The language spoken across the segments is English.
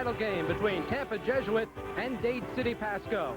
title game between Tampa Jesuit and Dade City Pasco.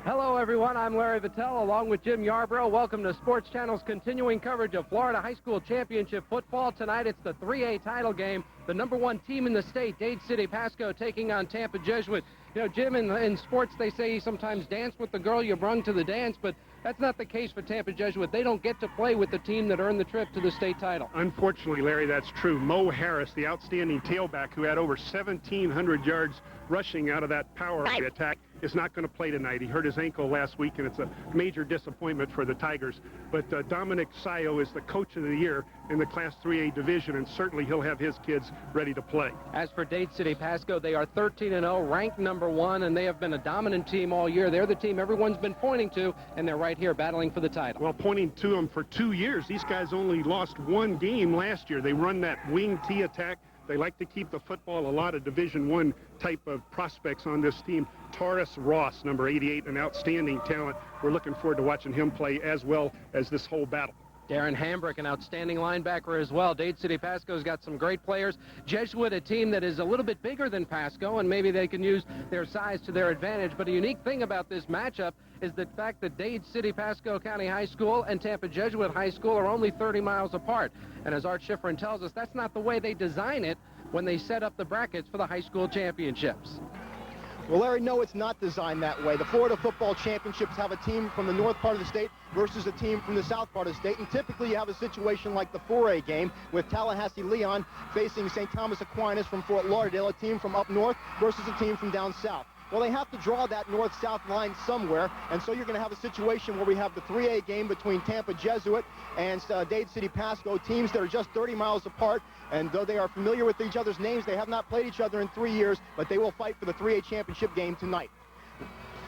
Hello, everyone. I'm Larry Vitale, along with Jim Yarbrough. Welcome to Sports Channel's continuing coverage of Florida High School Championship football. Tonight, it's the 3A title game. The #1 team in the state, Dade City Pasco, taking on Tampa Jesuit. You know, Jim, in sports, they say you sometimes dance with the girl you brung to the dance, but that's not the case for Tampa Jesuit. They don't get to play with the team that earned the trip to the state title. Unfortunately, Larry, that's true. Mo Harris, the outstanding tailback who had over 1,700 yards rushing out of that power attack, is not going to play tonight. He hurt his ankle last week, and it's a major disappointment for the Tigers. But Dominic Sayo is the coach of the year in the Class 3A division, and certainly he'll have his kids ready to play. As for Dade City Pasco, they are 13-0, ranked #1, and they have been a dominant team all year. They're the team everyone's been pointing to, and they're right here battling for the title. Well, pointing to them for 2 years. These guys only lost 1 game last year. They run that wing T attack. They like to keep the football. A lot of Division I type of prospects on this team. Taurus Ross, number 88, an outstanding talent. We're looking forward to watching him play as well as this whole battle. Darren Hambrick, an outstanding linebacker as well. Dade City Pasco's got some great players. Jesuit, a team that is a little bit bigger than Pasco, and maybe they can use their size to their advantage. But a unique thing about this matchup is the fact that Dade City Pasco County High School and Tampa Jesuit High School are only 30 miles apart. And as Art Schifrin tells us, that's not the way they design it when they set up the brackets for the high school championships. Well, Larry, no, it's not designed that way. The Florida Football Championships have a team from the north part of the state versus a team from the south part of the state. And typically you have a situation like the 4A game with Tallahassee Leon facing St. Thomas Aquinas from Fort Lauderdale, a team from up north versus a team from down south. Well, they have to draw that north-south line somewhere, and so you're going to have a situation where we have the 3A game between Tampa Jesuit and Dade City Pasco, teams that are just 30 miles apart, and though they are familiar with each other's names, they have not played each other in 3 years, but they will fight for the 3A championship game tonight.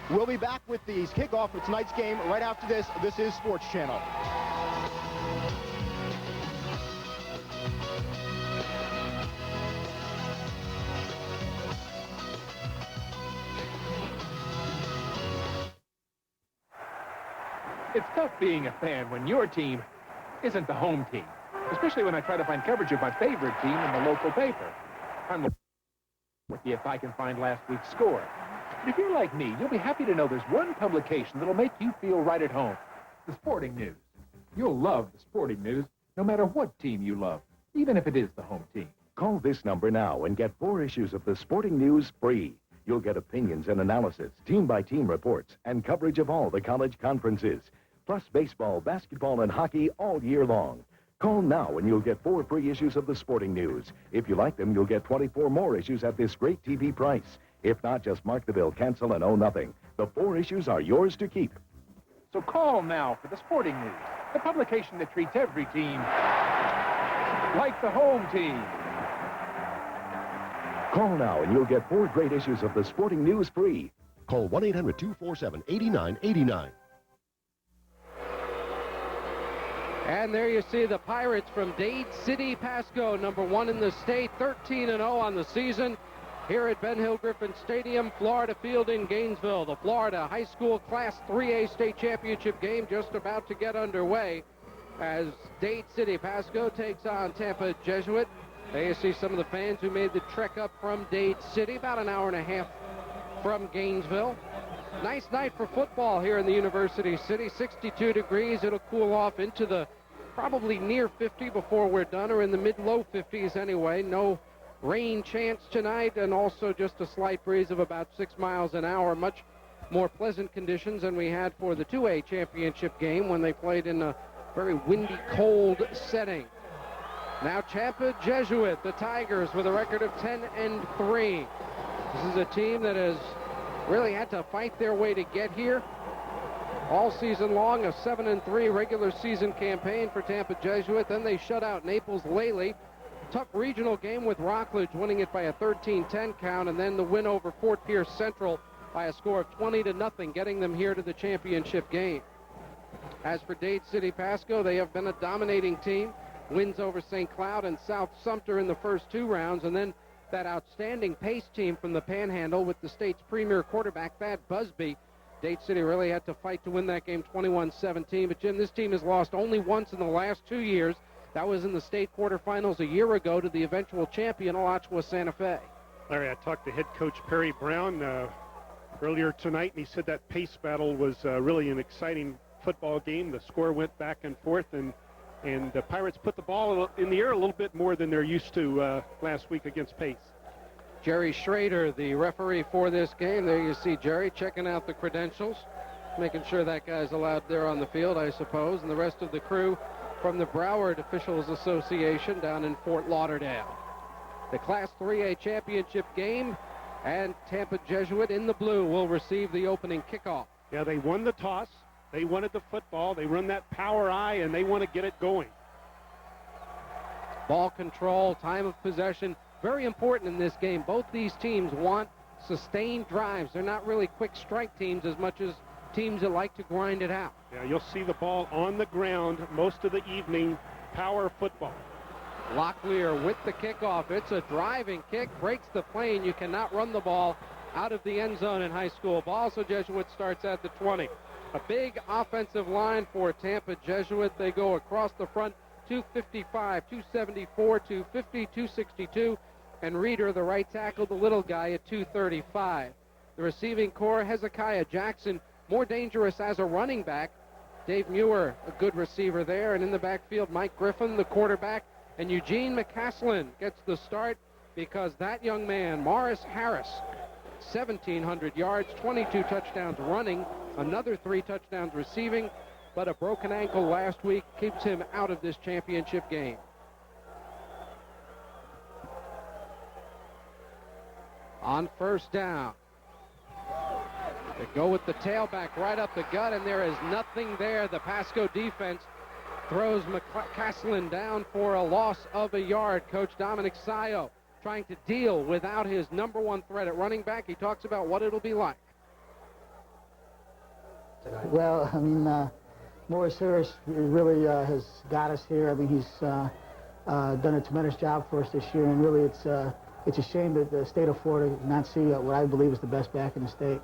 We'll be back with the kickoff for tonight's game right after this. This is Sports Channel. It's tough being a fan when your team isn't the home team, especially when I try to find coverage of my favorite team in the local paper. I'm lucky if I can find last week's score. But if you're like me, you'll be happy to know there's one publication that'll make you feel right at home, the Sporting News. You'll love the Sporting News, no matter what team you love, even if it is the home team. Call this number now and get 4 issues of the Sporting News free. You'll get opinions and analysis, team-by-team reports, and coverage of all the college conferences, plus baseball, basketball, and hockey all year long. Call now and you'll get 4 free issues of the Sporting News. If you like them, you'll get 24 more issues at this great TV price. If not, just mark the bill, cancel, and owe nothing. The 4 issues are yours to keep. So call now for the Sporting News, the publication that treats every team like the home team. Call now and you'll get 4 great issues of the Sporting News free. Call 1-800-247-8989. And there you see the Pirates from Dade City Pasco, #1 in the state, 13-0 on the season. Here at Ben Hill Griffin Stadium, Florida Field in Gainesville. The Florida High School Class 3A State Championship game just about to get underway as Dade City Pasco takes on Tampa Jesuit. There you see some of the fans who made the trek up from Dade City, about an hour and a half from Gainesville. Nice night for football here in the University City, 62 degrees. It'll cool off into the probably near 50 before we're done, or in the mid-low 50s anyway. No rain chance tonight, and also just a slight breeze of about 6 miles an hour. Much more pleasant conditions than we had for the 2A championship game when they played in a very windy, cold setting. Now Tampa Jesuit, the Tigers, with a record of 10-3. This is a team that has really had to fight their way to get here. All season long, a 7-3 regular season campaign for Tampa Jesuit. Then they shut out Naples Lely. Tough regional game with Rockledge, winning it by a 13-10 count, and then the win over Fort Pierce Central by a score of 20-0, getting them here to the championship game. As for Dade City Pasco, they have been a dominating team. Wins over St. Cloud and South Sumter in the first 2 rounds, and then that outstanding pace team from the Panhandle with the state's premier quarterback, Thad Busby. Dade City really had to fight to win that game 21-17. But, Jim, this team has lost only once in the last 2 years. That was in the state quarterfinals a year ago to the eventual champion, Alachua Santa Fe. Larry, I talked to head coach Perry Brown earlier tonight, and he said that pace battle was really an exciting football game. The score went back and forth, and the Pirates put the ball in the air a little bit more than they're used to last week against Pace. Jerry Schrader, the referee for this game. There you see Jerry checking out the credentials, making sure that guy's allowed there on the field, I suppose, and the rest of the crew from the Broward Officials Association down in Fort Lauderdale. The Class 3A championship game, and Tampa Jesuit in the blue will receive the opening kickoff. Yeah, they won the toss. They wanted the football. They run that power eye, and they want to get it going. Ball control, time of possession, very important in this game. Both these teams want sustained drives. They're not really quick strike teams as much as teams that like to grind it out. Yeah, you'll see the ball on the ground most of the evening, power football. Locklear with the kickoff. It's a driving kick, breaks the plane. You cannot run the ball out of the end zone in high school ball, so Jesuit starts at the 20. A big offensive line for Tampa Jesuit. They go across the front, 255, 274, 250, 262, and Reeder, the right tackle, the little guy, at 235. The receiving core, Hezekiah Jackson, more dangerous as a running back. Dave Muir, a good receiver there. And in the backfield, Mike Griffin, the quarterback. And Eugene McCaslin gets the start because that young man, Morris Harris, 1,700 yards, 22 touchdowns running, another 3 touchdowns receiving, but a broken ankle last week keeps him out of this championship game. On first down, they go with the tailback right up the gut, and there is nothing there. The Pasco defense throws McCaslin down for a loss of a yard. Coach Dominic Sayo trying to deal without his number one threat at running back. He talks about what it'll be like. Well, I mean, Morris Harris really has got us here. I mean, he's done a tremendous job for us this year, and really it's a shame that the state of Florida does not see what I believe is the best back in the state.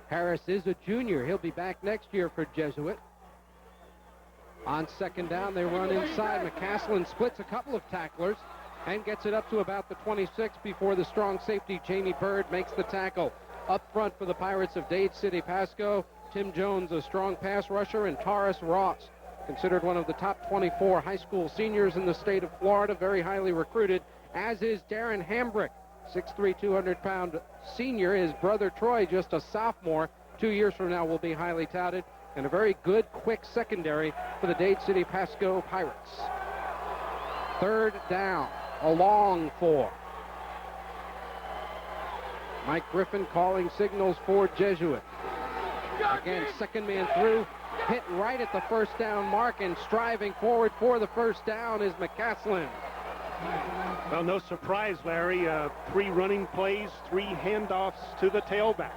Harris is a junior. He'll be back next year for Jesuit. On second down, they run inside. McCaslin splits a couple of tacklers and gets it up to about the 26 before the strong safety, Jamie Bird, makes the tackle. Up front for the Pirates of Dade City Pasco, Tim Jones, a strong pass rusher, and Taurus Ross, considered one of the top 24 high school seniors in the state of Florida, very highly recruited, as is Darren Hambrick, 6'3", 200-pound senior. His brother Troy, just a sophomore, 2 years from now will be highly touted, and a very good, quick secondary for the Dade City Pasco Pirates. Third down, a long 4. Mike Griffin calling signals for Jesuit. Again, second man through, hit right at the first down mark, and striving forward for the first down is McCaslin. Well, no surprise, Larry. 3 running plays, 3 handoffs to the tailback.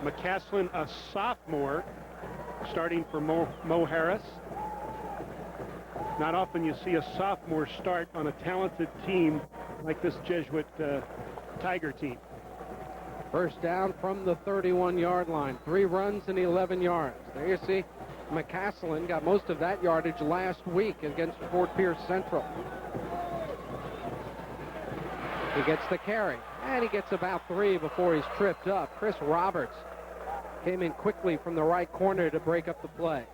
McCaslin, a sophomore, starting for Mo Harris. Not often you see a sophomore start on a talented team like this Jesuit Tiger team. First down from the 31-yard line. 3 runs and 11 yards. There you see McCaslin got most of that yardage last week against Fort Pierce Central. He gets the carry, and he gets about 3 before he's tripped up. Chris Roberts came in quickly from the right corner to break up the play.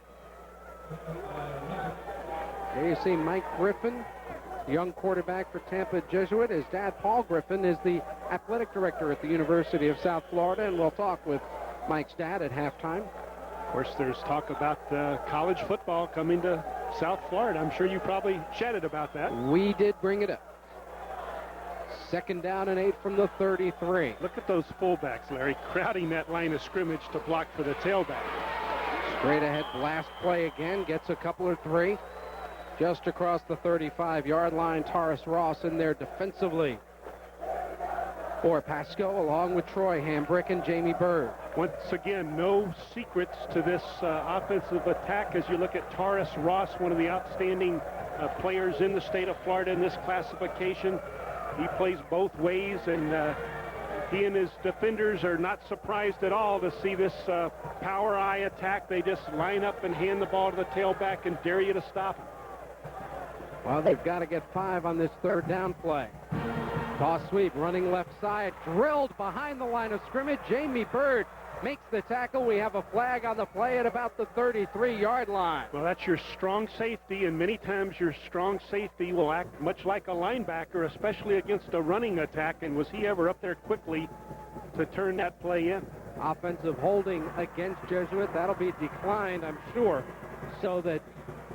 There you see Mike Griffin, young quarterback for Tampa Jesuit. His dad, Paul Griffin, is the athletic director at the University of South Florida, and we'll talk with Mike's dad at halftime. Of course, there's talk about college football coming to South Florida. I'm sure you probably chatted about that. We did bring it up. Second down and 8 from the 33. Look at those fullbacks, Larry, crowding that line of scrimmage to block for the tailback. Straight ahead blast play again, gets a couple of 3. Just across the 35-yard line, Taurus Ross in there defensively for Pasco, along with Troy Hambrick and Jamie Bird. Once again, no secrets to this offensive attack as you look at Taurus Ross, one of the outstanding players in the state of Florida in this classification. He plays both ways, and He and his defenders are not surprised at all to see this power eye attack. They just line up and hand the ball to the tailback and dare you to stop him. Well, they've got to get 5 on this third down play. Toss sweep, running left side, drilled behind the line of scrimmage. Jamie Byrd makes the tackle. We have a flag on the play at about the 33-yard line. Well, that's your strong safety, and many times your strong safety will act much like a linebacker, especially against a running attack, and was he ever up there quickly to turn that play in? Offensive holding against Jesuit. That'll be declined, I'm sure, so that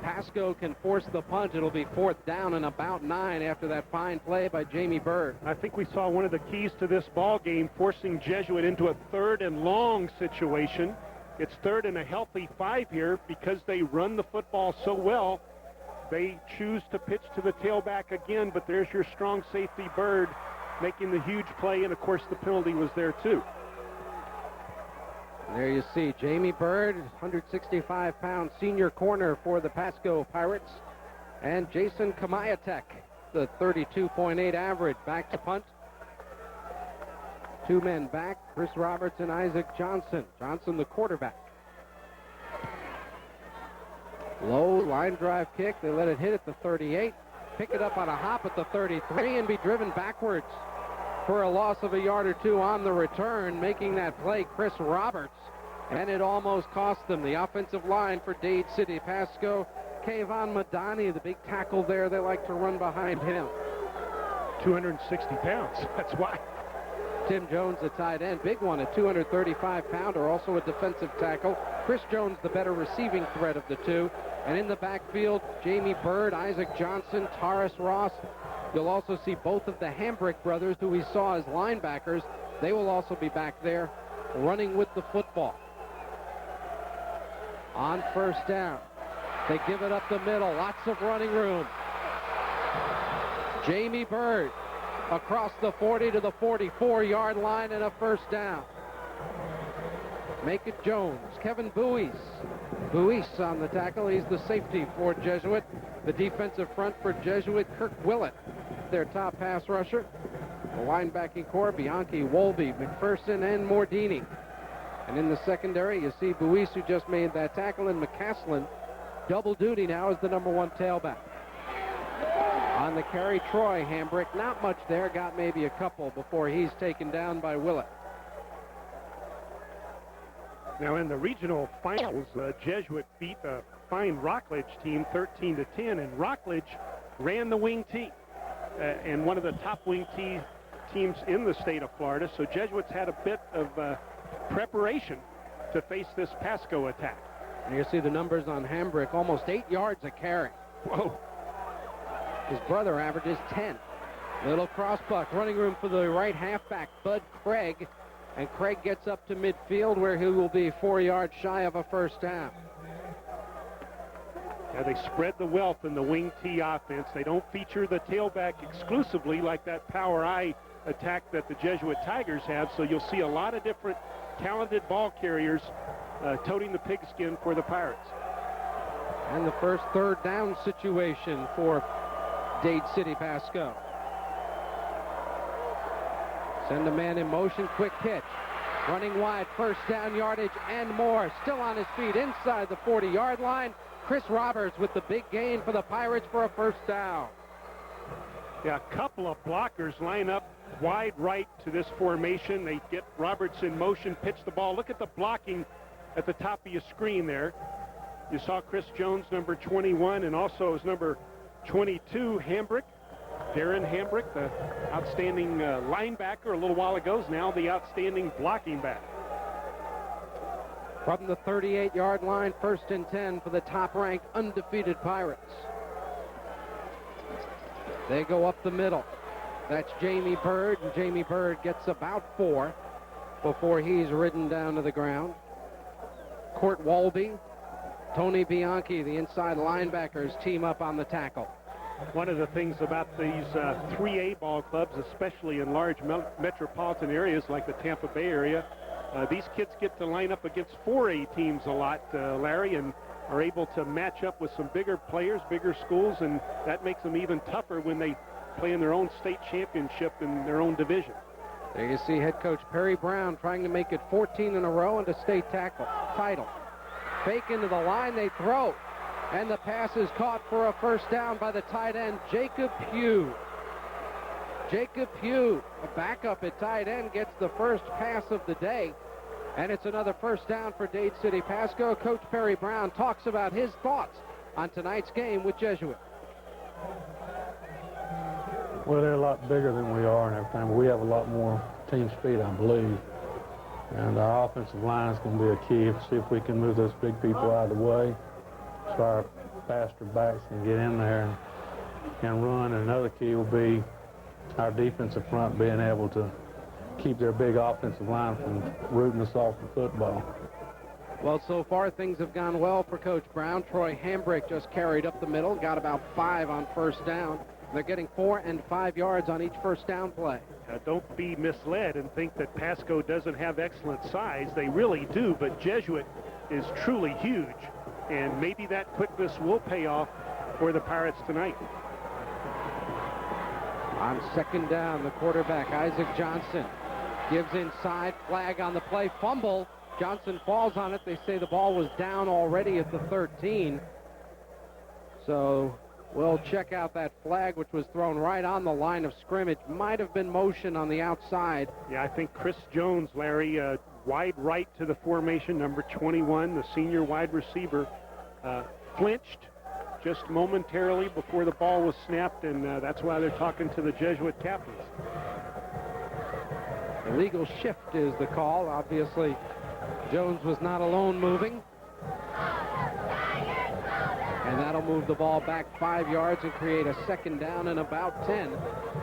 Pasco can force the punt. It'll be 4th down and about 9 after that fine play by Jamie Byrd. I think we saw one of the keys to this ball game, forcing Jesuit into a 3rd and long situation. It's 3rd and a healthy 5 here because they run the football so well. They choose to pitch to the tailback again, but there's your strong safety Byrd making the huge play, and of course the penalty was there too. There you see Jamie Byrd, 165-pound senior corner for the Pasco Pirates, and Jason Kamayatek, the 32.8 average, back to punt. 2 men back, Chris Roberts and Isaac Johnson. Johnson the quarterback. Low line drive kick. They let it hit at the 38, pick it up on a hop at the 33, and be driven backwards for a loss of a yard or 2 on the return, making that play Chris Roberts. And it almost cost them. The offensive line for Dade City Pasco, Kayvon Madani, the big tackle there. They like to run behind him. 260 pounds, that's why. Tim Jones, the tight end, big one, a 235-pounder, also a defensive tackle. Chris Jones, the better receiving threat of the two. And in the backfield, Jamie Byrd, Isaac Johnson, Taurus Ross. You'll also see both of the Hambrick brothers, who we saw as linebackers. They will also be back there running with the football. On 1st down, they give it up the middle. Lots of running room. Jamie Byrd across the 40 to the 44-yard line and a 1st down. Make it Jones. Kevin Buis on the tackle. He's the safety for Jesuit. The defensive front for Jesuit, Kirk Willett, their top pass rusher. The linebacking core, Bianchi, Wolby, McPherson, and Mordini. And in the secondary, you see Buis, who just made that tackle, and McCaslin, double duty now as the number 1 tailback. On the carry, Troy Hambrick, not much there, got maybe a couple before he's taken down by Willett. Now in the regional finals, Jesuit beat a fine Rockledge team 13-10, and Rockledge ran the wing T, and one of the top wing T teams in the state of Florida. So Jesuits had a bit of preparation to face this Pasco attack. And you see the numbers on Hambrick, almost 8 yards a carry. Whoa. His brother averages 10. Little crossbuck, running room for the right halfback, Bud Craig. And Craig gets up to midfield, where he will be 4 yards shy of a 1st down. Yeah, they spread the wealth in the wing T offense. They don't feature the tailback exclusively like that power eye attack that the Jesuit Tigers have. So you'll see a lot of different talented ball carriers toting the pigskin for the Pirates. And the first 3rd down situation for Dade City Pasco. Send a man in motion, quick pitch. Running wide, 1st down yardage and more. Still on his feet inside the 40-yard line. Chris Roberts with the big gain for the Pirates for a 1st down. Yeah, a couple of blockers line up wide right to this formation. They get Roberts in motion, pitch the ball. Look at the blocking at the top of your screen there. You saw Chris Jones, number 21, and also his number 22, Hambrick. Darren Hambrick, the outstanding linebacker a little while ago, is now the outstanding blocking back. From the 38-yard line, 1st and 10 for the top-ranked undefeated Pirates. They go up the middle. That's Jamie Byrd, and Jamie Byrd gets about 4 before he's ridden down to the ground. Court Walby, Tony Bianchi, the inside linebackers, team up on the tackle. One of the things about these 3A ball clubs, especially in large metropolitan areas like the Tampa Bay area, these kids get to line up against 4A teams a lot, Larry, and are able to match up with some bigger players, bigger schools, and that makes them even tougher when they play in their own state championship in their own division. There you see head coach Perry Brown trying to make it 14 in a row and a state title. Fake into the line, they throw. And the pass is caught for a first down by the tight end, Jacob Pugh. Jacob Pugh, a backup at tight end, gets the first pass of the day. And it's another first down for Dade City Pasco. Coach Perry Brown talks about his thoughts on tonight's game with Jesuit. Well, they're a lot bigger than we are and everything, but we have a lot more team speed, I believe. And our offensive line is going to be a key. See if we can move those big people out of the way so our faster backs can get in there and run. And another key will be our defensive front being able to keep their big offensive line from rooting us off the football. Well, so far things have gone well for Coach Brown. Troy Hambrick just carried up the middle, got about 5 on first down. They're getting 4 and 5 yards on each first down play. Don't be misled and think that Pasco doesn't have excellent size. They really do, but Jesuit is truly huge. And maybe that quickness will pay off for the Pirates tonight. On second down, the quarterback, Isaac Johnson, gives inside, flag on the play, fumble. Johnson falls on it. They say the ball was down already at the 13. So we'll check out that flag, which was thrown right on the line of scrimmage. Might have been motion on the outside. Yeah, I think Chris Jones, Larry, wide right to the formation, number 21, the senior wide receiver, flinched just momentarily before the ball was snapped, and that's why they're talking to the Jesuit captains. Illegal shift is the call. Obviously, Jones was not alone moving. And that'll move the ball back 5 yards and create a second down and about 10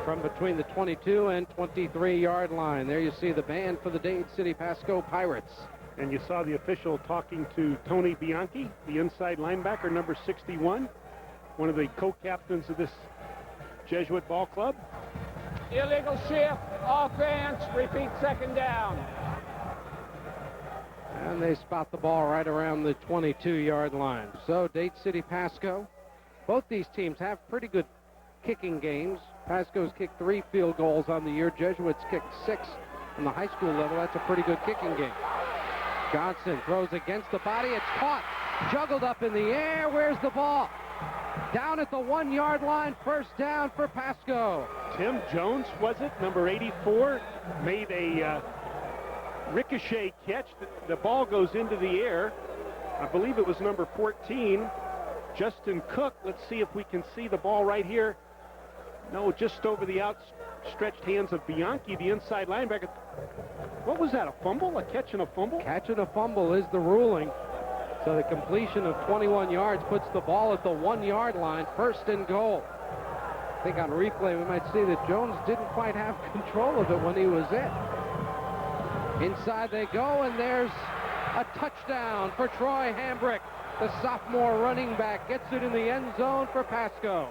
from between the 22 and 23-yard line. There you see the band for the Dade City Pasco Pirates. And you saw the official talking to Tony Bianchi, the inside linebacker, number 61, one of the co-captains of this Jesuit ball club. Illegal shift, offense, repeat second down. And they spot the ball right around the 22-yard line. So Dade City Pasco, both these teams have pretty good kicking games. Pasco's kicked 3 field goals on the year. Jesuits kicked 6 on the high school level. That's a pretty good kicking game. Johnson throws against the body. It's caught. Juggled up in the air. Where's the ball? Down at the 1-yard line. First down for Pasco. Tim Jones, was it? Number 84 made a ricochet catch. The ball goes into the air. I believe it was number 14, Justin Cook. Let's see if we can see the ball right here. No, just over the outstretched hands of Bianchi, the inside linebacker. What was that, a fumble? A catch and a fumble? Catch and a fumble is the ruling. So the completion of 21 yards puts the ball at the 1-yard line, first and goal. I think on replay we might see that Jones didn't quite have control of it when he was in. Inside they go, and there's a touchdown for Troy Hambrick. The sophomore running back gets it in the end zone for Pasco.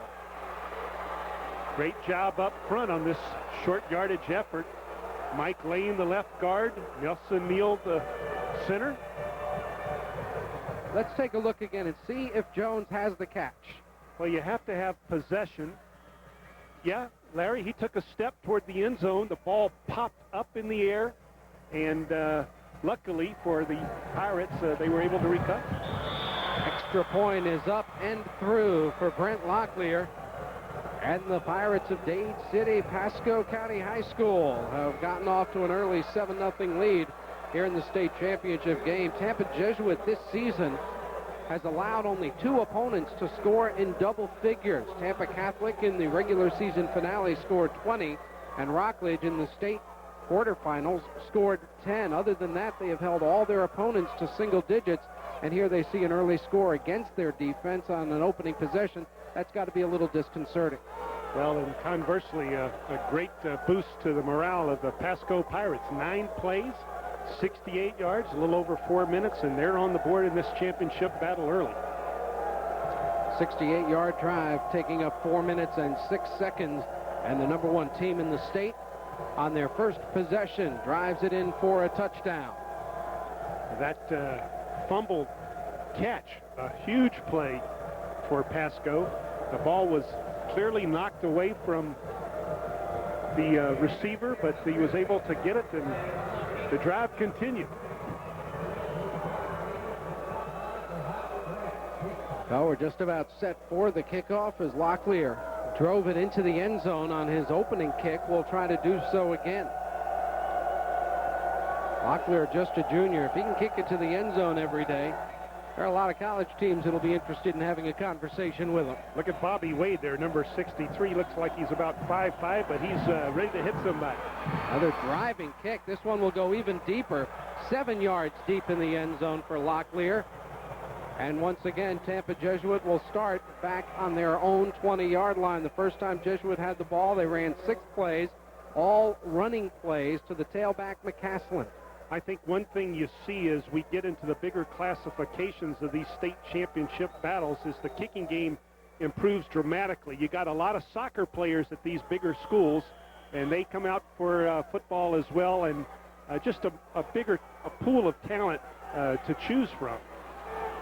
Great job up front on this short yardage effort. Mike Lane, the left guard. Nelson Neal, the center. Let's take a look again and see if Jones has the catch. Well, you have to have possession. Yeah, Larry, he took a step toward the end zone. The ball popped up in the air, and luckily for the Pirates, they were able to recover. Extra point is up and through for Brent Locklear. And the Pirates of Dade City Pasco County High School have gotten off to an early 7-0 lead here in the state championship game. Tampa Jesuit this season has allowed only 2 opponents to score in double figures. Tampa Catholic in the regular season finale scored 20, and Rockledge in the state quarterfinals scored 10. Other than that, they have held all their opponents to single digits, and here they see an early score against their defense on an opening possession. That's got to be a little disconcerting. Well, and conversely, a great boost to the morale of the Pasco Pirates. 9 plays, 68 yards, a little over 4 minutes, and they're on the board in this championship battle early. 68-yard drive taking up 4 minutes and 6 seconds, and the number 1 team in the state on their first possession drives it in for a touchdown. That fumbled catch, a huge play for Pasco. The ball was clearly knocked away from the receiver, but he was able to get it, and the drive continued. Well, we're just about set for the kickoff as Locklear drove it into the end zone on his opening kick. We'll try to do so again. Locklear, just a junior. If he can kick it to the end zone every day, there are a lot of college teams that'll be interested in having a conversation with him. Look at Bobby Wade there, number 63. Looks like he's about 5'5", but he's ready to hit somebody. Another driving kick. This one will go even deeper, 7 yards deep in the end zone for Locklear. And once again, Tampa Jesuit will start back on their own 20-yard line. The first time Jesuit had the ball, they ran 6 plays, all running plays to the tailback, McCaslin. I think one thing you see as we get into the bigger classifications of these state championship battles is the kicking game improves dramatically. You got a lot of soccer players at these bigger schools, and they come out for football as well, and just a bigger pool of talent to choose from.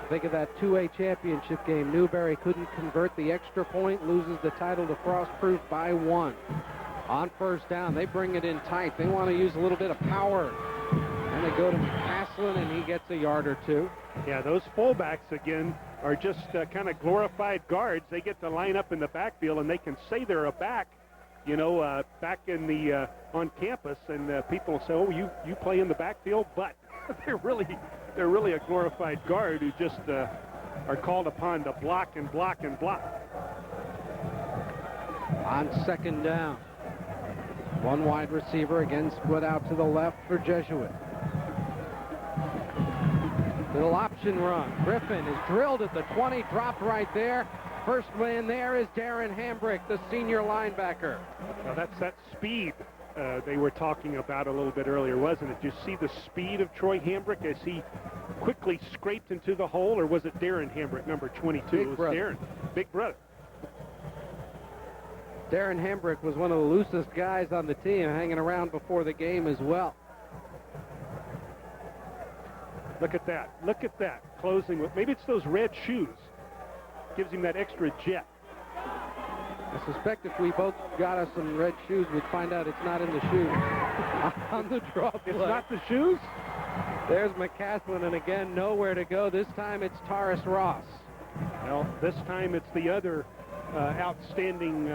Think of that 2A championship game. Newberry couldn't convert the extra point, loses the title to Frostproof by 1. On first down, they bring it in tight. They want to use a little bit of power. And they go to McCaslin, and he gets a yard or 2. Yeah, those fullbacks, again, are just kind of glorified guards. They get to line up in the backfield, and they can say they're a back, back in the on campus, and people say, oh, you play in the backfield, but they're really a glorified guard who just are called upon to block and block and block. On second down, one wide receiver again split out to the left for Jesuit. Little option run. Griffin is drilled at the 20, dropped right there. First man there is Darren Hambrick, the senior linebacker. Well, that's that speed they were talking about a little bit earlier, wasn't it? Did you see the speed of Troy Hambrick as he quickly scraped into the hole, or was it Darren Hambrick, number 22? Big it was brother. Darren, big brother. Darren Hambrick was one of the loosest guys on the team, hanging around before the game as well. Look at that. Look at that. Closing with, maybe it's those red shoes. Gives him that extra jet. I suspect if we both got us some red shoes, we'd find out it's not in the shoes. On the draw play. It's not the shoes? There's McCaslin, and again, nowhere to go. This time it's Taurus Ross. Well, this time it's the other outstanding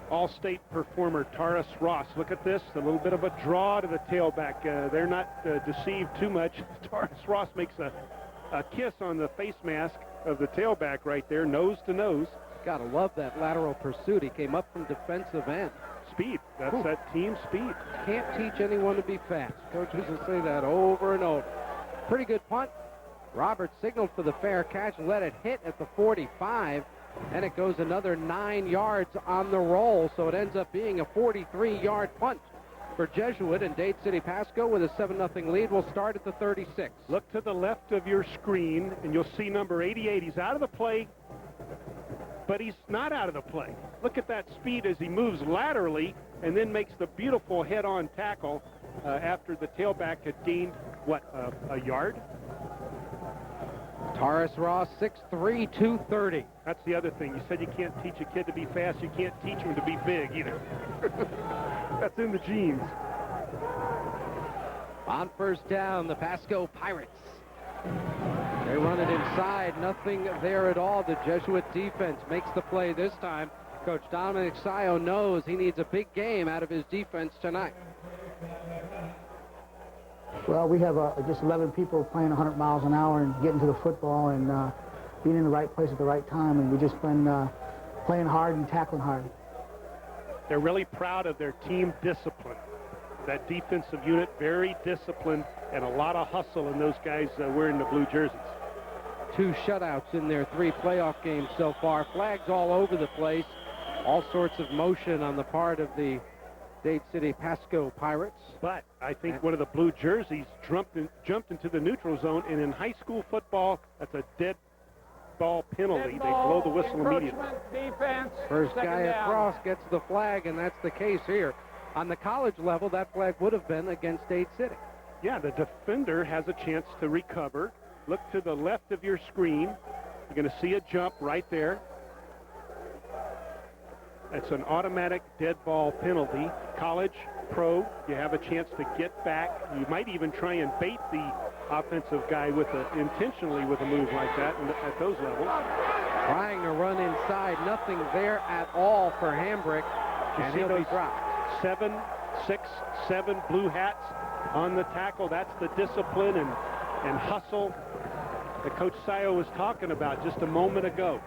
all-state performer, Taurus Ross. Look at this, a little bit of a draw to the tailback. They're not deceived too much. Taurus Ross makes a kiss on the face mask of the tailback right there, nose to nose. Gotta love that lateral pursuit. He came up from defensive end. Speed, that's that team speed. Can't teach anyone to be fast. Coaches will say that over and over. Pretty good punt. Roberts signaled for the fair catch, let it hit at the 45, and it goes another 9 yards on the roll, so it ends up being a 43-yard punt for Jesuit, and Dade City Pasco with a 7-0 lead will start at the 36. Look to the left of your screen, and you'll see number 88. He's out of the play, but he's not out of the play. Look at that speed as he moves laterally and then makes the beautiful head-on tackle after the tailback had gained, a yard? Taurus Ross, 6'3", 230. That's the other thing. You said you can't teach a kid to be fast. You can't teach him to be big either. That's in the genes. On first down, the Pasco Pirates. They run it inside. Nothing there at all. The Jesuit defense makes the play this time. Coach Dominic Sayo knows he needs a big game out of his defense tonight. Well, we have just 11 people playing 100 miles an hour and getting to the football and being in the right place at the right time, and we've just been playing hard and tackling hard. They're really proud of their team discipline. That defensive unit, very disciplined, and a lot of hustle in those guys wearing the blue jerseys. 2 shutouts in their 3 playoff games so far. Flags all over the place. All sorts of motion on the part of the Dade City Pasco Pirates. But I think one of the blue jerseys jumped into the neutral zone, and in high school football, that's a dead ball penalty. They blow the whistle immediately. Defense. First guy across gets the flag, and that's the case here. On the college level, that flag would have been against Dade City. Yeah, the defender has a chance to recover. Look to the left of your screen. You're going to see a jump right there. It's an automatic dead ball penalty. College, pro, you have a chance to get back. You might even try and bait the offensive guy intentionally with a move like that at those levels. Trying to run inside, nothing there at all for Hambrick, and he'll be dropped. 7, 6, 7 blue hats on the tackle. That's the discipline and hustle that Coach Sayo was talking about just a moment ago.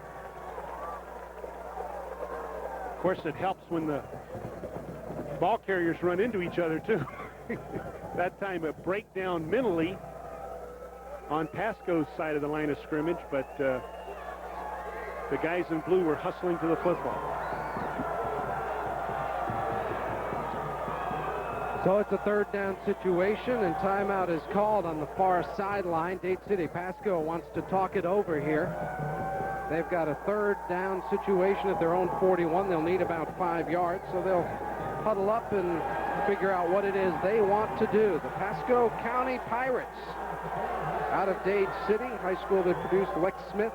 Of course, it helps when the ball carriers run into each other, too. That time a breakdown mentally on Pasco's side of the line of scrimmage, but the guys in blue were hustling to the football. So it's a third down situation, and timeout is called on the far sideline. Dade City Pasco wants to talk it over here. They've got a third down situation at their own 41. They'll need about 5 yards, so they'll huddle up and figure out what it is they want to do. The Pasco County Pirates out of Dade City, high school that produced Lex Smith,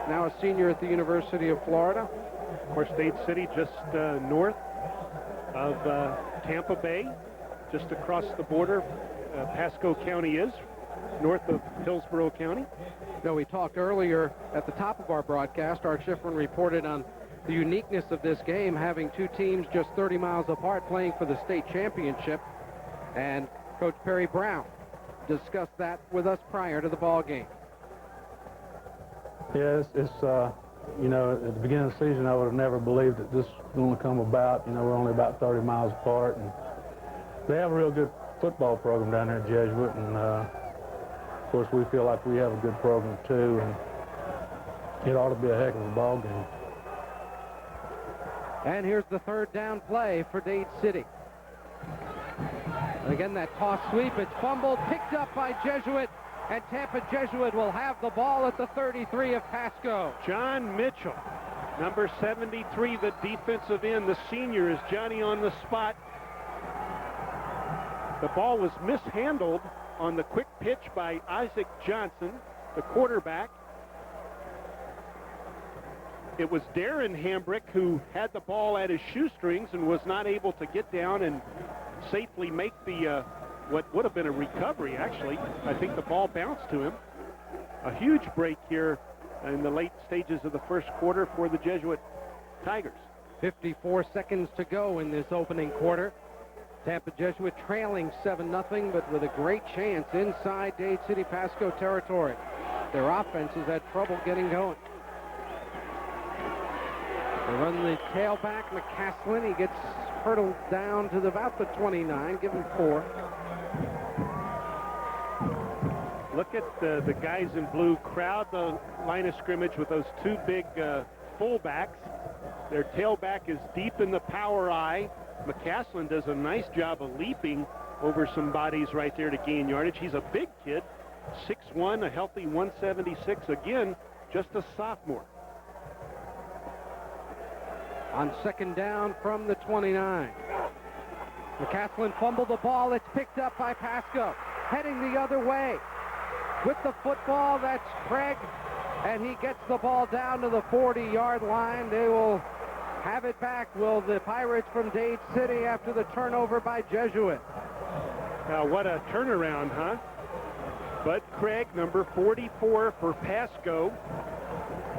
now a senior at the University of Florida. Of course, Dade City just north of Tampa Bay, just across the border. Pasco County is north of Hillsborough County. So we talked earlier at the top of our broadcast. Art Schifrin reported on the uniqueness of this game, having two teams just 30 miles apart playing for the state championship. And Coach Perry Brown discussed that with us prior to the ball game. Yeah, it's you know, at the beginning of the season, I would have never believed that this was going to come about. You know, we're only about 30 miles apart, and they have a real good football program down there at Jesuit, and of course, we feel like we have a good program too, and it ought to be a heck of a ball game. And here's the third down play for Dade City. And again, that toss sweep, it's fumbled, picked up by Jesuit, and Tampa Jesuit will have the ball at the 33 of Pasco. John Mitchell, number 73, the defensive end. The senior is Johnny on the spot. The ball was mishandled on the quick pitch by Isaac Johnson, the quarterback. It was Darren Hambrick who had the ball at his shoestrings and was not able to get down and safely make the what would have been a recovery, actually. I think the ball bounced to him. A huge break here in the late stages of the first quarter for the Jesuit Tigers. 54 seconds to go in this opening quarter. Tampa Jesuit trailing 7-0, but with a great chance inside Dade City Pasco territory. Their offense has had trouble getting going. They run the tailback, McCaslin. He gets hurdled down to about the 29. Give him 4. Look at the guys in blue crowd the line of scrimmage with those two big fullbacks. Their tailback is deep in the power eye. McCaslin does a nice job of leaping over some bodies right there to gain yardage. He's a big kid, 6'1", a healthy 176. Again, just a sophomore. On second down from the 29. McCaslin fumbled the ball. It's picked up by Pasco. Heading the other way. With the football, that's Craig. And he gets the ball down to the 40-yard line. They will have it back, will the Pirates from Dade City, after the turnover by Jesuit. Now, what a turnaround, huh? Bud Craig, number 44 for Pasco,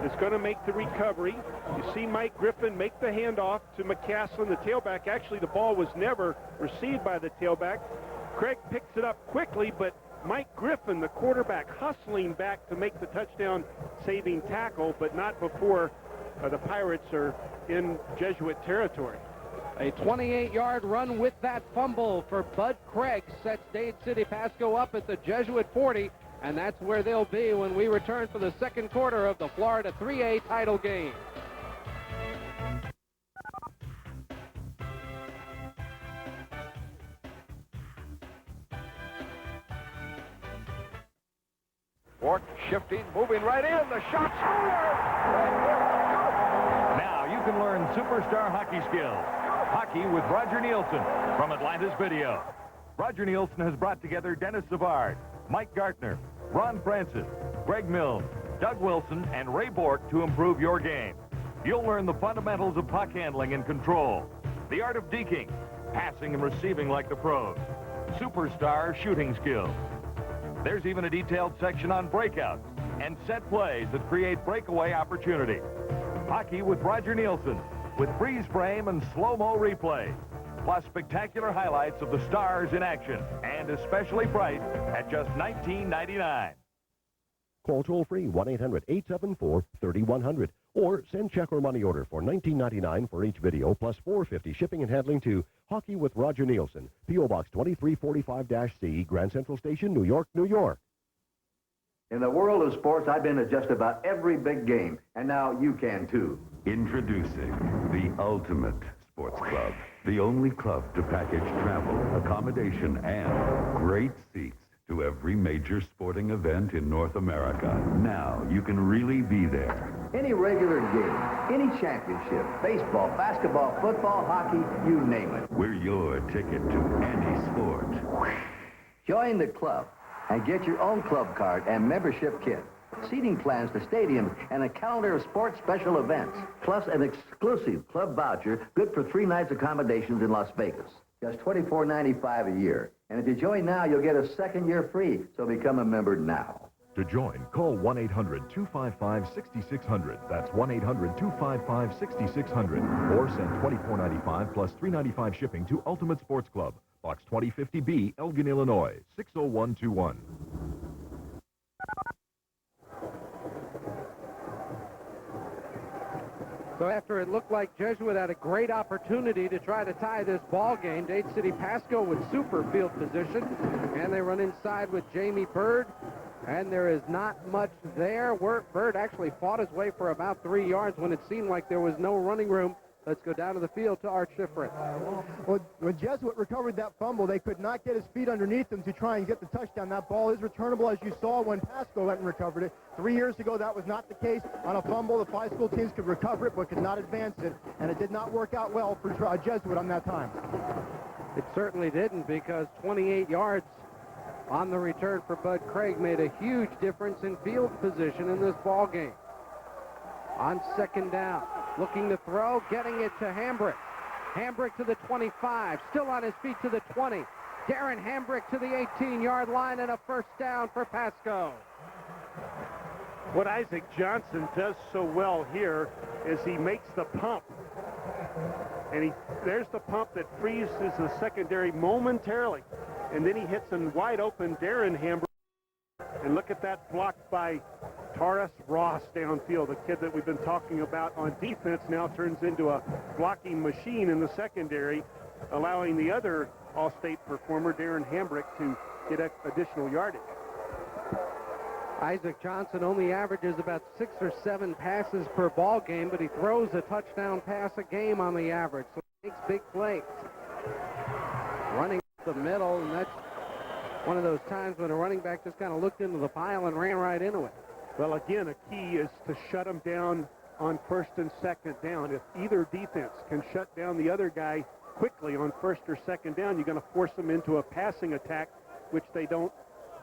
is going to make the recovery. You see Mike Griffin make the handoff to McCaslin, the tailback. Actually, the ball was never received by the tailback. Craig picks it up quickly, but Mike Griffin, the quarterback, hustling back to make the touchdown-saving tackle, but not before the Pirates are in Jesuit territory. A 28-yard run with that fumble for Bud Craig sets Dade City Pasco up at the Jesuit 40, and that's where they'll be when we return for the second quarter of the Florida 3A title game. Bork shifting, moving right in. The shot scored! Now you can learn superstar hockey skills. Hockey with Roger Nielsen from Atlantis Video. Roger Nielsen has brought together Dennis Savard, Mike Gartner, Ron Francis, Greg Mills, Doug Wilson, and Ray Bork to improve your game. You'll learn the fundamentals of puck handling and control, the art of deking, passing and receiving like the pros, superstar shooting skills. There's even a detailed section on breakouts and set plays that create breakaway opportunity. Hockey with Roger Nielsen, with freeze frame and slow-mo replay, plus spectacular highlights of the stars in action, and especially priced at just $19.99. Call toll-free 1-800-874-3100 or send check or money order for $19.99 for each video plus $4.50 shipping and handling to Hockey with Roger Nielsen, P.O. Box 2345-C, Grand Central Station, New York, New York. In the world of sports, I've been to just about every big game, and now you can too. Introducing the Ultimate Sports Club, the only club to package travel, accommodation, and great seats to every major sporting event in North America. Now you can really be there. Any regular game, any championship, baseball, basketball, football, hockey, you name it. We're your ticket to any sport. Join the club and get your own club card and membership kit, seating plans to stadiums, and a calendar of sports special events, plus an exclusive club voucher good for 3 nights accommodations in Las Vegas. Just $24.95 a year. And if you join now, you'll get a second year free, so become a member now. To join, call 1-800-255-6600. That's 1-800-255-6600. Or send $24.95 plus $3.95 shipping to Ultimate Sports Club, Box 2050B, Elgin, Illinois, 60121. So after it looked like Jesuit had a great opportunity to try to tie this ball game, Dade City Pasco with super field position, and they run inside with Jamie Bird, and there is not much there. Bird actually fought his way for about 3 yards when it seemed like there was no running room. Let's go down to the field to Art Schifrin. Well, when Jesuit recovered that fumble, they could not get his feet underneath him to try and get the touchdown. That ball is returnable, as you saw when Pasco went and recovered it. 3 years ago, that was not the case. On a fumble, the 5 school teams could recover it but could not advance it, and it did not work out well for Jesuit on that time. It certainly didn't, because 28 yards on the return for Bud Craig made a huge difference in field position in this ball game. On second down, looking to throw, getting it to Hambrick. Hambrick to the 25, still on his feet to the 20. Darren Hambrick to the 18-yard line, and a first down for Pasco. What Isaac Johnson does so well here is he makes the pump. And there's the pump that frees the secondary momentarily. And then he hits a wide open Darren Hambrick. And look at that block by Taurus Ross downfield, the kid that we've been talking about on defense now turns into a blocking machine in the secondary, allowing the other All-State performer, Darren Hambrick, to get additional yardage. Isaac Johnson only averages about 6 or 7 passes per ball game, but he throws a touchdown pass a game on the average, so he makes big plays. Running up the middle, and that's one of those times when a running back just kind of looked into the pile and ran right into it. Well, again, a key is to shut them down on first and second down. If either defense can shut down the other guy quickly on first or second down, you're going to force them into a passing attack, which they don't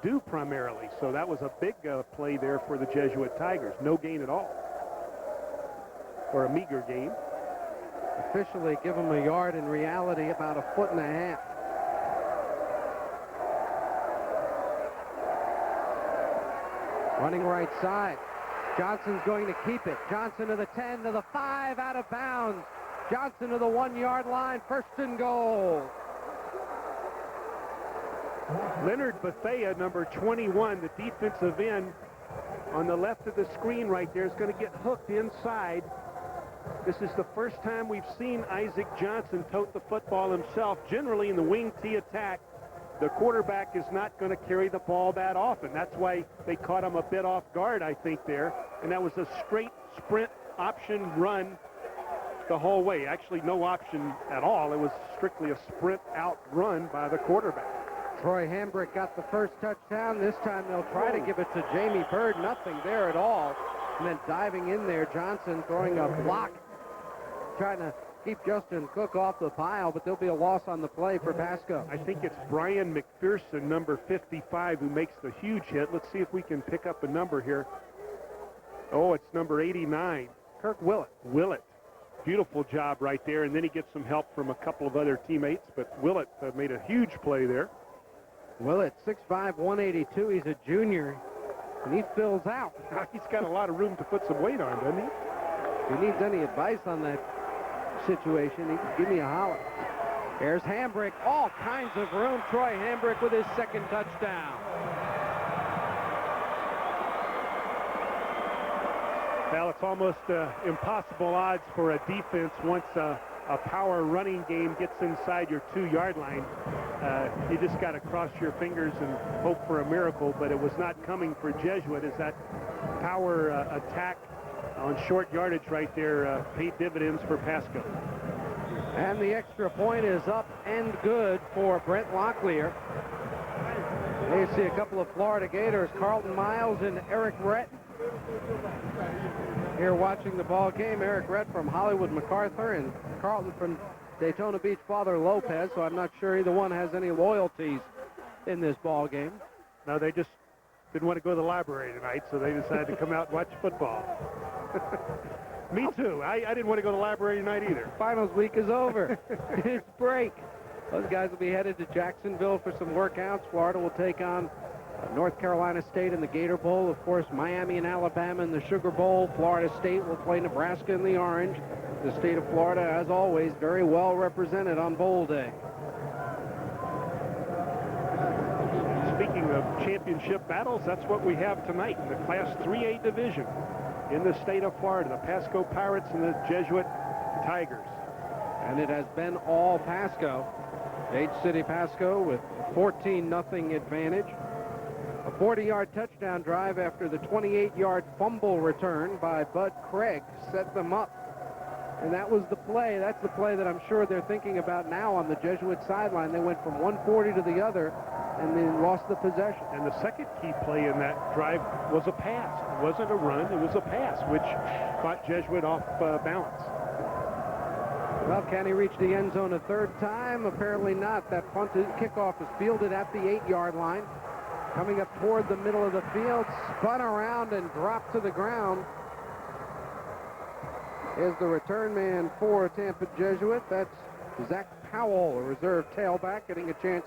do primarily. So that was a big play there for the Jesuit Tigers. No gain at all, or a meager gain. Officially give them a yard, in reality about 1.5 feet. Running right side. Johnson's going to keep it. Johnson to the 10, to the 5, out of bounds. Johnson to the 1-yard line, first and goal. Leonard Bethea, number 21, the defensive end on the left of the screen right there, is going to get hooked inside. This is the first time we've seen Isaac Johnson tote the football himself. Generally in the wing T attack, the quarterback is not going to carry the ball that often. That's why they caught him a bit off guard, I think, there. And that was a straight sprint option run the whole way. Actually, no option at all. It was strictly a sprint out run by the quarterback. Troy Hambrick got the first touchdown. This time they'll try to give it to Jamie Bird. Nothing there at all. And then diving in there, Johnson throwing a block, trying to keep Justin Cook off the pile, but there'll be a loss on the play for Pasco. I think it's Brian McPherson, number 55, who makes the huge hit. Let's see if we can pick up a number here. Oh, it's number 89. Kirk Willett. Willett. Beautiful job right there, and then he gets some help from a couple of other teammates, but Willett made a huge play there. Willett, 6'5", 182. He's a junior, and he fills out. He's got a lot of room to put some weight on, doesn't he? If he needs any advice on that situation, he can give me a holler. There's Hambrick, all kinds of room. Troy Hambrick with his second touchdown. Well, it's almost impossible odds for a defense once a power running game gets inside your 2-yard line. You just got to cross your fingers and hope for a miracle, but it was not coming for Jesuit as that power attack on short yardage right there paid dividends for Pasco. And the extra point is up and good for Brent Locklear. There you see a couple of Florida Gators, Carlton Miles and Eric Rett. Here watching the ball game, Eric Rett from Hollywood MacArthur and Carlton from Daytona Beach, Father Lopez, so I'm not sure either one has any loyalties in this ball game. No, they just didn't want to go to the library tonight, so they decided to come out and watch football. Me too. I didn't want to go to the library tonight either. Finals week is over. It's break. Those guys will be headed to Jacksonville for some workouts. Florida will take on North Carolina State in the Gator Bowl. Of course, Miami and Alabama in the Sugar Bowl. Florida State will play Nebraska in the Orange. The state of Florida, as always, very well represented on Bowl Day. Speaking of championship battles, that's what we have tonight in the Class 3A division in the state of Florida. The Pasco Pirates and the Jesuit Tigers. And it has been all Pasco. Dade City Pasco with 14-0 advantage. A 40-yard touchdown drive after the 28-yard fumble return by Bud Craig set them up. And that was the play. That's the play that I'm sure they're thinking about now on the Jesuit sideline. They went from 140 to the other and then lost the possession. And the second key play in that drive was a pass. It wasn't a run, it was a pass, which caught Jesuit off balance. Well, can he reach the end zone a third time? Apparently not. That kickoff is fielded at the 8-yard line. Coming up toward the middle of the field, spun around and dropped to the ground. Is the return man for Tampa Jesuit. That's Zach Powell, a reserve tailback, getting a chance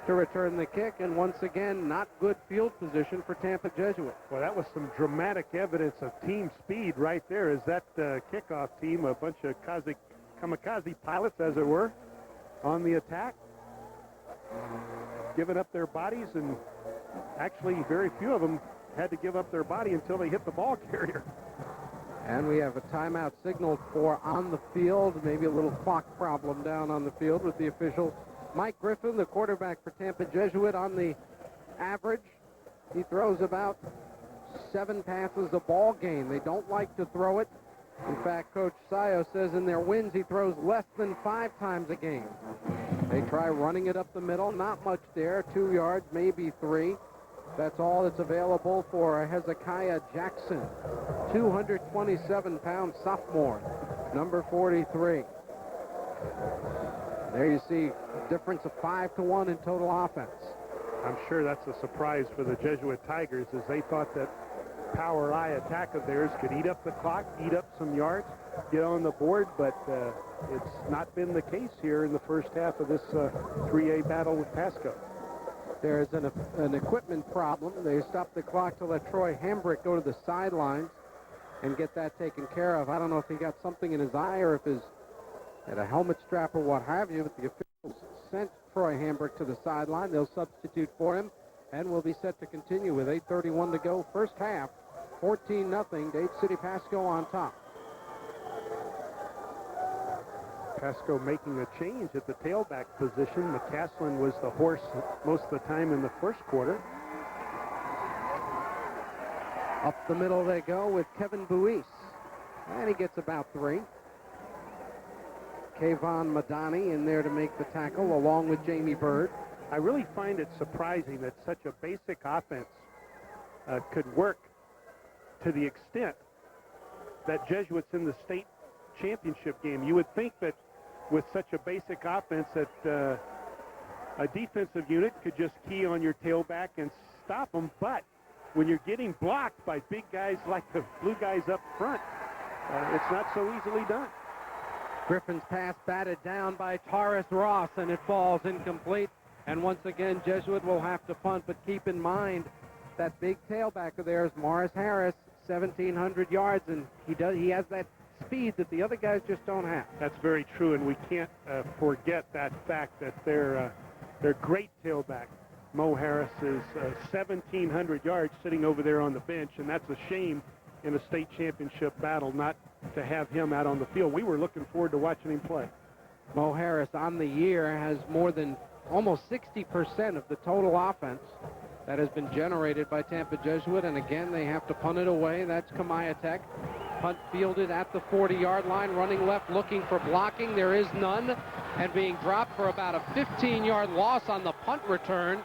to return the kick. And once again, not good field position for Tampa Jesuit. Well, that was some dramatic evidence of team speed right there. Is that kickoff team, a bunch of kamikaze pilots, as it were, on the attack, giving up their bodies, and actually very few of them had to give up their body until they hit the ball carrier. And we have a timeout signaled for on the field. Maybe a little clock problem down on the field with the official. Mike Griffin, the quarterback for Tampa Jesuit, on the average. He throws about 7 passes a ball game. They don't like to throw it. In fact, Coach Sayo says in their wins he throws less than 5 times a game. They try running it up the middle. Not much there. 2 yards, maybe 3. That's all that's available for Hezekiah Jackson, 227-pound sophomore, number 43. There you see a difference of 5-1 in total offense. I'm sure that's a surprise for the Jesuit Tigers, as they thought that power eye attack of theirs could eat up the clock, eat up some yards, get on the board, but it's not been the case here in the first half of this 3A battle with Pasco. There's an equipment problem. They stopped the clock to let Troy Hambrick go to the sidelines and get that taken care of. I don't know if he got something in his eye or if he's had a helmet strap or what have you, but the officials sent Troy Hambrick to the sideline. They'll substitute for him and will be set to continue with 8:31 to go. First half, 14-0, Dade City Pasco on top. Pasco making a change at the tailback position. McCaslin was the horse most of the time in the first quarter. Up the middle they go with Kevin Buis. And he gets about 3. Kayvon Madani in there to make the tackle along with Jamie Bird. I really find it surprising that such a basic offense could work to the extent that Jesuits in the state championship game. You would think that with such a basic offense that a defensive unit could just key on your tailback and stop them, but when you're getting blocked by big guys like the blue guys up front, it's not so easily done. Griffin's pass batted down by Taurus Ross, and it falls incomplete. And once again, Jesuit will have to punt, but keep in mind that big tailback of theirs, Morris Harris, 1,700 yards, and he has that speed that the other guys just don't have. That's very true, and we can't forget that fact that their great tailback, Mo Harris, is 1,700 yards sitting over there on the bench, and that's a shame in a state championship battle not to have him out on the field. We were looking forward to watching him play. Mo Harris on the year has more than almost 60% of the total offense that has been generated by Tampa Jesuit, and again they have to punt it away. That's Kamaya Tech. Punt fielded at the 40-yard line, running left, looking for blocking. There is none, and being dropped for about a 15-yard loss on the punt return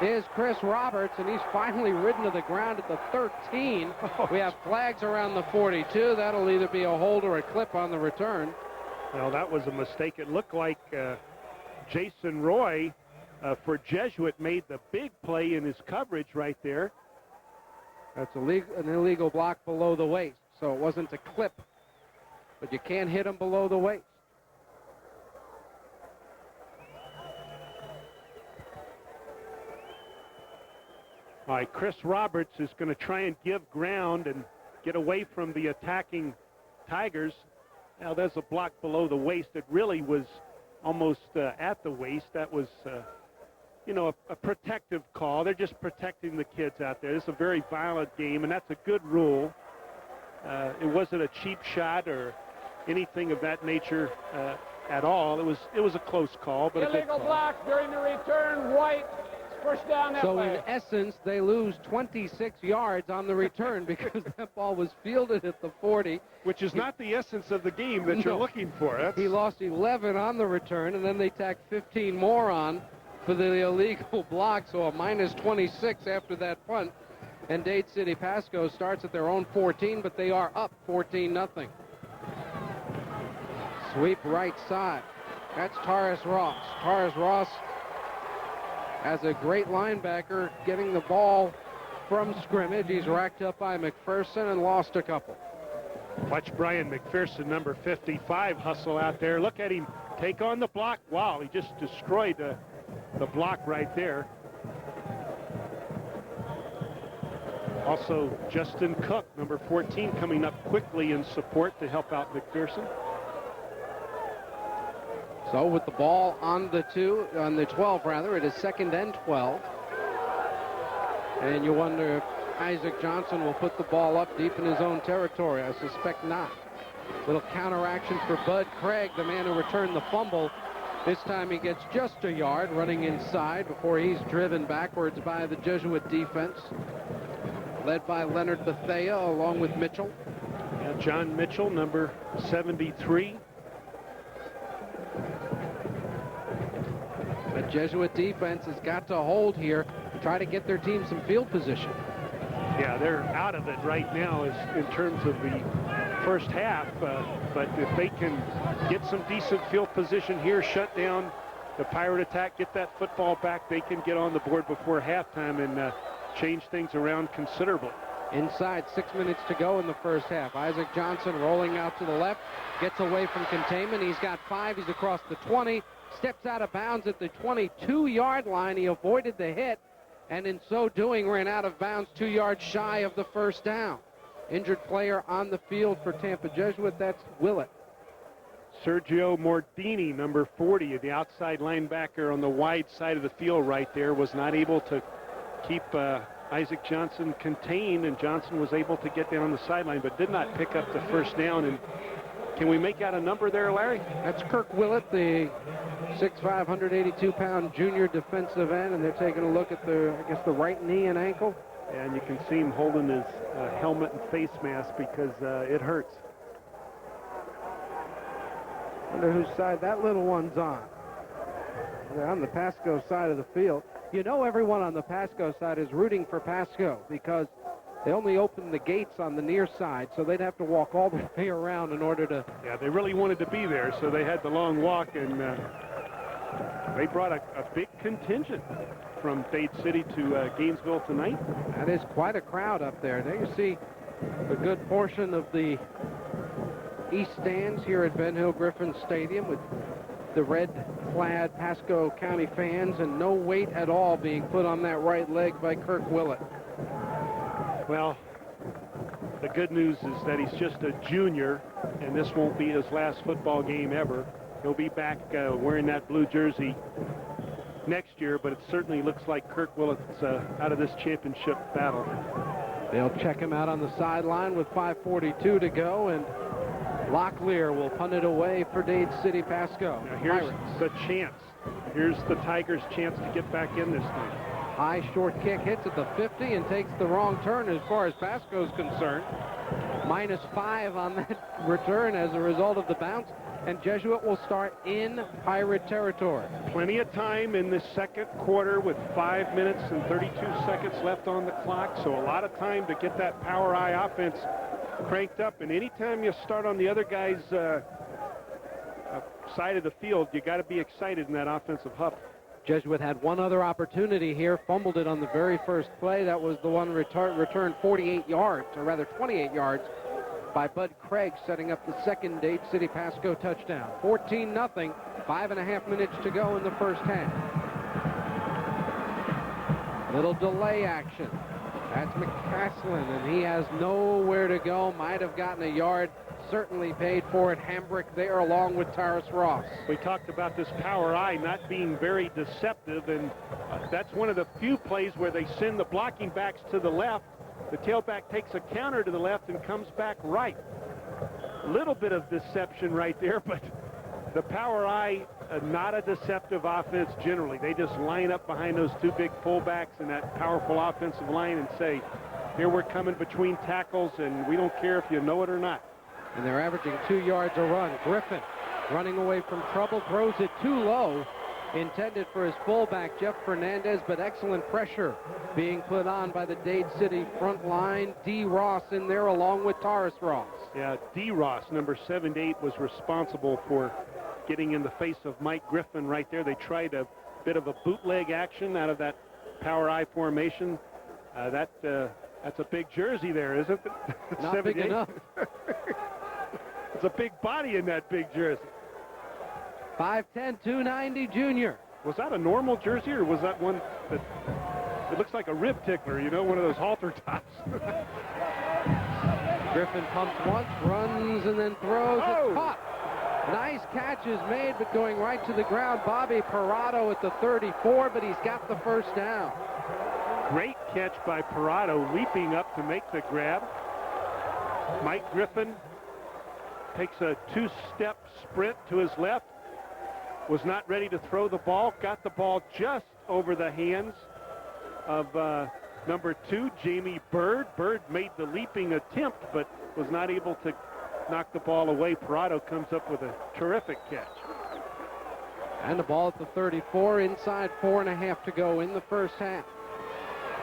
is Chris Roberts, and he's finally ridden to the ground at the 13. We have flags around the 42. That'll either be a hold or a clip on the return. Well, that was a mistake. It looked like Jason Roy for Jesuit made the big play in his coverage right there. That's an illegal block below the waist, so it wasn't a clip, but you can't hit him below the waist. All right, Chris Roberts is going to try and give ground and get away from the attacking Tigers. Now, there's a block below the waist. It really was almost at the waist. That was, a protective call. They're just protecting the kids out there. This is a very violent game, and that's a good rule. It wasn't a cheap shot or anything of that nature at all. It was a close call, but illegal block during the return. White. First down that so way. In essence, they lose 26 yards on the return because that ball was fielded at the 40. Which is not the essence of the game that you're looking for. He lost 11 on the return, and then they tacked 15 more on for the illegal block, so a minus 26 after that punt. And Dade City Pasco starts at their own 14, but they are up 14-0. Sweep right side. That's Taurus Ross. Taurus Ross as a great linebacker getting the ball from scrimmage. He's racked up by McPherson and lost a couple. Watch Brian McPherson, number 55, hustle out there. Look at him take on the block. Wow, he just destroyed the block right there. Also, Justin Cook, number 14, coming up quickly in support to help out McPherson. So with the ball on the 12 rather, it is 2nd and 12. And you wonder if Isaac Johnson will put the ball up deep in his own territory. I suspect not. Little counteraction for Bud Craig, the man who returned the fumble. This time he gets just a yard running inside before he's driven backwards by the Jesuit defense, led by Leonard Bethea along with Mitchell. Yeah, John Mitchell, number 73. The Jesuit defense has got to hold here, try to get their team some field position. Yeah, they're out of it right now in terms of the first half, but if they can get some decent field position here, shut down the Pirate attack, get that football back, they can get on the board before halftime and change things around considerably. Inside, 6 minutes to go in the first half. Isaac Johnson rolling out to the left, gets away from containment. He's got 5. He's across the 20, steps out of bounds at the 22-yard line. He avoided the hit, and in so doing ran out of bounds 2 yards shy of the first down. Injured player on the field for Tampa Jesuit. That's Willett. Sergio Mordini, number 40, the outside linebacker on the wide side of the field right there, was not able to keep Isaac Johnson contained, and Johnson was able to get down the sideline but did not pick up the first down. And can we make out a number there, Larry? That's Kirk Willett, the 6'5", 182-pound junior defensive end, and they're taking a look at the right knee and ankle. And you can see him holding his helmet and face mask because it hurts. Wonder whose side that little one's on. They're on the Pasco side of the field. You know, everyone on the Pasco side is rooting for Pasco because they only opened the gates on the near side, so they'd have to walk all the way around in order to... Yeah, they really wanted to be there, so they had the long walk, and they brought a big contingent from Dade City to Gainesville tonight. That is quite a crowd up there. There you see a good portion of the east stands here at Ben Hill Griffin Stadium with the red-clad Pasco County fans, and no weight at all being put on that right leg by Kirk Willett. Well, the good news is that he's just a junior, and this won't be his last football game ever. He'll be back wearing that blue jersey next year, but it certainly looks like Kirk Willett's out of this championship battle. They'll check him out on the sideline with 5:42 to go, and Locklear will punt it away for Dade City Pasco. Now here's the chance. Here's the Tigers' chance to get back in this thing. High short kick hits at the 50 and takes the wrong turn as far as Pasco's concerned. -5 on that return as a result of the bounce, and Jesuit will start in Pirate territory. Plenty of time in the second quarter with 5 minutes and 32 seconds left on the clock, so a lot of time to get that power I offense cranked up. And anytime you start on the other guy's side of the field, you got to be excited in that offensive huff. Jesuit had one other opportunity here, fumbled it on the very first play. That was the one returned 48 yards, or rather 28 yards, by Bud Craig, setting up the second Dade City Pasco touchdown. 14-0, 5.5 minutes to go in the first half. Little delay action. That's McCaslin, and he has nowhere to go. Might have gotten a yard, certainly paid for it. Hambrick there along with Taurus Ross. We talked about this power I not being very deceptive, and that's one of the few plays where they send the blocking backs to the left. The tailback takes a counter to the left and comes back right. A little bit of deception right there, but the power I, not a deceptive offense generally. They just line up behind those two big fullbacks and that powerful offensive line and say, here we're coming between tackles, and we don't care if you know it or not. And they're averaging 2 yards a run. Griffin running away from trouble, throws it too low, intended for his fullback, Jeff Fernandez, but excellent pressure being put on by the Dade City front line. D. Ross in there along with Taurus Ross. Yeah, D. Ross, number 78, was responsible for getting in the face of Mike Griffin right there. They tried a bit of a bootleg action out of that power I formation. That's a big jersey there, isn't it? Not big enough. It's a big body in that big jersey. 5'10", 290 junior. Was that a normal jersey, or was that one that it looks like a rib tickler, you know, one of those halter tops? Griffin pumps once, runs, and then throws. Oh! It's caught. Nice catch is made, but going right to the ground. Bobby Parado at the 34, but he's got the first down. Great catch by Parado, leaping up to make the grab. Mike Griffin takes a two-step sprint to his left, was not ready to throw the ball, got the ball just over the hands of number 2, Jamie Bird. Bird made the leaping attempt, but was not able to knock the ball away. Parado comes up with a terrific catch. And the ball at the 34, inside 4.5 to go in the first half.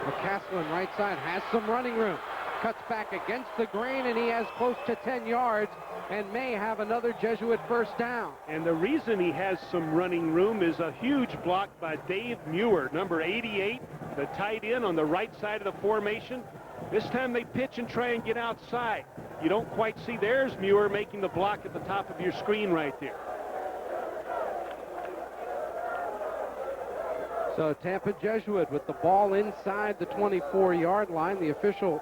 McCaslin, right side, has some running room. Cuts back against the grain, and he has close to 10 yards and may have another Jesuit first down. And the reason he has some running room is a huge block by Dave Muir, number 88, the tight end on the right side of the formation. This time they pitch and try and get outside. You don't quite see. There's Muir making the block at the top of your screen right there. So Tampa Jesuit with the ball inside the 24-yard line. The officials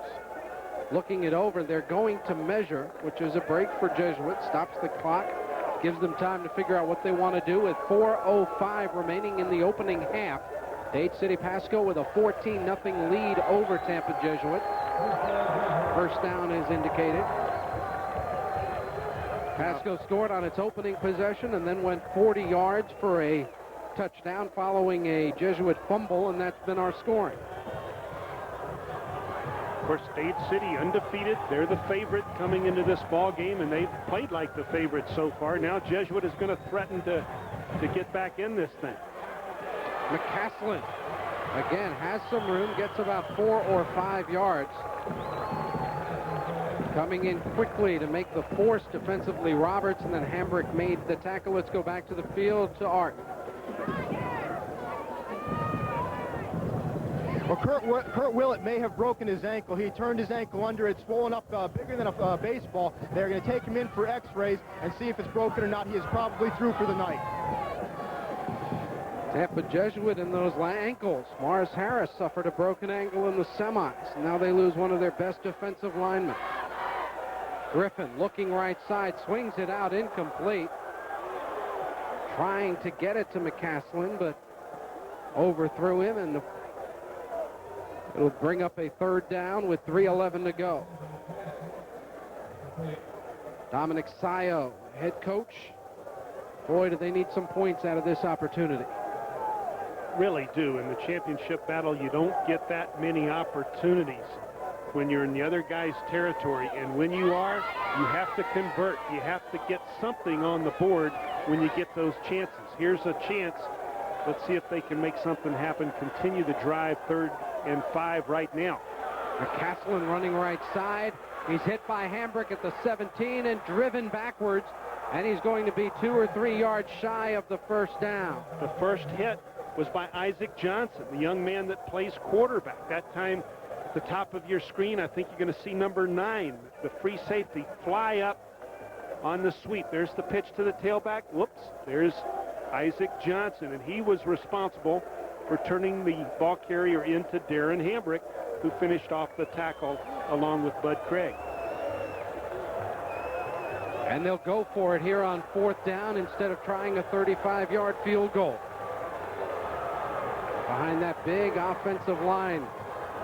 looking it over. They're going to measure, which is a break for Jesuit. Stops the clock, gives them time to figure out what they want to do with 4:05 remaining in the opening half. Dade City Pasco with a 14-0 lead over Tampa Jesuit. First down is indicated. Pasco scored on its opening possession and then went 40 yards for a touchdown following a Jesuit fumble, and that's been our scoring. Of course, Dade City undefeated. They're the favorite coming into this ball game, and they've played like the favorite so far. Now Jesuit is going to threaten to get back in this thing. McCaslin, again, has some room, gets about 4 or 5 yards. Coming in quickly to make the force defensively, Roberts, and then Hambrick made the tackle. Let's go back to the field to Art. Well, Kurt Willett may have broken his ankle. He turned his ankle under. It's swollen up bigger than a baseball. They're going to take him in for x-rays and see if it's broken or not. He is probably through for the night. Tampa Jesuit in those ankles. Morris Harris suffered a broken ankle in the semis. Now they lose one of their best defensive linemen. Griffin looking right side, swings it out, incomplete. Trying to get it to McCaslin, but overthrew him, and it'll bring up a third down with 3:11 to go. Dominic Sayo, head coach. Boy, do they need some points out of this opportunity. Really do. In the championship battle, you don't get that many opportunities when you're in the other guy's territory. And when you are, you have to convert. You have to get something on the board when you get those chances. Here's a chance. Let's see if they can make something happen. Continue the drive, 3rd and 5 right now. McCaslin running right side. He's hit by Hambrick at the 17 and driven backwards. And he's going to be 2 or 3 yards shy of the first down. The first hit was by Isaac Johnson, the young man that plays quarterback. That time, at the top of your screen, I think you're going to see number 9, the free safety, fly up on the sweep. There's the pitch to the tailback. Whoops, there's Isaac Johnson, and he was responsible for turning the ball carrier into Darren Hambrick, who finished off the tackle along with Bud Craig. And they'll go for it here on 4th down instead of trying a 35-yard field goal. Behind that big offensive line,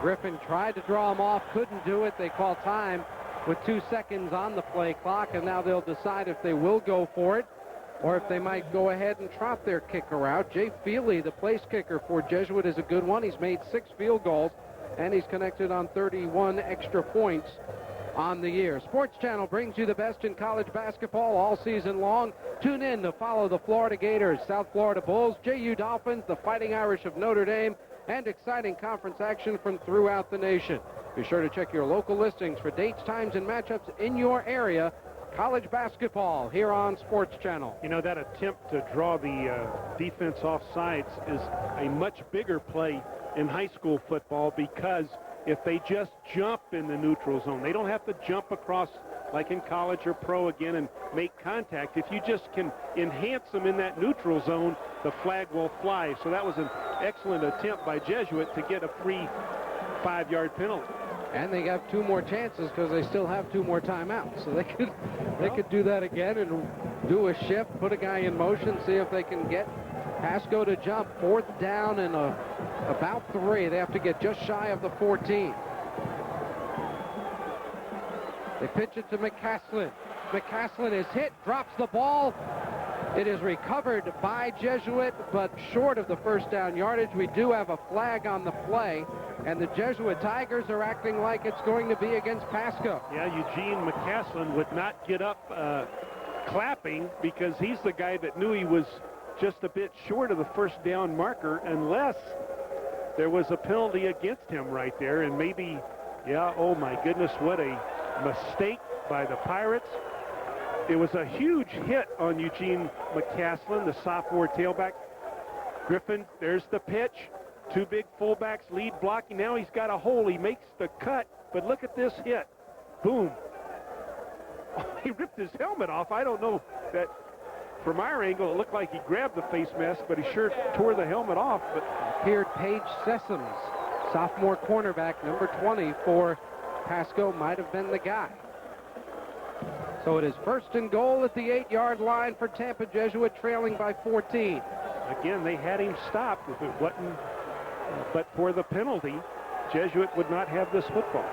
Griffin tried to draw him off, couldn't do it. They call time with 2 seconds on the play clock, and now they'll decide if they will go for it or if they might go ahead and trot their kicker out. Jay Feely, the place kicker for Jesuit, is a good one. He's made 6 field goals, and he's connected on 31 extra points on the year. Sports Channel brings you the best in college basketball all season long. Tune in to follow the Florida Gators, South Florida Bulls, JU Dolphins, the Fighting Irish of Notre Dame, and exciting conference action from throughout the nation. Be sure to check your local listings for dates, times, and matchups in your area. College basketball here on Sports Channel. You know, that attempt to draw the defense off sides is a much bigger play in high school football, because if they just jump in the neutral zone, they don't have to jump across like in college or pro again and make contact. If you just can enhance them in that neutral zone, the flag will fly. So that was an excellent attempt by Jesuit to get a free 5-yard penalty. And they have 2 more chances because they still have 2 more timeouts. So they could do that again and do a shift, put a guy in motion, see if they can get Pasco to jump. 4th down and about 3. They have to get just shy of the 14. They pitch it to McCaslin. McCaslin is hit, drops the ball. It is recovered by Jesuit, but short of the first down yardage. We do have a flag on the play, and the Jesuit Tigers are acting like it's going to be against Pasco. Yeah, Eugene McCaslin would not get up clapping, because he's the guy that knew he was just a bit short of the first down marker, unless there was a penalty against him right there. And maybe, yeah, oh my goodness, what a mistake by the Pirates. It was a huge hit on Eugene McCaslin, the sophomore tailback. Griffin, there's the pitch. 2 big fullbacks lead blocking. Now he's got a hole. He makes the cut, but look at this hit. Boom. He ripped his helmet off. I don't know that from our angle it looked like he grabbed the face mask, but he sure tore the helmet off. But appeared Paige Sessoms, sophomore cornerback, number 20 for Pasco, might have been the guy. So it is 1st and goal at the 8-yard line for Tampa Jesuit, trailing by 14. Again, they had him stopped. If it wasn't but for the penalty, Jesuit would not have this football.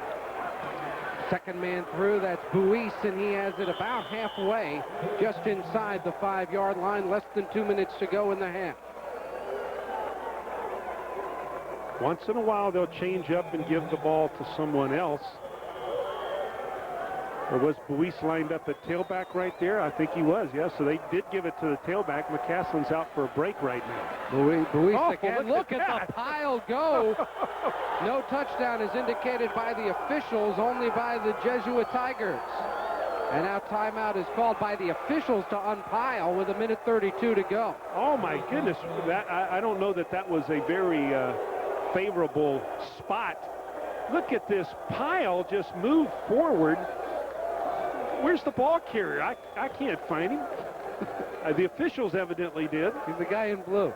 Second man through, that's Buis, and he has it about halfway, just inside the 5-yard line, less than 2 minutes to go in the half. Once in a while, they'll change up and give the ball to someone else. Or was Buis lined up at tailback right there? I think he was, yes. So they did give it to the tailback. McCaslin's out for a break right now. Buis again. Look at the pile go. No touchdown is indicated by the officials, only by the Jesuit Tigers. And now timeout is called by the officials to unpile with 1:32 to go. Oh, my goodness. That I don't know that that was a very favorable spot. Look at this pile just move forward. Where's the ball carrier? I can't find him. The officials evidently did. He's the guy in blue.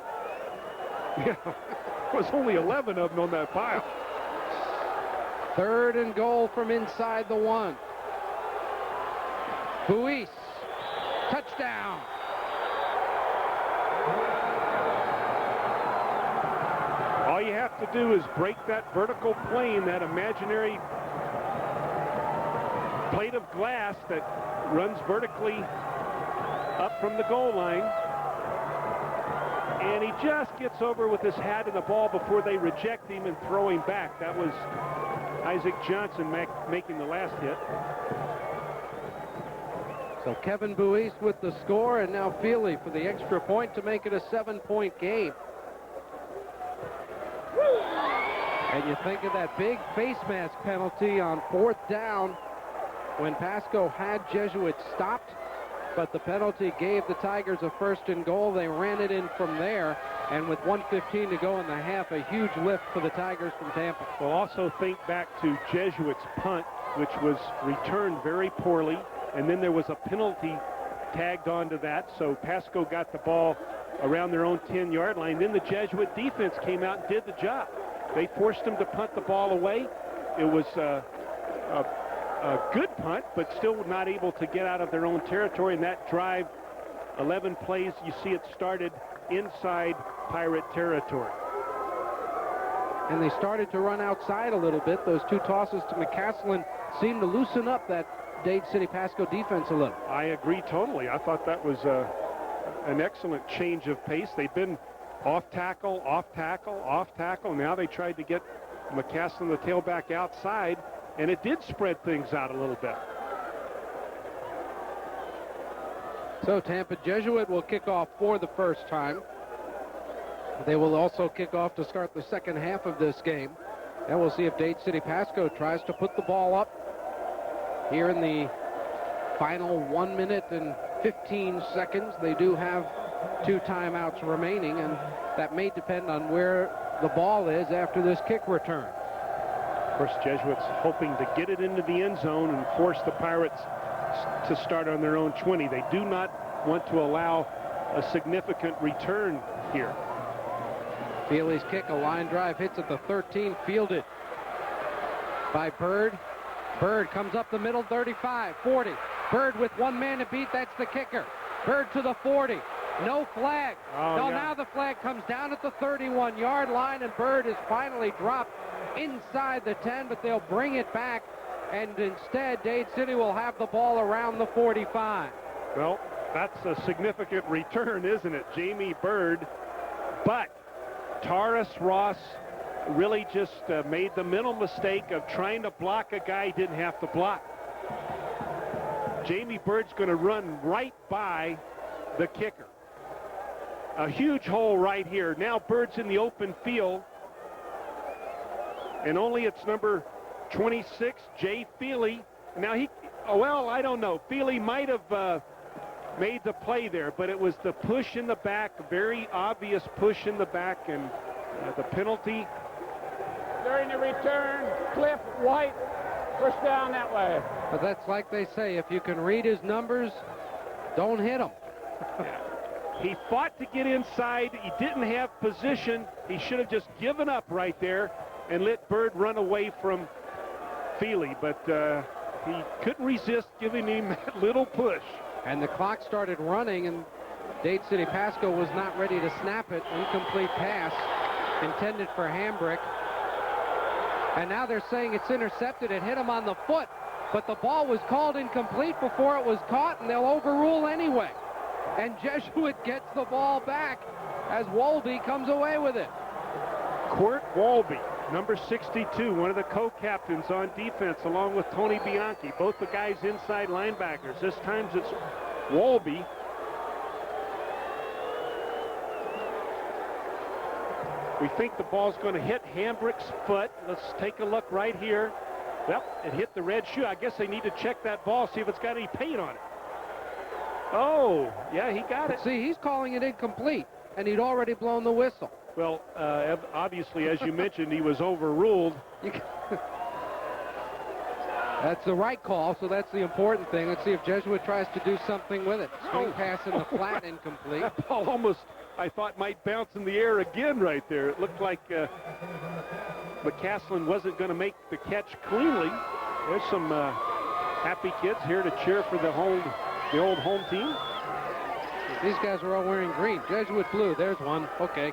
Yeah, there was only 11 of them on that pile. 3rd and goal from inside the 1. Buis, touchdown. All you have to do is break that vertical plane, that imaginary plate of glass that runs vertically up from the goal line. And he just gets over with his hat in the ball before they reject him and throw him back. That was Isaac Johnson making the last hit. So Kevin Buis with the score, and now Feely for the extra point to make it a 7-point game. And you think of that big face mask penalty on 4th down when Pasco had Jesuit stopped, but the penalty gave the Tigers a 1st and goal. They ran it in from there, and with 1:15 to go in the half, a huge lift for the Tigers from Tampa. Well, also think back to Jesuit's punt, which was returned very poorly, and then there was a penalty tagged onto that, so Pasco got the ball around their own 10-yard line. Then the Jesuit defense came out and did the job. They forced them to punt the ball away. It was a good punt, but still not able to get out of their own territory. And that drive, 11 plays, you see it started inside Pirate territory. And they started to run outside a little bit. Those 2 tosses to McCaslin seemed to loosen up that Dade City Pasco defense a little. I agree totally. I thought that was an excellent change of pace. They've been off tackle, off tackle, off tackle. Now they tried to get McCaslin, the tailback, outside, and it did spread things out a little bit. So Tampa Jesuit will kick off for the first time. They will also kick off to start the second half of this game. And we'll see if Dade City Pasco tries to put the ball up here in the final 1 minute and 15 seconds. They do have 2 timeouts remaining, and that may depend on where the ball is after this kick return. Of course, Jesuits hoping to get it into the end zone and force the Pirates to start on their own 20. They do not want to allow a significant return here. Feely's kick, a line drive, hits at the 13, fielded by Bird. Bird comes up the middle, 35, 40. Bird with 1 man to beat, that's the kicker. Bird to the 40, no flag. Now the flag comes down at the 31-yard line, and Bird is finally dropped inside the 10, but they'll bring it back, and instead Dade City will have the ball around the 45. Well, that's a significant return, isn't it? Jamie Bird, but Taurus Ross really just made the mental mistake of trying to block a guy he didn't have to block. Jamie Bird's going to run right by the kicker. A huge hole right here. Now Bird's in the open field, and only it's number 26, Jay Feely. Now I don't know. Feely might have made the play there, but it was the push in the back, very obvious push in the back, and the penalty. During the return, Cliff White, first down that way. But that's like they say, if you can read his numbers, don't hit him. He fought to get inside. He didn't have position. He should have just given up right there and let Bird run away from Feely, but he couldn't resist giving him that little push. And the clock started running, and Dade City Pasco was not ready to snap it. Incomplete pass intended for Hambrick. And now they're saying it's intercepted. It hit him on the foot, but the ball was called incomplete before it was caught, and they'll overrule anyway. And Jesuit gets the ball back as Wolby comes away with it. Court Wolby, number 62, one of the co-captains on defense, along with Tony Bianchi, both the guys inside linebackers. This time it's Wolby. We think the ball's going to hit Hambrick's foot. Let's take a look right here. Well, it hit the red shoe. I guess they need to check that ball, see if it's got any paint on it. Oh, yeah, he got it. See, he's calling it incomplete. and he'd already blown the whistle. Well, obviously, as you mentioned, he was overruled. That's the right call, so that's the important thing. Let's see if Jesuit tries to do something with it. Swing pass in the flat, incomplete. That ball almost, I thought, might bounce in the air again right there. It looked like McCaslin wasn't going to make the catch cleanly. There's some happy kids here to cheer for the old home team. These guys are all wearing green. Jesuit blue. There's one. Okay.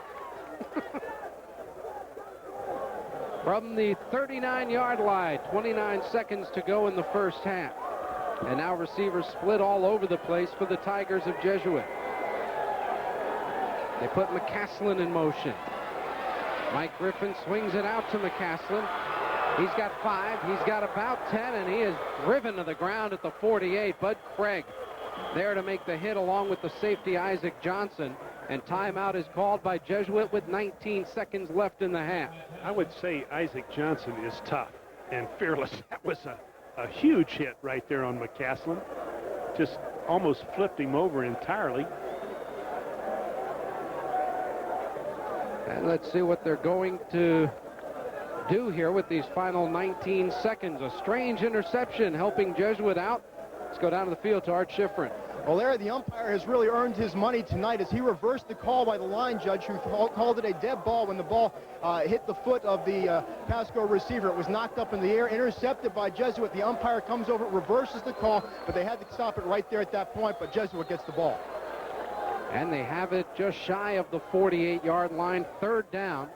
From the 39-yard line, 29 seconds to go in the first half. And now receivers split all over the place for the Tigers of Jesuit. They put McCaslin in motion. Mike Griffin swings it out to McCaslin. He's got 5. He's got about 10, and he is driven to the ground at the 48. Bud Craig there to make the hit along with the safety Isaac Johnson. And timeout is called by Jesuit with 19 seconds left in the half. I would say Isaac Johnson is tough and fearless. That was a huge hit right there on McCaslin. Just almost flipped him over entirely. And let's see what they're going to do here with these final 19 seconds. A strange interception helping Jesuit out. Let's go down to the field to Art Schifrin. Well, Larry, the umpire has really earned his money tonight as he reversed the call by the line judge, who called it a dead ball when the ball hit the foot of the Pasco receiver. It was knocked up in the air, intercepted by Jesuit. The umpire comes over, reverses the call, but they had to stop it right there at that point, but Jesuit gets the ball. And they have it just shy of the 48-yard line, 3rd down.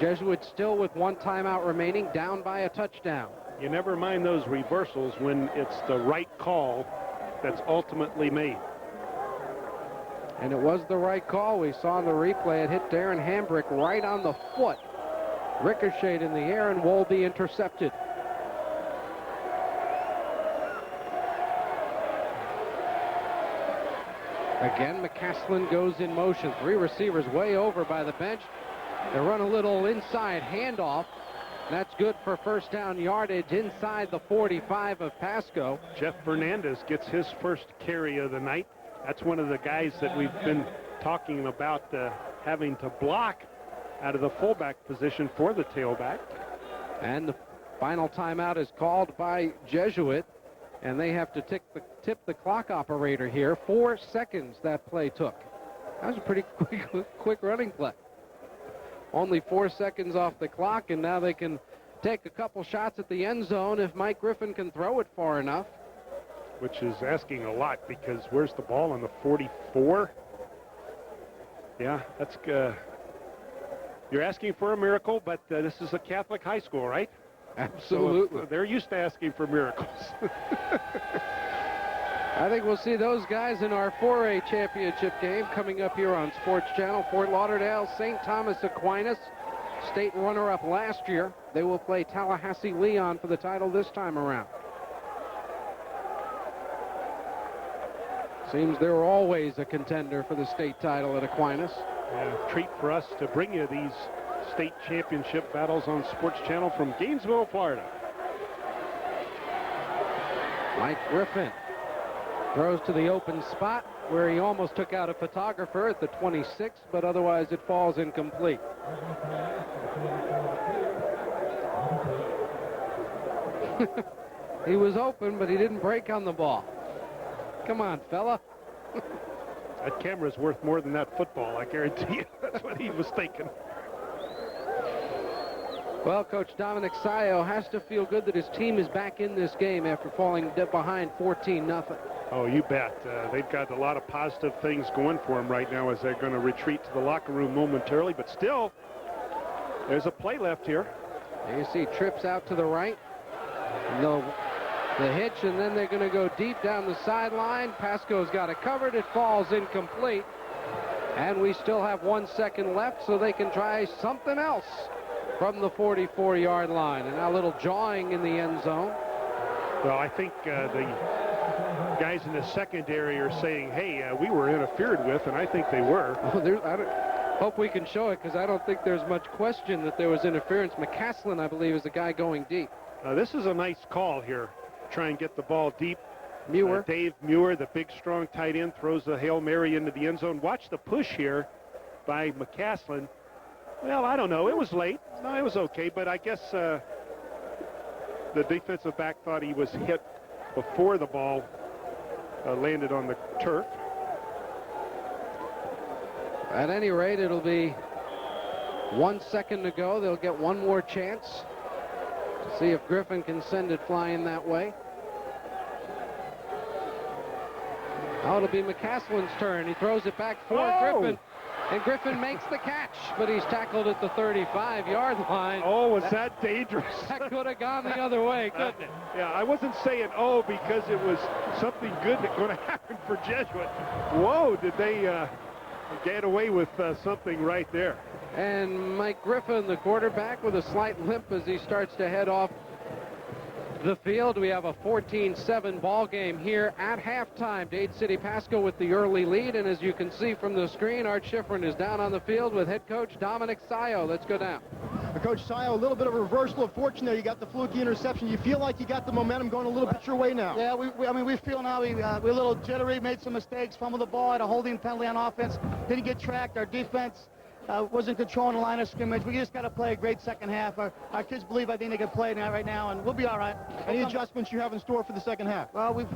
Jesuit still with 1 timeout remaining, down by a touchdown. You never mind those reversals when it's the right call that's ultimately made. And it was the right call. We saw in the replay it hit Darren Hambrick right on the foot. Ricocheted in the air, and Wolby intercepted. Again, McCaslin goes in motion. 3 receivers way over by the bench. They run a little inside handoff. That's good for first down yardage inside the 45 of Pasco. Jeff Fernandez gets his first carry of the night. That's one of the guys that we've been talking about having to block out of the fullback position for the tailback. And the final timeout is called by Jesuit, and they have to tip the clock operator here. 4 seconds that play took. That was a pretty quick running play. Only 4 seconds off the clock, and now they can take a couple shots at the end zone if Mike Griffin can throw it far enough. Which is asking a lot, because where's the ball on the 44? Yeah, that's you're asking for a miracle, but this is a Catholic high school, right? Absolutely. So they're used to asking for miracles. I think we'll see those guys in our 4A championship game coming up here on Sports Channel. Fort Lauderdale, St. Thomas Aquinas, state runner-up last year. They will play Tallahassee Leon for the title this time around. Seems they were always a contender for the state title at Aquinas. And a treat for us to bring you these state championship battles on Sports Channel from Gainesville, Florida. Mike Griffin throws to the open spot where he almost took out a photographer at the 26, but otherwise it falls incomplete. He was open, but he didn't break on the ball. Come on, fella. That camera's worth more than that football, I guarantee you. That's what he was thinking. Well, Coach Dominic Sayo has to feel good that his team is back in this game after falling behind 14-0. Oh, you bet. They've got a lot of positive things going for them right now as they're going to retreat to the locker room momentarily. But still, there's a play left here. There you see trips out to the right. The hitch, and then they're going to go deep down the sideline. Pasco's got it covered. It falls incomplete. And we still have 1 second left, so they can try something else from the 44-yard line. And now a little jawing in the end zone. Well, I think the guys in the secondary are saying, hey, we were interfered with, and I think they were. I hope we can show it, because I don't think there's much question that there was interference. McCaslin, I believe, is the guy going deep. This is a nice call here. Try and get the ball deep Muir. Dave Muir, the big, strong tight end, throws a Hail Mary into the end zone. Watch the push here by McCaslin. Well, I don't know. It was late. No, it was okay, but I guess the defensive back thought he was hit before the ball landed on the turf. At any rate, it'll be 1 second to go. They'll get one more chance to see if Griffin can send it flying that way. Oh, it'll be McCaslin's turn. He throws it back for Griffin. And Griffin makes the catch, but he's tackled at the 35-yard line. Oh, was that dangerous? That could have gone the other way, couldn't it? Yeah, I wasn't saying because it was something good that's going to happen for Jesuit. Whoa, did they get away with something right there. And Mike Griffin, the quarterback, with a slight limp as he starts to head off the field. We have a 14-7 ball game here at halftime. Dade City Pasco with the early lead, and as you can see from the screen, Art Schifrin is down on the field with head coach Dominic Sayo. Let's go down. Coach Sayo, a little bit of a reversal of fortune there. You got the fluky interception. You feel like you got the momentum going a little bit your way now. Yeah, we feel now we're a little jittery, made some mistakes, fumbled the ball, had a holding penalty on offense, didn't get tracked. Our defense wasn't controlling the line of scrimmage. We just got to play a great second half. Our kids believe I think they can play now right now, and we'll be all right. Any adjustments you have in store for the second half? Well, we're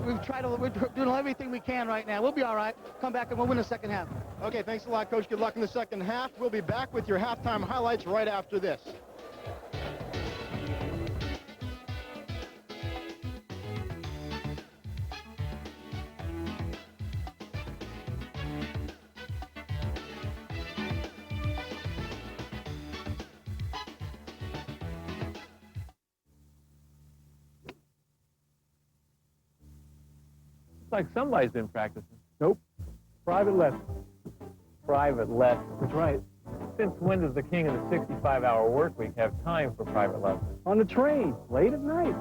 doing everything we can right now. We'll be all right. Come back and we'll win the second half. Okay, thanks a lot, Coach. Good luck in the second half. We'll be back with your halftime highlights right after this. Like somebody's been practicing. Nope. Private lessons. Private lessons. That's right. Since when does the king of the 65-hour work week have time for private lessons? On the train, late at night.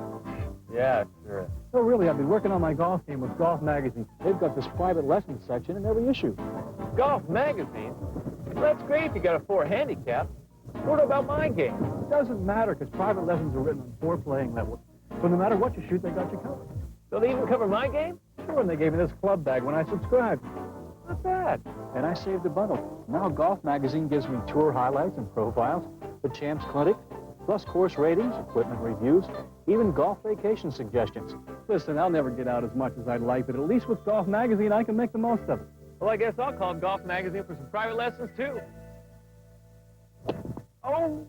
Yeah, sure. No, really, I've been working on my golf game with Golf Magazine. They've got this private lessons section in every issue. Golf Magazine? Well, that's great if you got a 4 handicap. What about my game? It doesn't matter, because private lessons are written on 4 playing levels. So no matter what you shoot, they got you covered. So they even cover my game? Sure, and they gave me this club bag when I subscribed. Not bad. And I saved a bundle. Now Golf Magazine gives me tour highlights and profiles, the Champs Clinic, plus course ratings, equipment reviews, even golf vacation suggestions. Listen, I'll never get out as much as I'd like, but at least with Golf Magazine, I can make the most of it. Well, I guess I'll call Golf Magazine for some private lessons, too. Oh!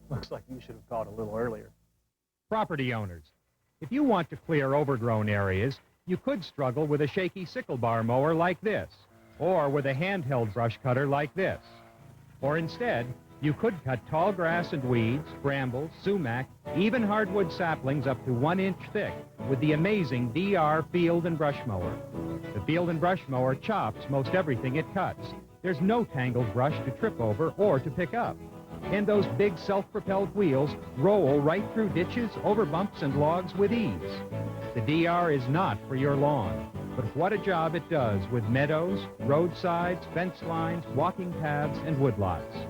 Looks like you should have called a little earlier. Property owners, if you want to clear overgrown areas, you could struggle with a shaky sickle bar mower like this, or with a handheld brush cutter like this. Or instead, you could cut tall grass and weeds, brambles, sumac, even hardwood saplings up to 1 inch thick with the amazing DR Field and Brush Mower. The Field and Brush Mower chops most everything it cuts. There's no tangled brush to trip over or to pick up. And those big self-propelled wheels roll right through ditches, over bumps, and logs with ease. The DR is not for your lawn, but what a job it does with meadows, roadsides, fence lines, walking paths, and woodlots.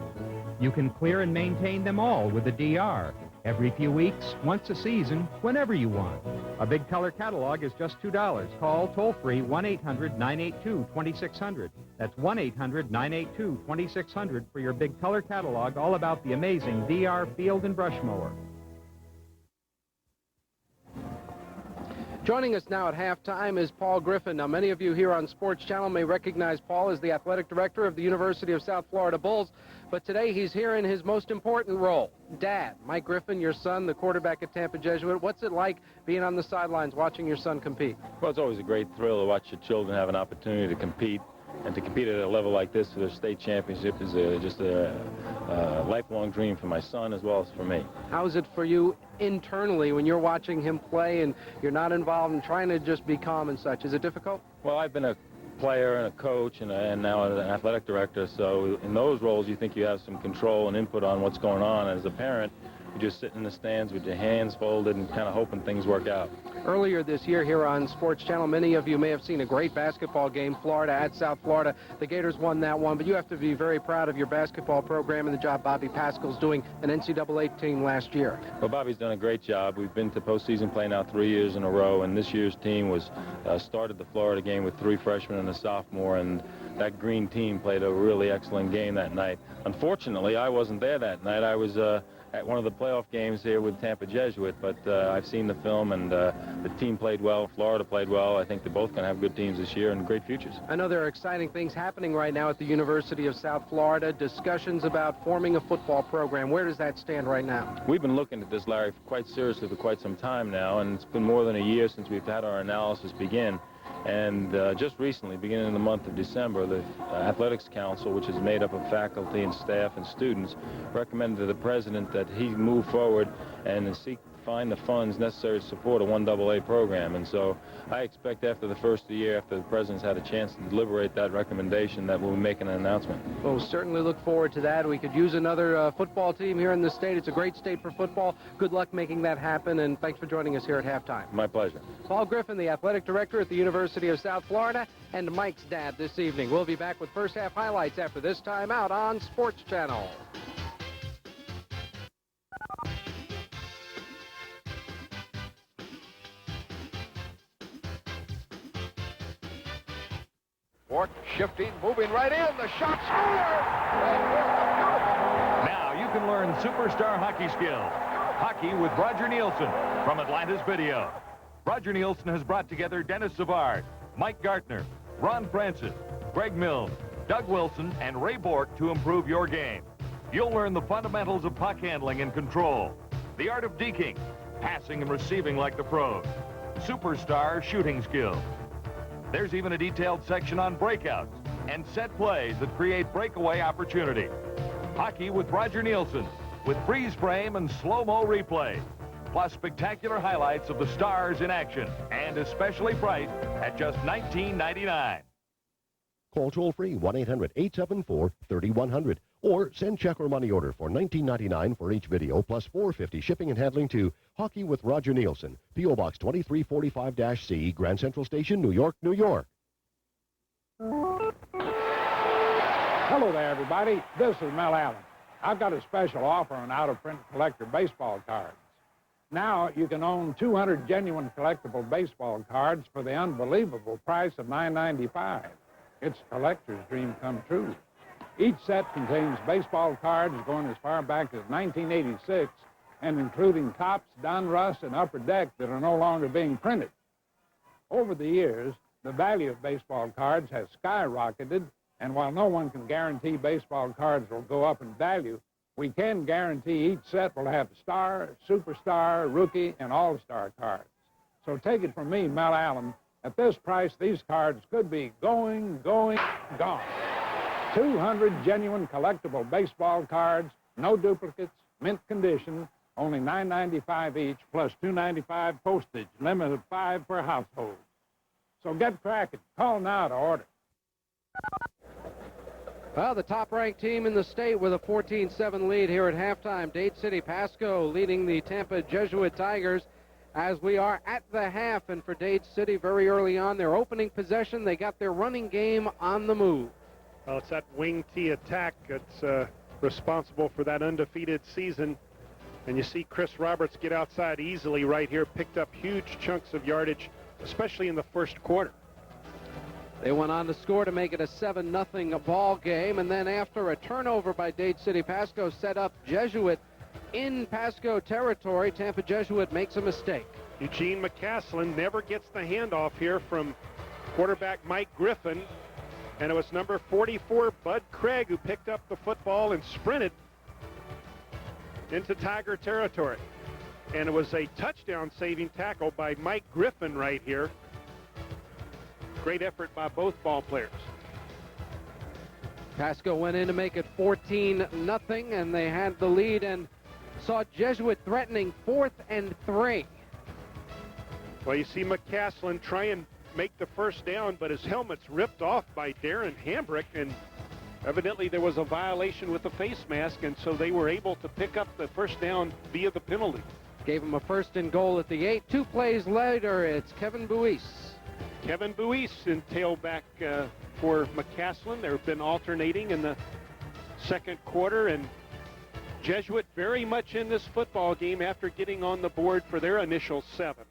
You can clear and maintain them all with the DR. Every few weeks, once a season, whenever you want. A big color catalog is just $2. Call toll-free 1-800-982-2600. That's 1-800-982-2600 for your big color catalog all about the amazing DR Field and Brush Mower. Joining us now at halftime is Paul Griffin. Now, many of you here on Sports Channel may recognize Paul as the athletic director of the University of South Florida Bulls, but today he's here in his most important role, Dad. Mike Griffin, your son, the quarterback at Tampa Jesuit. What's it like being on the sidelines watching your son compete? Well, it's always a great thrill to watch your children have an opportunity to compete. And to compete at a level like this for the state championship is just a lifelong dream for my son as well as for me. How is it for you internally when you're watching him play and you're not involved in trying to just be calm and such? Is it difficult? Well, I've been a player and a coach and now an athletic director, so in those roles you think you have some control and input on what's going on. As a parent, You're just sitting in the stands with your hands folded and kind of hoping things work out. Earlier this year here on Sports Channel, many of you may have seen a great basketball game, Florida at South Florida. The Gators won that one, but you have to be very proud of your basketball program and the job Bobby Pascal's doing, an NCAA team last year. Well, Bobby's done a great job. We've been to postseason play now 3 years in a row, and this year's team was started the Florida game with 3 freshmen and a sophomore, and that green team played a really excellent game that night. Unfortunately, I wasn't there that night. I was at one of the playoff games here with Tampa Jesuit, but I've seen the film, and the team played well. Florida played well. I think they're both going to have good teams this year and great futures. I know there are exciting things happening right now at the University of South Florida, discussions about forming a football program. Where does that stand right now? We've been looking at this, Larry, quite seriously for quite some time now, and it's been more than a year since we've had our analysis begin. And just recently, beginning in the month of December, the Athletics Council, which is made up of faculty and staff and students, recommended to the president that he move forward and find the funds necessary to support a 1AA program. And so I expect after the first year, after the president's had a chance to deliberate that recommendation, that we'll be making an announcement. We'll certainly look forward to that. We could use another football team here in the state. It's a great state for football. Good luck making that happen, and thanks for joining us here at halftime. My pleasure. Paul Griffin, the athletic director at the University of South Florida, and Mike's dad this evening. We'll be back with first half highlights after this time out on Sports Channel. Bork shifting, moving right in. The shot scored! Now you can learn superstar hockey skills. Hockey with Roger Nielsen from Atlanta's Video. Roger Nielsen has brought together Dennis Savard, Mike Gartner, Ron Francis, Greg Mills, Doug Wilson, and Ray Bork to improve your game. You'll learn the fundamentals of puck handling and control, the art of deking, passing and receiving like the pros, superstar shooting skills. There's even a detailed section on breakouts and set plays that create breakaway opportunity. Hockey with Roger Nielsen, with freeze frame and slow-mo replay, plus spectacular highlights of the stars in action, and especially priced at just $19.99. Call toll-free 1-800-874-3100 or send check or money order for $19.99 for each video plus $4.50 shipping and handling to Hockey with Roger Nielsen, P.O. Box 2345-C, Grand Central Station, New York, New York. Hello there, everybody. This is Mel Allen. I've got a special offer on out-of-print collector baseball cards. Now you can own 200 genuine collectible baseball cards for the unbelievable price of $9.95. It's a collector's dream come true. Each set contains baseball cards going as far back as 1986 and including Topps, Donruss, and Upper Deck that are no longer being printed. Over the years, the value of baseball cards has skyrocketed, and while no one can guarantee baseball cards will go up in value, we can guarantee each set will have star, superstar, rookie, and all-star cards. So take it from me, Mel Allen, at this price, these cards could be gone. 200 genuine collectible baseball cards, no duplicates, mint condition, only $9.95 each, plus $2.95 postage, limit of 5 per household. So get cracking. Call now to order. Well, the top-ranked team in the state with a 14-7 lead here at halftime. Dade City Pasco leading the Tampa Jesuit Tigers as we are at the half. And for Dade City, very early on, their opening possession, they got their running game on the move. Well, it's that wing T attack that's responsible for that undefeated season. And you see Chris Roberts get outside easily right here, picked up huge chunks of yardage, especially in the first quarter. They went on to score to make it a 7-0 ball game, and then after a turnover by Dade City, Pasco set up Jesuit in Pasco territory. Tampa Jesuit makes a mistake. Eugene McCaslin never gets the handoff here from quarterback Mike Griffin, and it was number 44, Bud Craig, who picked up the football and sprinted into Tiger territory. And it was a touchdown-saving tackle by Mike Griffin right here. Great effort by both ball players. Pasco went in to make it 14-0, and they had the lead and saw Jesuit threatening 4th and 3. Well, you see McCaslin try and make the first down, but his helmet's ripped off by Darren Hambrick, and Evidently, there was a violation with the face mask, and so they were able to pick up the first down via the penalty. Gave him a 1st and goal at the 8. 2 plays later, it's Kevin Buis. Kevin Buis in tailback for McCaslin. They've been alternating in the second quarter, and Jesuit very much in this football game after getting on the board for their initial 7.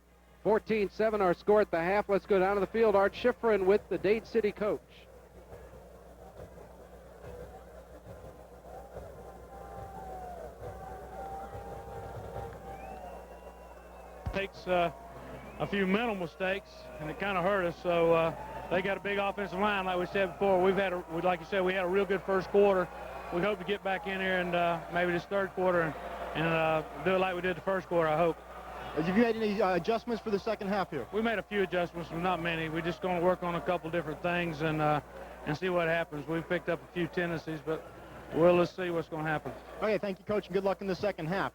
14-7 our score at the half. Let's go down to the field. Art Schifrin with the Dade City coach. Takes a few mental mistakes, and it kind of hurt us. So they got a big offensive line, like we said before. Like you said, we had a real good first quarter. We hope to get back in here and maybe this third quarter and do it like we did the first quarter, I hope. Have you made any adjustments for the second half here? We made a few adjustments, but not many. We're just going to work on a couple different things and see what happens. We've picked up a few tendencies, but let's see what's going to happen. Okay, thank you, Coach, and good luck in the second half.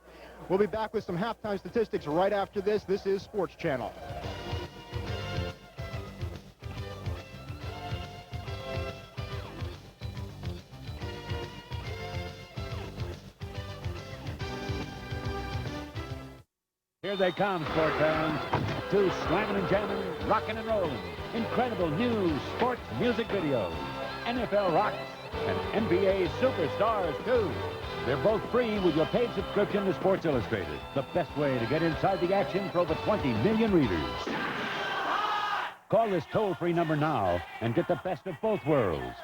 We'll be back with some halftime statistics right after this. This is Sports Channel. Here they come, sport fans. Two slamming and jamming, rocking and rolling. Incredible new sports music videos. NFL Rocks and NBA Superstars, too. They're both free with your paid subscription to Sports Illustrated. The best way to get inside the action for over 20 million readers. Call this toll-free number now and get the best of both worlds.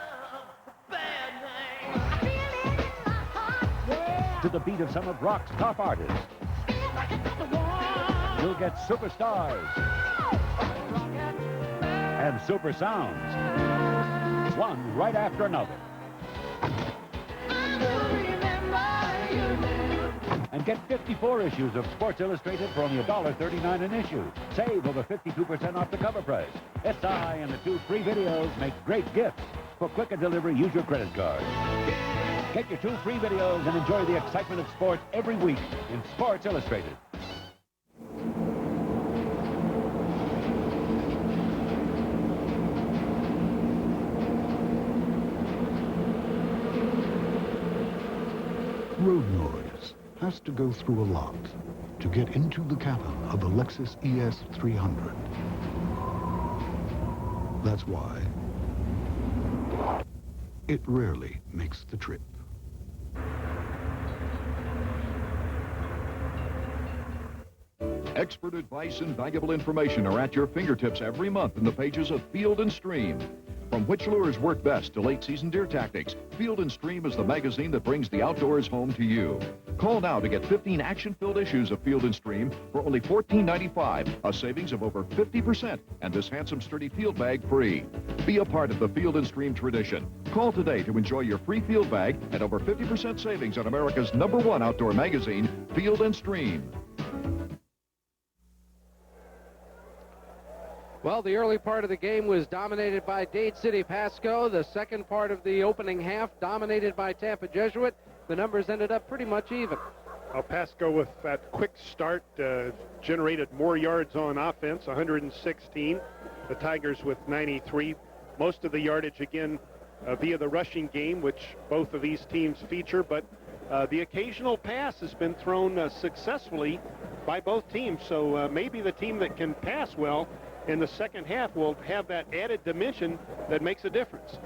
To the beat of some of rock's top artists. You'll get superstars and super sounds, one right after another. And get 54 issues of Sports Illustrated for only $1.39 an issue. Save over 52% off the cover price. SI and the 2 free videos make great gifts. For quicker delivery, use your credit card. Get your 2 free videos and enjoy the excitement of sports every week in Sports Illustrated. Road noise has to go through a lot to get into the cabin of a Lexus ES 300. That's why it rarely makes the trip. Expert advice and valuable information are at your fingertips every month in the pages of Field & Stream. From which lures work best to late-season deer tactics, Field & Stream is the magazine that brings the outdoors home to you. Call now to get 15 action-filled issues of Field & Stream for only $14.95, a savings of over 50%, and this handsome, sturdy field bag free. Be a part of the Field & Stream tradition. Call today to enjoy your free field bag and over 50% savings on America's #1 outdoor magazine, Field & Stream. Well, the early part of the game was dominated by Dade City Pasco. The second part of the opening half dominated by Tampa Jesuit. The numbers ended up pretty much even. Well, Pasco with that quick start generated more yards on offense, 116. The Tigers with 93. Most of the yardage, again, via the rushing game, which both of these teams feature. But the occasional pass has been thrown successfully by both teams. So maybe the team that can pass well in the second half will have that added dimension that makes a difference.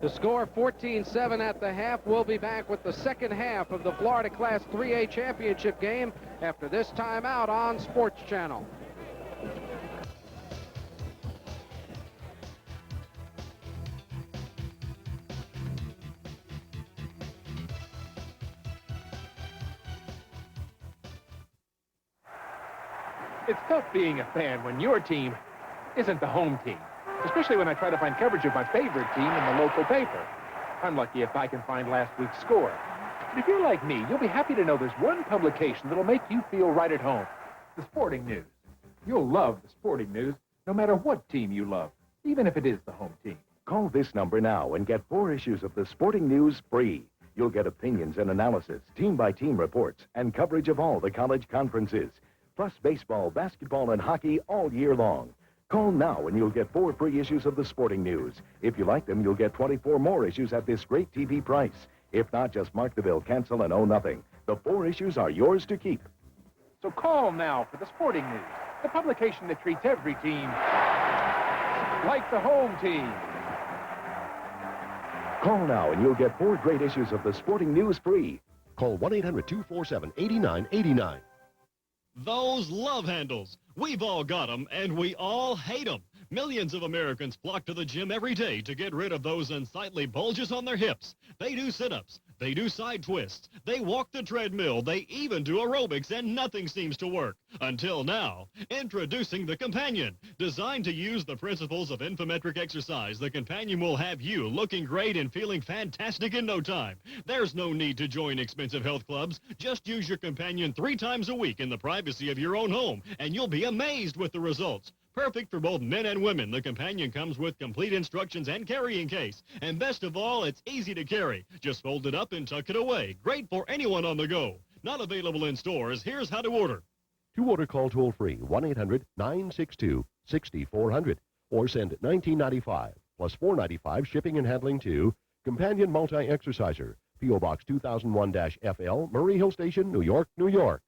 The score 14-7 at the half. We'll be back with the second half of the Florida Class 3A championship game after this timeout on Sports Channel. It's tough being a fan when your team isn't the home team, especially when I try to find coverage of my favorite team in the local paper. I'm lucky if I can find last week's score. But if you're like me, you'll be happy to know there's one publication that'll make you feel right at home. The Sporting News. You'll love the Sporting News, no matter what team you love, even if it is the home team. Call this number now and get 4 issues of the Sporting News free. You'll get opinions and analysis, team-by-team reports, and coverage of all the college conferences. Plus baseball, basketball, and hockey all year long. Call now and you'll get 4 free issues of the Sporting News. If you like them, you'll get 24 more issues at this great TV price. If not, just mark the bill, cancel, and owe nothing. The 4 issues are yours to keep. So call now for the Sporting News, the publication that treats every team like the home team. Call now and you'll get 4 great issues of the Sporting News free. Call 1-800-247-8989. Those love handles. We've all got them, and we all hate them. Millions of Americans flock to the gym every day to get rid of those unsightly bulges on their hips. They do sit-ups. They do side twists. They walk the treadmill. They even do aerobics, and nothing seems to work. Until now. Introducing the Companion. Designed to use the principles of infometric exercise, the Companion will have you looking great and feeling fantastic in no time. There's no need to join expensive health clubs. Just use your Companion 3 times a week in the privacy of your own home, and you'll be amazed with the results. Perfect for both men and women, the Companion comes with complete instructions and carrying case. And best of all, it's easy to carry. Just fold it up and tuck it away. Great for anyone on the go. Not available in stores. Here's how to order. To order, call toll-free 1-800-962-6400 or send $19.95 plus $4.95 shipping and handling to Companion Multi-Exerciser, P.O. Box 2001-FL, Murray Hill Station, New York, New York.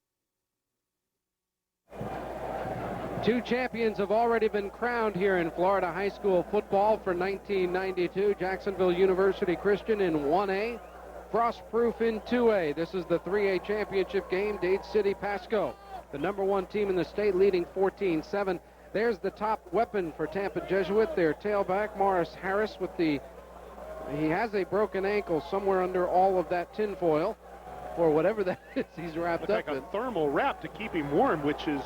2 champions have already been crowned here in Florida high school football for 1992. Jacksonville University Christian in 1A, Frostproof in 2A. This is the 3A championship game. Dade City Pasco, the #1 team in the state, leading 14-7. There's the top weapon for Tampa Jesuit, their tailback, Morris Harris, with he has a broken ankle somewhere under all of that tinfoil, or whatever that is he's wrapped up in. Like a thermal wrap to keep him warm, which is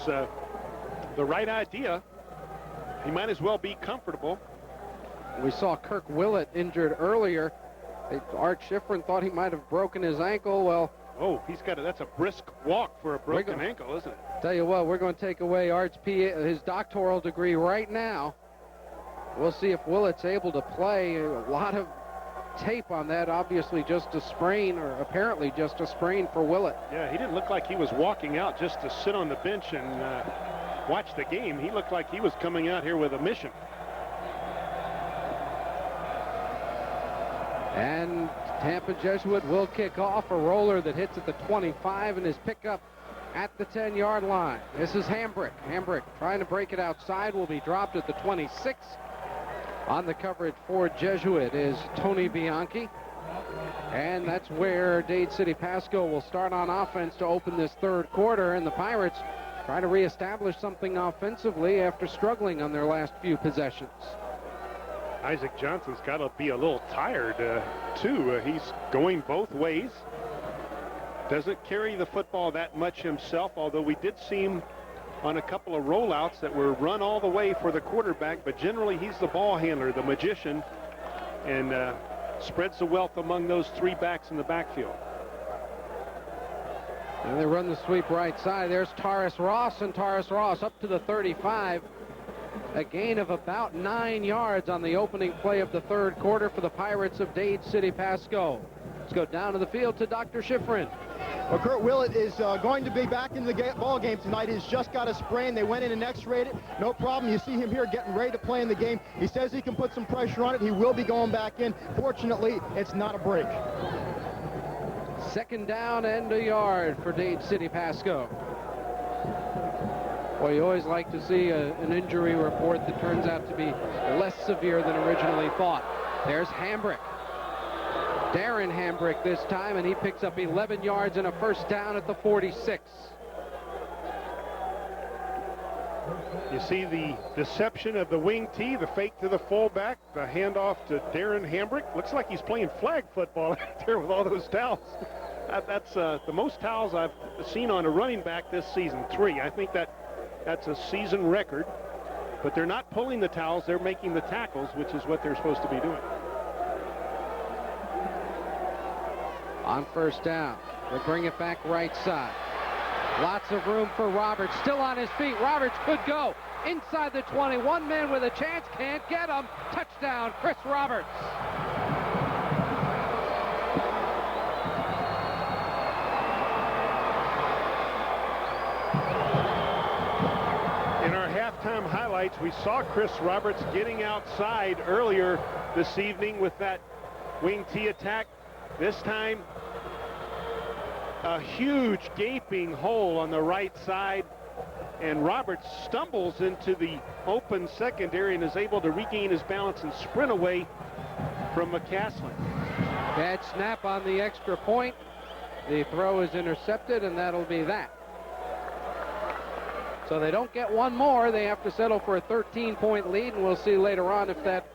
the right idea. He might as well be comfortable. We saw Kirk Willett injured earlier. Art Schifrin thought he might have broken his ankle. Well, that's a brisk walk for a broken ankle, isn't it? Tell you what, we're going to take away Art's his doctoral degree right now. We'll see if Willett's able to play. A lot of tape on that, obviously just a sprain, or apparently just a sprain for Willett. Yeah, he didn't look like he was walking out just to sit on the bench and watch the game. He looked like he was coming out here with a mission. And Tampa Jesuit will kick off a roller that hits at the 25 and is picked up at the 10-yard line. This is Hambrick. Hambrick trying to break it outside, will be dropped at the 26. On the coverage for Jesuit is Tony Bianchi. And that's where Dade City Pasco will start on offense to open this 3rd quarter, and the Pirates try to reestablish something offensively after struggling on their last few possessions. Isaac Johnson's got to be a little tired, too. He's going both ways. Doesn't carry the football that much himself, although we did see him on a couple of rollouts that were run all the way for the quarterback, but generally he's the ball handler, the magician, and spreads the wealth among those 3 backs in the backfield. And they run the sweep right side. There's Taurus Ross, and Taurus Ross up to the 35. A gain of about 9 yards on the opening play of the 3rd quarter for the Pirates of Dade City Pasco. Let's go down to the field to Dr. Schifrin. Well, Kurt Willett is going to be back in the ball game tonight. He's just got a sprain. They went in and x-rayed it. No problem. You see him here getting ready to play in the game. He says he can put some pressure on it. He will be going back in. Fortunately, it's not a break. 2nd down and a yard for Dade City Pasco. Well, you always like to see an injury report that turns out to be less severe than originally thought. There's Hambrick. Darren Hambrick this time, and he picks up 11 yards and a 1st down at the 46. You see the deception of the wing tee, the fake to the fullback, the handoff to Darren Hambrick. Looks like he's playing flag football out there with all those towels. That's the most towels I've seen on a running back this season, 3. I think that's a season record, but they're not pulling the towels, they're making the tackles, which is what they're supposed to be doing. On 1st down, they bring it back right side. Lots of room for Roberts, still on his feet. Roberts could go inside the 20. One man with a chance, can't get him. Touchdown, Chris Roberts. In our halftime highlight, highlights. We saw Chris Roberts getting outside earlier this evening with that wing tee attack. This time, a huge gaping hole on the right side, and Roberts stumbles into the open secondary and is able to regain his balance and sprint away from McCaslin. Bad snap on the extra point. The throw is intercepted, and that'll be that. So they don't get one more. They have to settle for a 13-point lead, and we'll see later on if that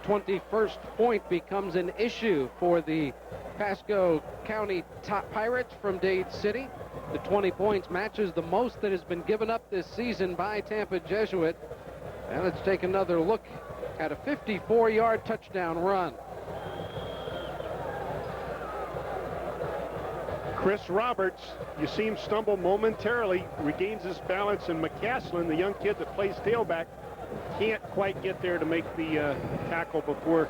21st point becomes an issue for the Pasco County top Pirates from Dade City. The 20 points matches the most that has been given up this season by Tampa Jesuit. And let's take another look at a 54-yard touchdown run. Chris Roberts, you see him stumble momentarily, regains his balance, and McCaslin, the young kid that plays tailback, can't quite get there to make the tackle before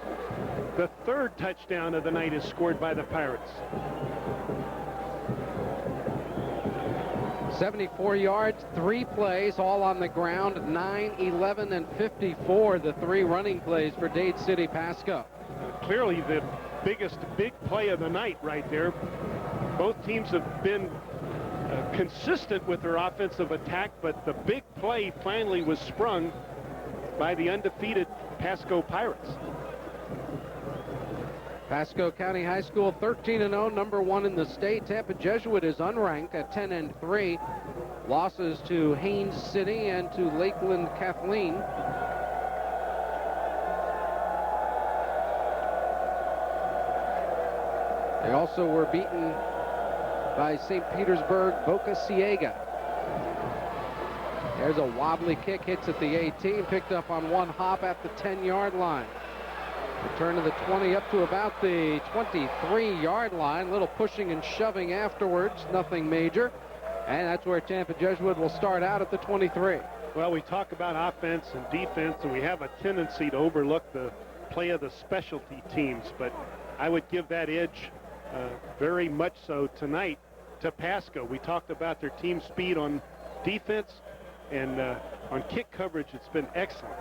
the third touchdown of the night is scored by the Pirates. 74 yards, 3 plays, all on the ground, 9, 11, and 54, the 3 running plays for Dade City Pasco. Clearly the biggest big play of the night right there. Both teams have been consistent with their offensive attack, but the big play finally was sprung by the undefeated Pasco Pirates. Pasco County High School 13-0, number 1 in the state. Tampa Jesuit is unranked at 10-3. Losses to Haines City and to Lakeland Kathleen. They also were beaten by St. Petersburg Boca Ciega. There's a wobbly kick, hits at the 18, picked up on one hop at the 10-yard line. Return to the 20 up to about the 23-yard line. Little pushing and shoving afterwards, nothing major. And that's where Tampa Jesuit will start out at the 23. Well, we talk about offense and defense, and we have a tendency to overlook the play of the specialty teams, but I would give that edge very much so tonight to Pasco. We talked about their team speed on defense, and on kick coverage, it's been excellent.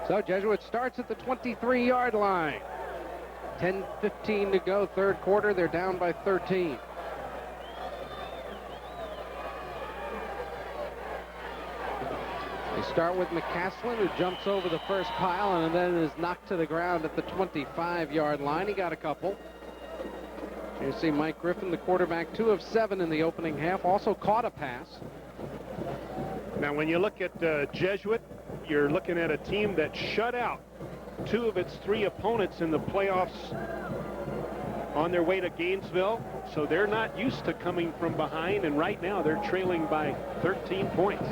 So Jesuit starts at the 23-yard line. 10:15 to go, third quarter. They're down by 13. They start with McCaslin, who jumps over the first pile and then is knocked to the ground at the 25-yard line. He got a couple. You see Mike Griffin, the quarterback, 2 of 7 in the opening half, also caught a pass. Now, when you look at Jesuit, you're looking at a team that shut out 2 of its 3 opponents in the playoffs on their way to Gainesville, so they're not used to coming from behind, and right now they're trailing by 13 points.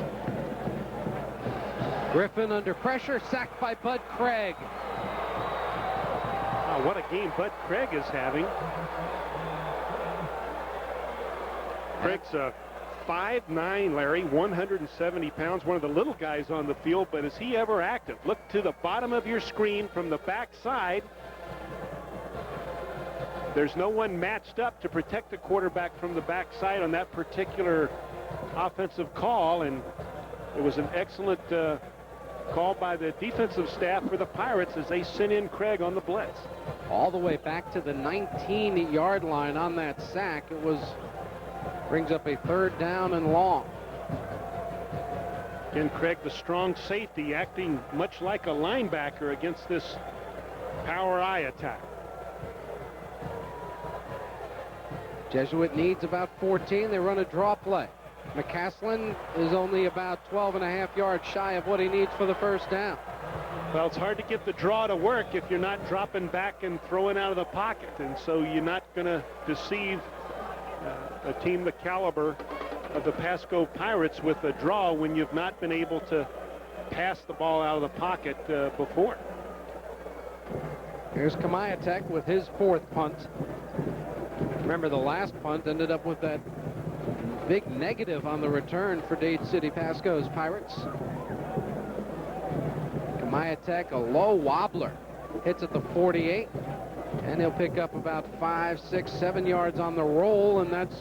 Griffin under pressure, sacked by Bud Craig. Oh, what a game Bud Craig is having. Craig's 5'9", Larry, 170 pounds, one of the little guys on the field, but is he ever active? Look to the bottom of your screen from the backside. There's no one matched up to protect the quarterback from the backside on that particular offensive call, and it was an excellent call by the defensive staff for the Pirates as they sent in Craig on the blitz. All the way back to the 19-yard line on that sack. It brings up a 3rd down and long. Again, Craig, the strong safety, acting much like a linebacker against this power I attack. Jesuit needs about 14. They run a draw play. McCaslin is only about 12.5 yards shy of what he needs for the first down. Well, it's hard to get the draw to work if you're not dropping back and throwing out of the pocket, and so you're not going to deceive a team the caliber of the Pasco Pirates with a draw when you've not been able to pass the ball out of the pocket before. Here's Kamiatek with his 4th punt. Remember, the last punt ended up with that big negative on the return for Dade City Pasco's Pirates. Kamiatek, a low wobbler, hits at the 48, and he'll pick up about 5, 6, 7 yards on the roll, and that's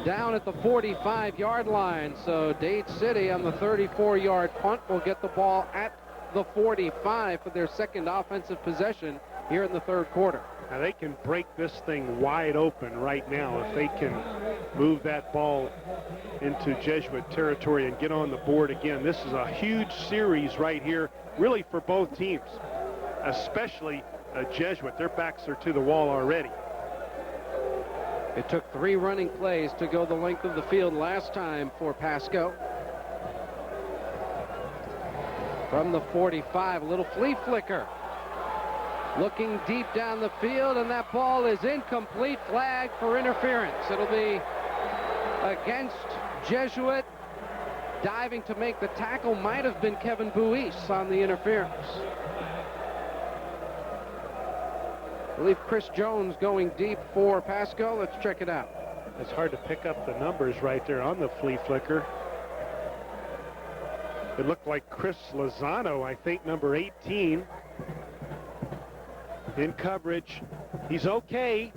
down at the 45-yard line. So Dade City on the 34-yard punt will get the ball at the 45 for their second offensive possession here in the third quarter. Now they can break this thing wide open right now if they can move that ball into Jesuit territory and get on the board again. This is a huge series right here, really for both teams, especially Jesuit. Their backs are to the wall already. It took 3 running plays to go the length of the field last time for Pasco. From the 45, a little flea flicker. Looking deep down the field, and that ball is incomplete. Flag for interference. It'll be against Jesuit. Diving to make the tackle might have been Kevin Buis on the interference. I believe Chris Jones going deep for Pasco. Let's check it out. It's hard to pick up the numbers right there on the flea flicker. It looked like Chris Lozano, I think, number 18. In coverage. He's okay.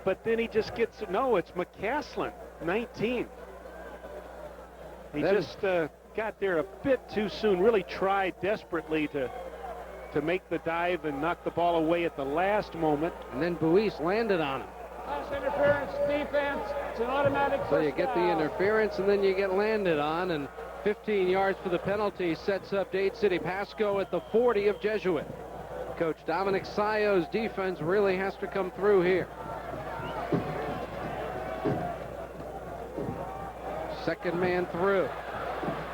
But then he just gets, no, it's McCaslin, 19. He just got there a bit too soon, really tried desperately to make the dive and knock the ball away at the last moment. And then Buis landed on him. Pass interference, defense. It's an automatic So you get the interference and then you get landed on, and 15 yards for the penalty sets up Dade City Pasco at the 40 of Jesuit. Coach Dominic Sayo's defense really has to come through here. Second man through.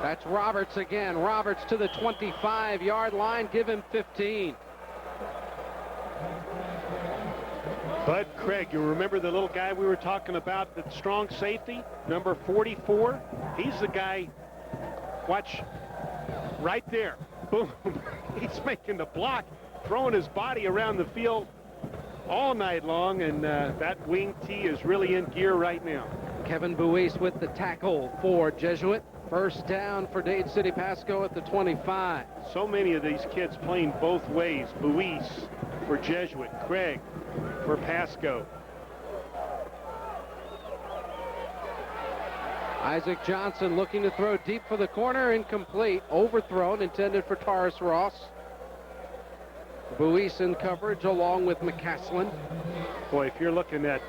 That's Roberts again. Roberts to the 25-yard line. Give him 15. Bud Craig, you remember the little guy we were talking about, the strong safety, number 44? He's the guy, watch, right there. Boom. He's making the block, throwing his body around the field all night long, and that wing tee is really in gear right now. Kevin Buis with the tackle for Jesuit. First down for Dade City Pasco at the 25. So many of these kids playing both ways. Buis for Jesuit, Craig for Pasco. Isaac Johnson looking to throw deep for the corner, incomplete, overthrown, intended for Taurus Ross. Buis in coverage along with McCaslin. Boy, if you're looking at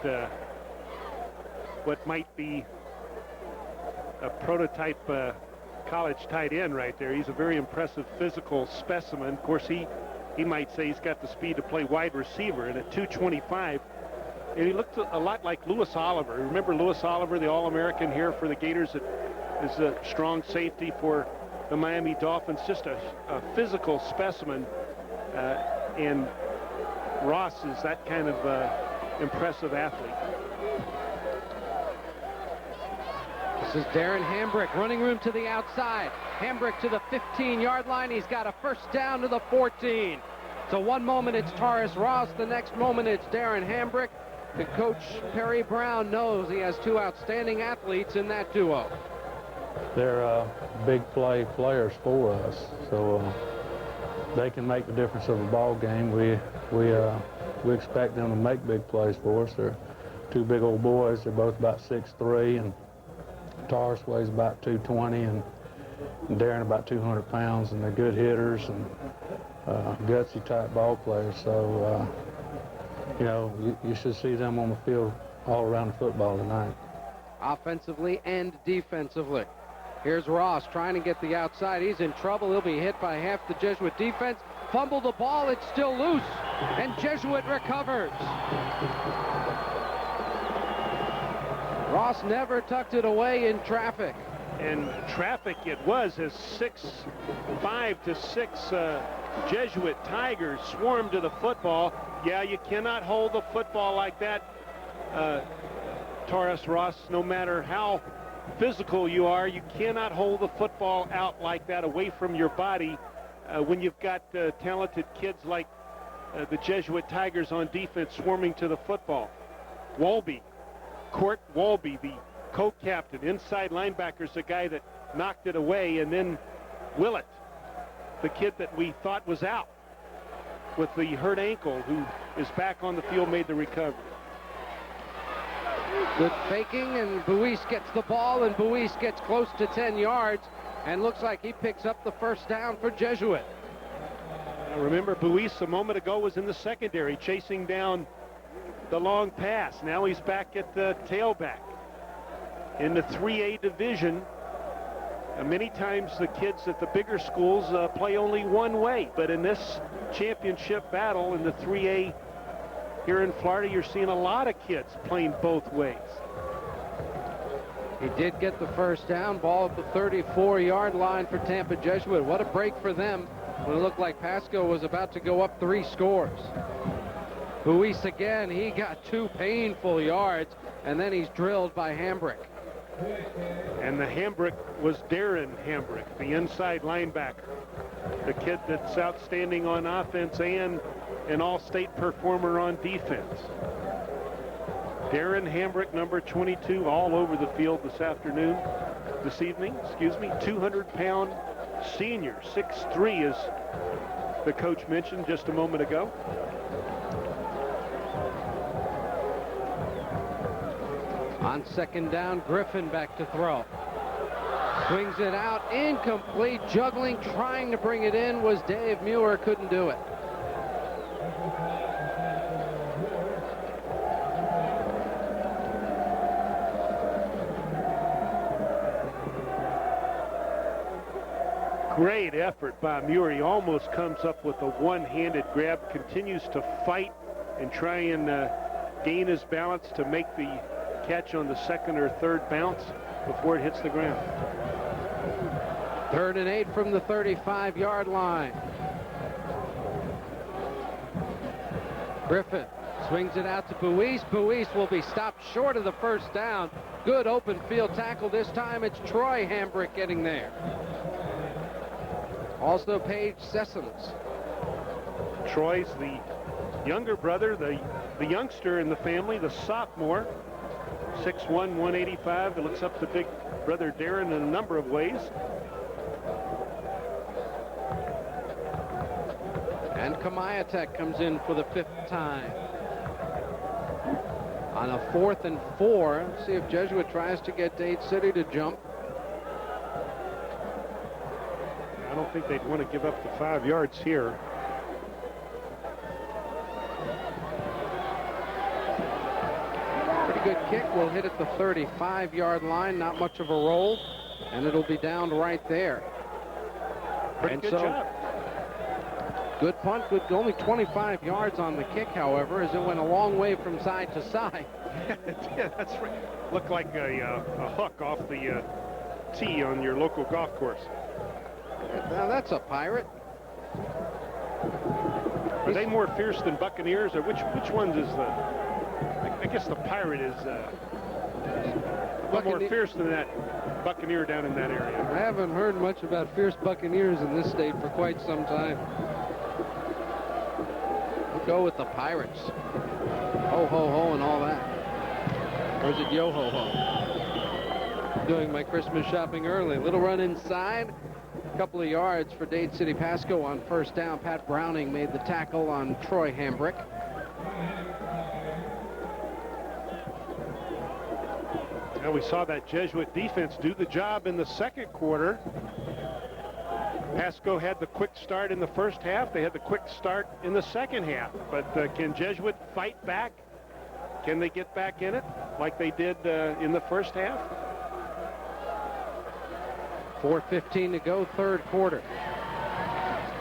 what might be a prototype college tight end right there, he's a very impressive physical specimen. Of course, he might say he's got the speed to play wide receiver, and at 225, and he looked a lot like Lewis Oliver. Remember Lewis Oliver, the All-American here for the Gators, that is a strong safety for the Miami Dolphins, just a physical specimen, and Ross is that kind of impressive athlete. This is Darren Hambrick, running room to the outside. Hambrick to the 15-yard line. He's got a first down to the 14. So one moment it's Taurus Ross, the next moment it's Darren Hambrick. And Coach Perry Brown knows he has two outstanding athletes in that duo. They're big players for us, so they can make the difference of a ball game. We expect them to make big plays for us. They're two big old boys. They're both about 6'3", and Taurus weighs about 220, and Darren about 200 pounds, and they're good hitters and gutsy type ball players. So, you know, you should see them on the field all around the football tonight. Offensively and defensively. Here's Ross trying to get the outside. He's in trouble. He'll be hit by half the Jesuit defense. Fumble the ball. It's still loose, and Jesuit recovers. Ross never tucked it away in traffic. And traffic it was as 5 to 6 Jesuit Tigers swarmed to the football. Yeah, you cannot hold the football like that, Taurus Ross. No matter how physical you are, you cannot hold the football out like that away from your body when you've got talented kids like the Jesuit Tigers on defense swarming to the football. Court Walby, the co-captain, inside linebacker, is the guy that knocked it away, and then Willett, the kid that we thought was out with the hurt ankle, who is back on the field, made the recovery. Good faking, and Buis gets the ball, and Buis gets close to 10 yards, and looks like he picks up the first down for Jesuit. Now remember, Buis a moment ago was in the secondary chasing down the long pass. Now he's back at the tailback. In the 3A division, many times the kids at the bigger schools play only one way, but in this championship battle in the 3A here in Florida, you're seeing a lot of kids playing both ways. He did get the first down, ball at the 34-yard line for Tampa Jesuit. What a break for them when it looked like Pasco was about to go up 3 scores. Buis again, he got 2 painful yards, and then he's drilled by Hambrick. And the Hambrick was Darren Hambrick, the inside linebacker, the kid that's outstanding on offense and an all-state performer on defense. Darren Hambrick, number 22, all over the field this evening, 200-pound senior, 6'3", as the coach mentioned just a moment ago. On second down, Griffin back to throw. Swings it out, incomplete, juggling, trying to bring it in was Dave Muir, couldn't do it. Great effort by Muir. He almost comes up with a one-handed grab, continues to fight and try and gain his balance to make the catch on the second or third bounce before it hits the ground. 3rd and 8 from the 35-yard line. Griffin swings it out to Buis. Buis will be stopped short of the first down. Good open field tackle. This time it's Troy Hambrick getting there. Also Paige Sessoms. Troy's the younger brother, the youngster in the family, the sophomore. 6'1", 185. It looks up to big brother Darren in a number of ways. And Kamiatek comes in for the 5th time. On a 4th and 4, let's see if Jesuit tries to get Dade City to jump. I don't think they'd want to give up the 5 yards here. Pretty good kick. Will hit at the 35-yard line. Not much of a roll, and it'll be down right there. Pretty good job. Good punt. Good. Only 25 yards on the kick, however, as it went a long way from side to side. Yeah, that's right. Looked like a hook off the tee on your local golf course. Now that's a Pirate. Are they more fierce than Buccaneers, or which ones is the? I guess the Pirate is a lot more fierce than that Buccaneer down in that area. I haven't heard much about fierce Buccaneers in this state for quite some time. We'll go with the Pirates. Ho ho ho and all that. Or is it yo ho ho? Doing my Christmas shopping early. Little run inside. Couple of yards for Dade City Pasco on first down. Pat Browning made the tackle on Troy Hambrick. Now we saw that Jesuit defense do the job in the second quarter. Pasco had the quick start in the first half. They had the quick start in the second half. But can Jesuit fight back? Can they get back in it like they did in the first half? 4:15 to go, third quarter.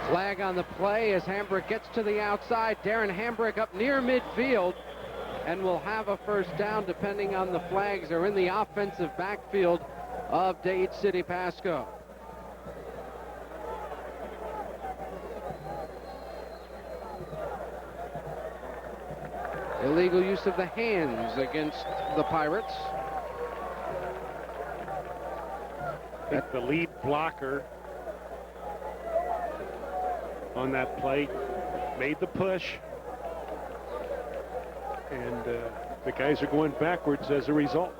Flag on the play as Hambrick gets to the outside. Darren Hambrick up near midfield and will have a first down depending on the flags. They're in the offensive backfield of Dade City Pasco. Illegal use of the hands against the Pirates. The lead blocker on that play made the push, and the guys are going backwards as a result.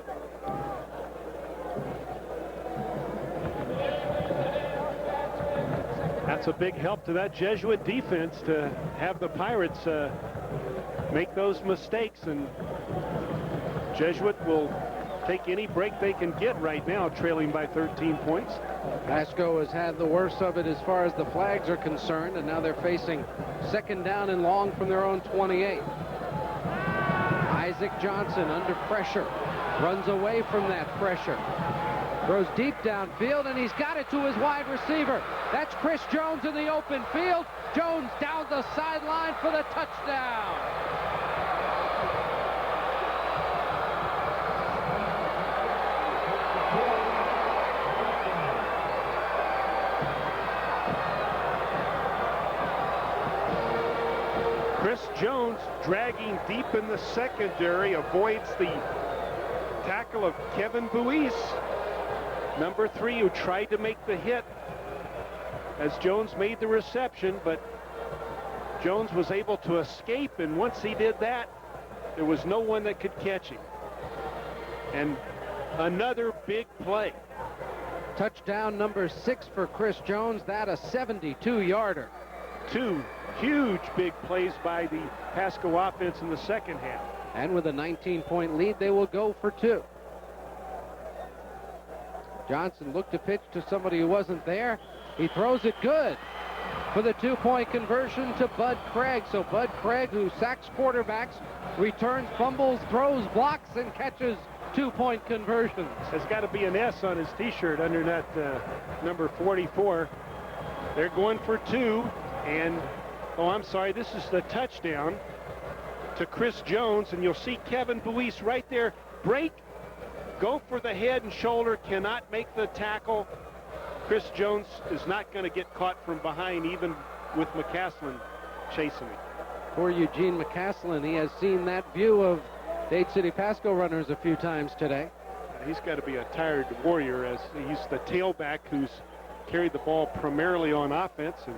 That's a big help to that Jesuit defense to have the Pirates make those mistakes and Jesuit will take any break they can get right now, trailing by 13 points. Pasco has had the worst of it as far as the flags are concerned, and now they're facing second down and long from their own 28. Isaac Johnson under pressure, runs away from that pressure, throws deep downfield, and he's got it to his wide receiver. That's Chris Jones in the open field. Jones down the sideline for the touchdown. Chris Jones, dragging deep in the secondary, avoids the tackle of Kevin Buis, number 3, who tried to make the hit as Jones made the reception, but Jones was able to escape, and once he did that, there was no one that could catch him. And another big play. Touchdown number 6 for Chris Jones. That a 72-yarder. 2 huge big plays by the Pasco offense in the second half. And with a 19-point lead, they will go for 2. Johnson looked to pitch to somebody who wasn't there. He throws it good for the 2-point conversion to Bud Craig. So Bud Craig, who sacks quarterbacks, returns, fumbles, throws, blocks, and catches 2-point conversions. There's got to be an S on his T-shirt under that number 44. They're going for 2, and this is the touchdown to Chris Jones, and you'll see Kevin Buis right there break, go for the head and shoulder, cannot make the tackle. Chris Jones is not going to get caught from behind, even with McCaslin chasing him. For Eugene McCaslin, he has seen that view of Dade City Pasco runners a few times today. He's got to be a tired warrior, as he's the tailback who's carried the ball primarily on offense, and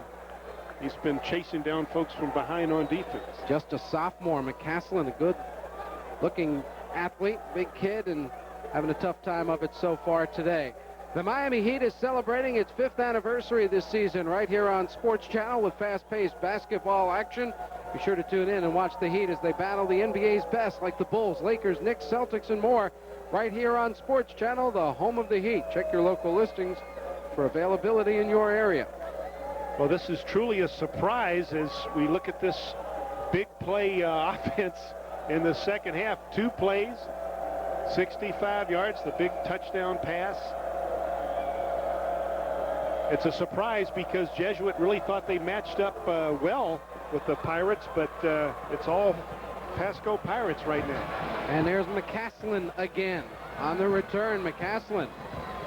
he's been chasing down folks from behind on defense. Just a sophomore, McCaslin, a good-looking athlete, big kid, and having a tough time of it so far today. The Miami Heat is celebrating its 5th anniversary this season right here on Sports Channel with fast-paced basketball action. Be sure to tune in and watch the Heat as they battle the NBA's best, like the Bulls, Lakers, Knicks, Celtics, and more, right here on Sports Channel, the home of the Heat. Check your local listings for availability in your area. Well, this is truly a surprise as we look at this big play offense in the second half. 2 plays, 65 yards, the big touchdown pass. It's a surprise because Jesuit really thought they matched up well with the Pirates, but it's all Pasco Pirates right now. And there's McCaslin again. On the return, McCaslin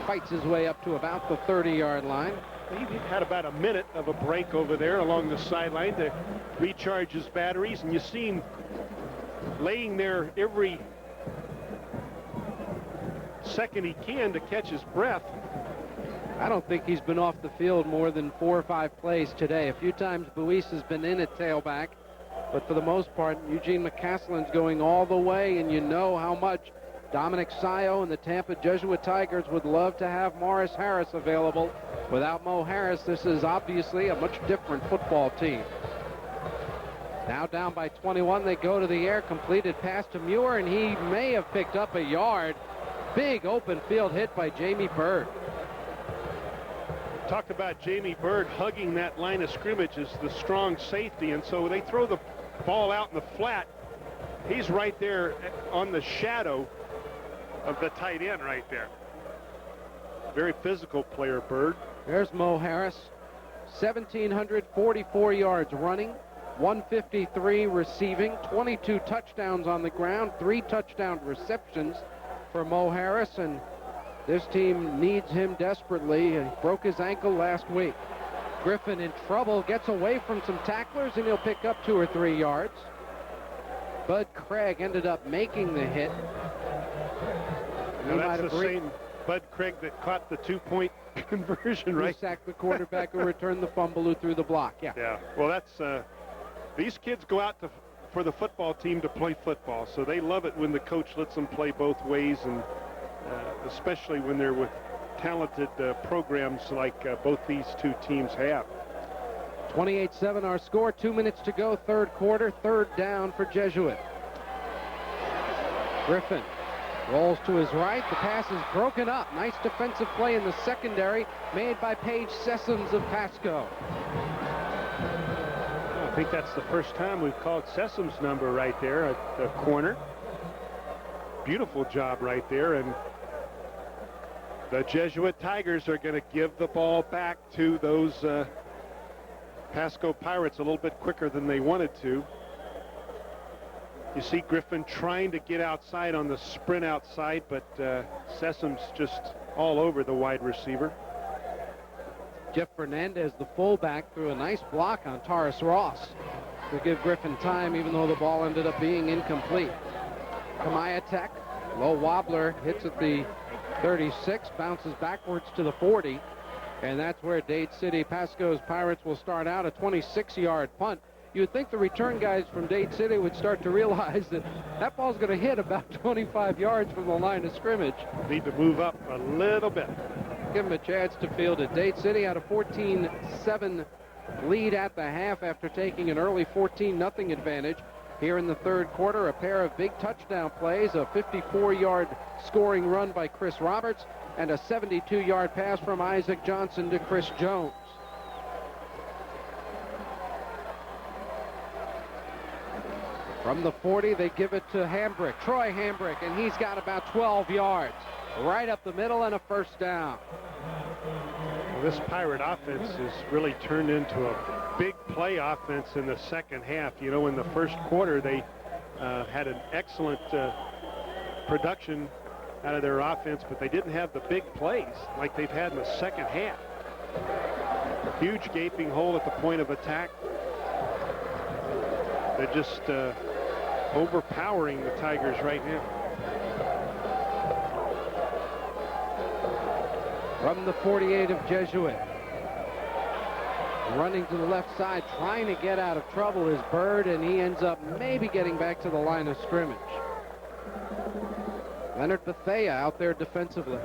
fights his way up to about the 30-yard line. He had about a minute of a break over there along the sideline to recharge his batteries, and you see him laying there every second he can to catch his breath. I don't think he's been off the field more than 4 or 5 plays today. A few times Buis has been in at tailback, but for the most part, Eugene McCaslin's going all the way, and you know how much Dominic Sayo and the Tampa Jesuit Tigers would love to have Morris Harris available. Without Mo Harris, this is obviously a much different football team. Now down by 21, they go to the air, completed pass to Muir, and he may have picked up a yard. Big open field hit by Jamie Bird. Talked about Jamie Bird hugging that line of scrimmage as the strong safety, and so they throw the ball out in the flat. He's right there on the shadow of the tight end right there. Very physical player, Bird. There's Mo Harris. 1,744 yards running, 153 receiving, 22 touchdowns on the ground, 3 touchdown receptions for Mo Harris, and this team needs him desperately. He broke his ankle last week. Griffin in trouble, gets away from some tacklers, and he'll pick up 2 or 3 yards. Bud Craig ended up making the hit. Now that's the same Bud Craig that caught the 2-point conversion, right? He sacked the quarterback who returned the fumble, who threw the block. Yeah. Well, that's these kids go out for the football team to play football, so they love it when the coach lets them play both ways, and especially when they're with talented programs like both these two teams have. 28-7 our score, 2 minutes to go, third quarter, third down for Jesuit. Griffin Rolls to his right. The pass is broken up. Nice defensive play in the secondary made by Paige Sessoms of Pasco. I think that's the first time we've called Sessom's number right there at the corner. Beautiful job right there, and the Jesuit Tigers are going to give the ball back to those Pasco Pirates a little bit quicker than they wanted to. You see Griffin trying to get outside on the sprint outside, but Sessom's just all over the wide receiver. Jeff Fernandez, the fullback, threw a nice block on Taurus Ross to give Griffin time, even though the ball ended up being incomplete. Kamaya Tech, low wobbler, hits at the 36, bounces backwards to the 40, and that's where Dade City Pasco's Pirates will start out, a 26-yard punt. You would think the return guys from Dade City would start to realize that that ball's going to hit about 25 yards from the line of scrimmage. Need to move up a little bit. Give them a chance to field it. Dade City had a 14-7 lead at the half after taking an early 14-0 advantage. Here in the third quarter, a pair of big touchdown plays, a 54-yard scoring run by Chris Roberts, and a 72-yard pass from Isaac Johnson to Chris Jones. From the 40, they give it to Hambrick, Troy Hambrick, and he's got about 12 yards. Right up the middle and a first down. Well, this Pirate offense has really turned into a big play offense in the second half. You know, in the first quarter, they had an excellent production out of their offense, but they didn't have the big plays like they've had in the second half. Huge gaping hole at the point of attack. They're just overpowering the Tigers right now. From the 48 of Jesuit. Running to the left side, trying to get out of trouble is Bird, and he ends up maybe getting back to the line of scrimmage. Leonard Bethea out there defensively.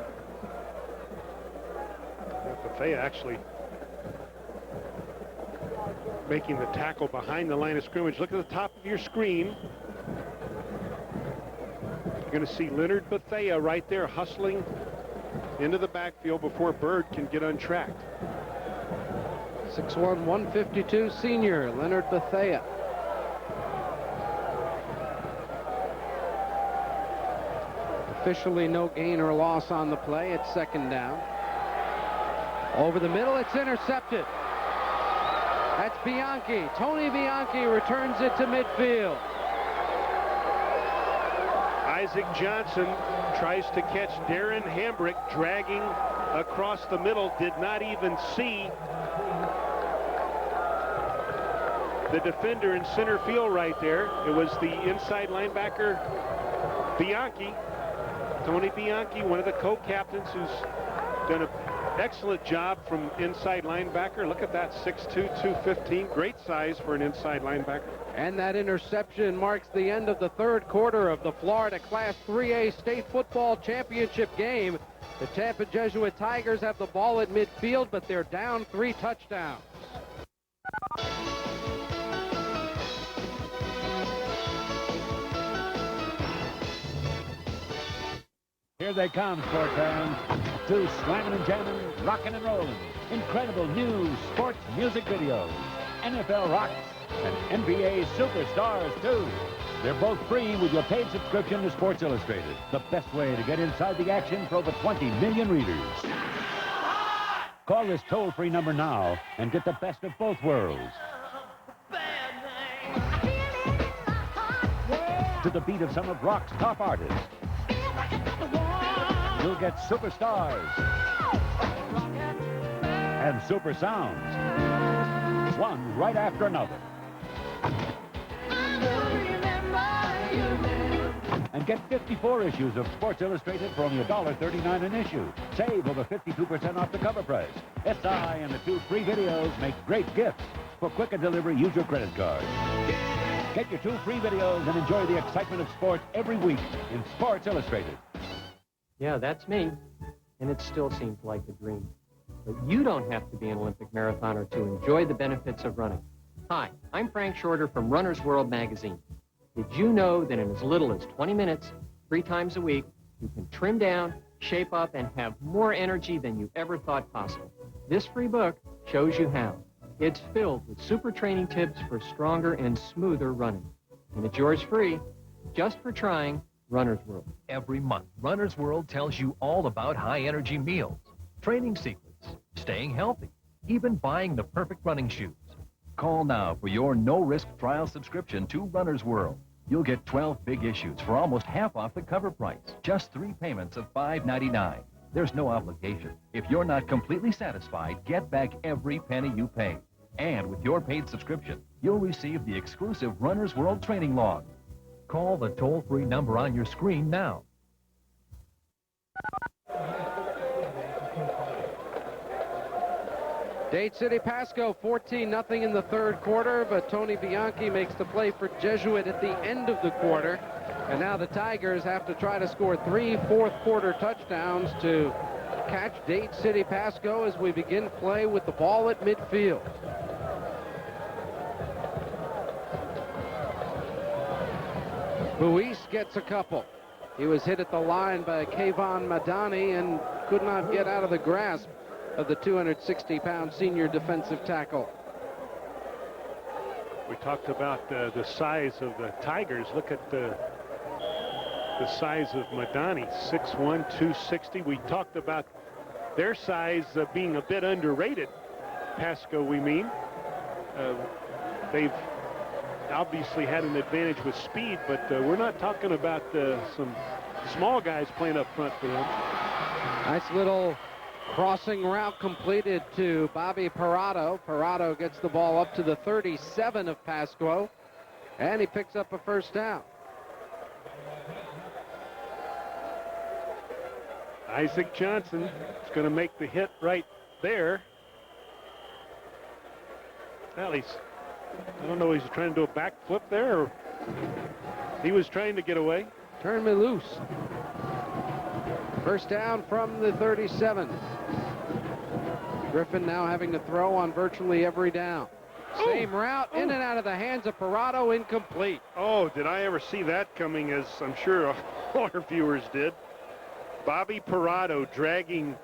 Bethea actually making the tackle behind the line of scrimmage. Look at the top of your screen. You're going to see Leonard Bethea right there hustling into the backfield before Bird can get untracked. 6'1", 152 senior Leonard Bethea. Officially no gain or loss on the play. It's second down. Over the middle, it's intercepted. That's Bianchi. Tony Bianchi returns it to midfield. Isaac Johnson tries to catch Darren Hambrick dragging across the middle. Did not even see the defender in center field right there. It was the inside linebacker, Bianchi. Tony Bianchi, one of the co-captains, who's done an excellent job from inside linebacker. Look at that, 6'2", 215. Great size for an inside linebacker. And that interception marks the end of the third quarter of the Florida Class 3A State Football Championship game. The Tampa Jesuit Tigers have the ball at midfield, but they're down 3 touchdowns. Here they come, sport fans. To slamming and jamming, rocking and rolling. Incredible new sports music videos. NFL rocks and NBA superstars, too. They're both free with your paid subscription to Sports Illustrated. The best way to get inside the action for over 20 million readers. Call this toll-free number now and get the best of both worlds. To the beat of some of rock's top artists. You'll get superstars and super sounds, one right after another. And get 54 issues of Sports Illustrated for only $1.39 an issue. Save over 52% off the cover price. SI and the 2 free videos make great gifts. For quicker delivery, use your credit card. Get your 2 free videos and enjoy the excitement of sports every week in Sports Illustrated. Yeah, that's me. And it still seems like a dream. But you don't have to be an Olympic marathoner to enjoy the benefits of running. Hi, I'm Frank Shorter from Runner's World magazine. Did you know that in as little as 20 minutes, 3 times a week, you can trim down, shape up, and have more energy than you ever thought possible. This free book shows you how. It's filled with super training tips for stronger and smoother running. And it's yours free, just for trying Runner's World. Every month, Runner's World tells you all about high-energy meals, training secrets, staying healthy, even buying the perfect running shoes. Call now for your no-risk trial subscription to Runner's World. You'll get 12 big issues for almost half off the cover price. Just 3 payments of $5.99. There's no obligation. If you're not completely satisfied, get back every penny you paid. And with your paid subscription, you'll receive the exclusive Runner's World training log. Call the toll-free number on your screen now. Dade City Pasco 14-0 in the third quarter, but Tony Bianchi makes the play for Jesuit at the end of the quarter. And now the Tigers have to try to score 3 fourth-quarter touchdowns to catch Dade City Pasco as we begin play with the ball at midfield. Buis gets a couple. He was hit at the line by Kayvon Madani and could not get out of the grasp of the 260-pound senior defensive tackle. We talked about the size of the Tigers. Look at the size of Madani, 6'1", 260. We talked about their size being a bit underrated. Pasco, we mean. They've obviously had an advantage with speed, but we're not talking about some small guys playing up front for them. Nice little crossing route completed to Bobby Parado. Parado gets the ball up to the 37 of Pasco, and he picks up a first down. Isaac Johnson is going to make the hit right there. Well, I don't know, he's trying to do a backflip there, or he was trying to get away. Turn me loose. First down from the 37. Griffin now having to throw on virtually every down. Same route, in and out of the hands of Parado, incomplete. Oh, did I ever see that coming, as I'm sure all our viewers did. Bobby Parado dragging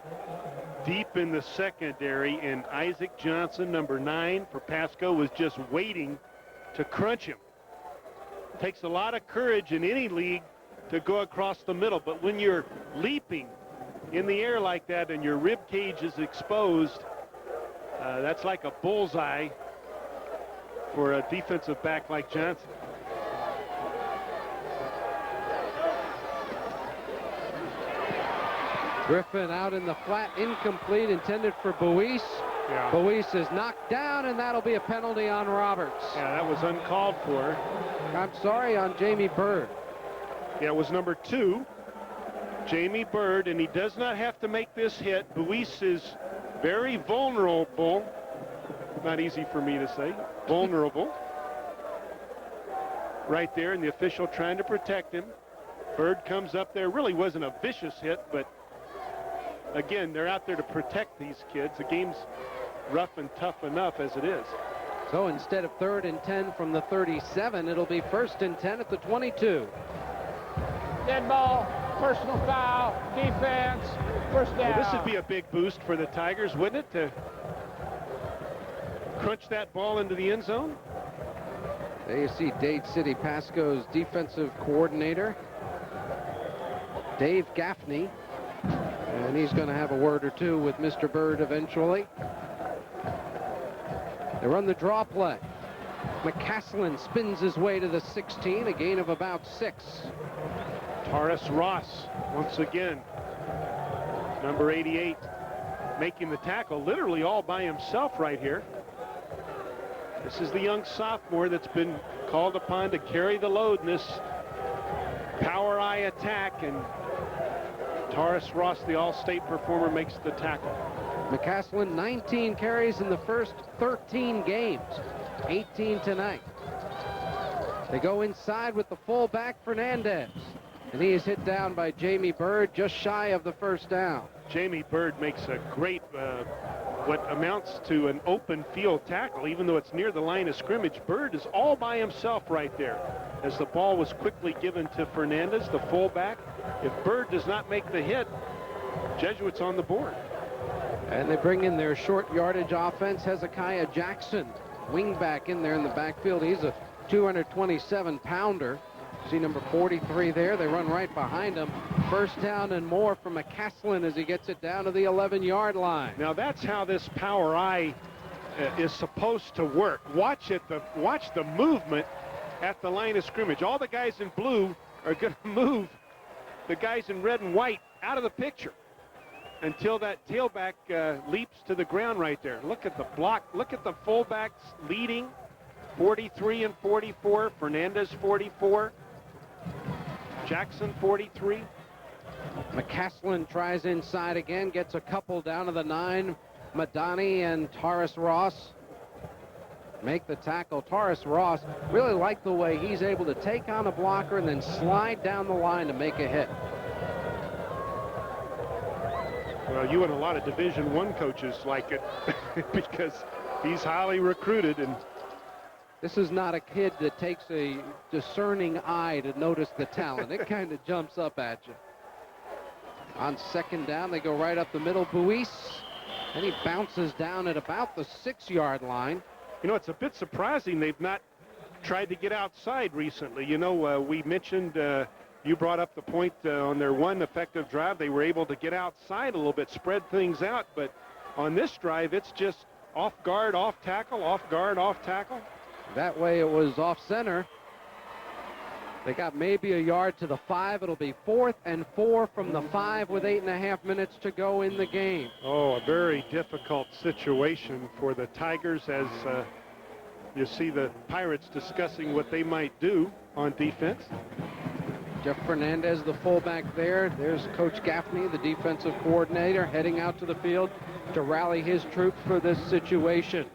deep in the secondary, and Isaac Johnson, number 9 for Pasco, was just waiting to crunch him. Takes a lot of courage in any league to go across the middle, but when you're leaping in the air like that and your rib cage is exposed, that's like a bullseye for a defensive back like Johnson. Griffin out in the flat, incomplete, intended for Buis. Yeah. Buis is knocked down, and that'll be a penalty on Roberts. Yeah, that was uncalled for. I'm sorry, on Jamie Bird. Yeah, it was number 2, Jamie Bird, and he does not have to make this hit. Buis is very vulnerable. Not easy for me to say. Vulnerable. Right there, and the official trying to protect him. Bird comes up there. Really wasn't a vicious hit, but again, they're out there to protect these kids. The game's rough and tough enough as it is. So instead of 3rd and 10 from the 37, it'll be 1st and 10 at the 22. Dead ball, personal foul, defense, first down. Well, this would be a big boost for the Tigers, wouldn't it, to crunch that ball into the end zone? There you see Dade City Pasco's defensive coordinator, Dave Gaffney, and he's going to have a word or two with Mr. Bird eventually. They run the draw play. McCaslin spins his way to the 16, a gain of about 6. Taurus Ross, once again, number 88, making the tackle literally all by himself right here. This is the young sophomore that's been called upon to carry the load in this power eye attack, and Taurus Ross, the all-state performer, makes the tackle. McCaslin, 19 carries in the first 13 games, 18 tonight. They go inside with the fullback, Fernandez, and he is hit down by Jamie Bird, just shy of the first down. Jamie Bird makes a great, what amounts to an open field tackle, even though it's near the line of scrimmage. Bird is all by himself right there. as the ball was quickly given to Fernandez, the fullback. If Bird does not make the hit, Jesuits on the board. And they bring in their short yardage offense. Hezekiah Jackson, wingback in there in the backfield. He's a 227-pounder. See number 43 there. They run right behind him. First down and more from McCaslin as he gets it down to the 11-yard line. Now that's how this power eye is supposed to work. Watch the movement at the line of scrimmage. All the guys in blue are going to move the guys in red and white out of the picture until that tailback leaps to the ground right there. Look at the block. Look at the fullbacks leading. 43 and 44. Fernandez 44. Jackson 43. McCaslin tries inside again, gets a couple down to the 9. Madani and Taurus Ross make the tackle. Taurus Ross really like the way he's able to take on a blocker and then slide down the line to make a hit. Well, you and a lot of Division I coaches like it because he's highly recruited. And this is not a kid that takes a discerning eye to notice the talent. It kind of jumps up at you. On second down, they go right up the middle. Buis, and he bounces down at about the 6-yard line. You know, it's a bit surprising they've not tried to get outside recently. You know, we mentioned, you brought up the point on their one effective drive. They were able to get outside a little bit, spread things out. But on this drive, it's just off guard, off tackle, off guard, off tackle. That way it was off center. They got maybe a yard to the 5. It'll be 4th and 4 from the 5 with 8.5 minutes to go in the game. Oh, a very difficult situation for the Tigers as you see the Pirates discussing what they might do on defense. Jeff Fernandez, the fullback there. There's Coach Gaffney, the defensive coordinator, heading out to the field to rally his troops for this situation.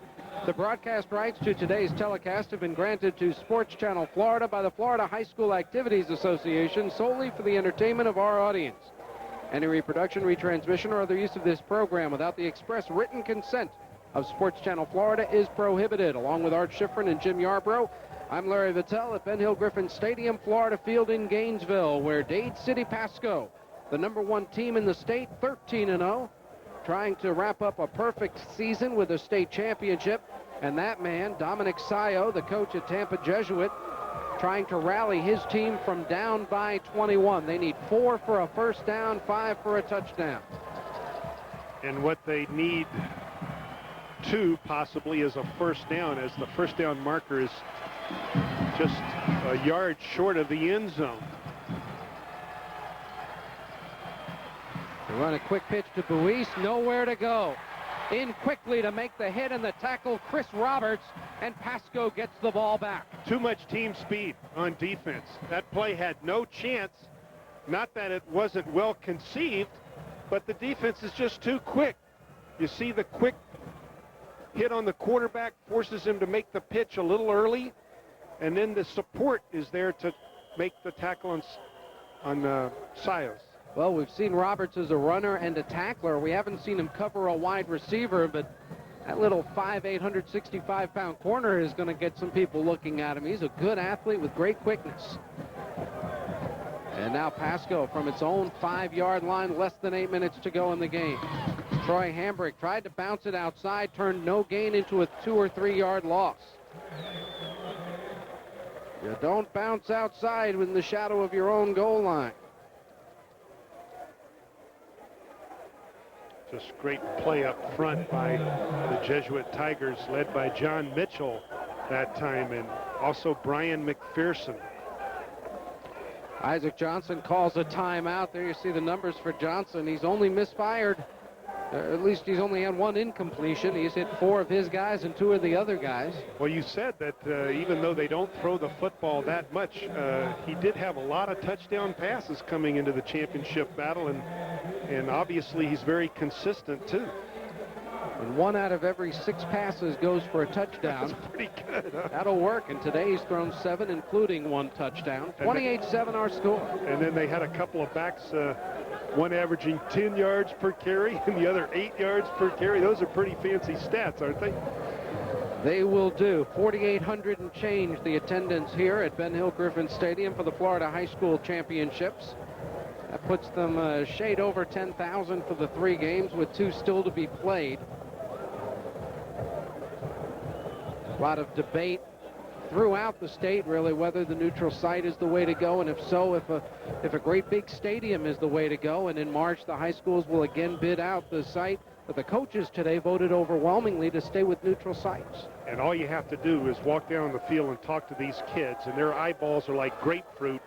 The broadcast rights to today's telecast have been granted to Sports Channel Florida by the Florida High School Activities Association solely for the entertainment of our audience. Any reproduction, retransmission, or other use of this program without the express written consent of Sports Channel Florida is prohibited. Along with Art Schifrin and Jim Yarbrough, I'm Larry Vittel at Ben Hill Griffin Stadium, Florida Field in Gainesville, where Dade City Pasco, the #1 team in the state, 13-0, trying to wrap up a perfect season with a state championship. And that man, Dominic Sayo, the coach at Tampa Jesuit, trying to rally his team from down by 21. They need 4 for a first down, 5 for a touchdown. And what they need, 2 possibly, is a first down, as the first down marker is just a yard short of the end zone. They run a quick pitch to Buis, nowhere to go. In quickly to make the hit and the tackle, Chris Roberts, and Pasco gets the ball back. Too much team speed on defense. That play had no chance. Not that it wasn't well conceived, but the defense is just too quick. You see the quick hit on the quarterback forces him to make the pitch a little early, and then the support is there to make the tackle on Sios. Well, we've seen Roberts as a runner and a tackler. We haven't seen him cover a wide receiver, but that little 5'8", 165-pound corner is going to get some people looking at him. He's a good athlete with great quickness. And now Pasco from its own 5-yard line, less than 8 minutes to go in the game. Troy Hambrick tried to bounce it outside, turned no gain into a 2 or 3 yard loss. You don't bounce outside in the shadow of your own goal line. Just great play up front by the Jesuit Tigers, led by John Mitchell that time, and also Brian McPherson. Isaac Johnson calls a timeout. There you see the numbers for Johnson. He's only misfired. At least he's only had 1 incompletion. He's hit 4 of his guys and 2 of the other guys. Well, you said that even though they don't throw the football that much, he did have a lot of touchdown passes coming into the championship battle, and obviously he's very consistent too. And 1 out of every 6 passes goes for a touchdown. That's pretty good, huh? That'll work, and today he's thrown 7, including 1 touchdown. 28-7 our score. And then they had a couple of backs, one averaging 10 yards per carry and the other 8 yards per carry. Those are pretty fancy stats, aren't they? they will do. 4,800 and change the attendance here at Ben Hill Griffin Stadium for the Florida High School Championships. That puts them a shade over 10,000 for the 3 games, with 2 still to be played. A lot of debate throughout the state, really, whether the neutral site is the way to go, and if so, if a great big stadium is the way to go. And in March, the high schools will again bid out the site. But the coaches today voted overwhelmingly to stay with neutral sites. And all you have to do is walk down the field and talk to these kids, and their eyeballs are like grapefruit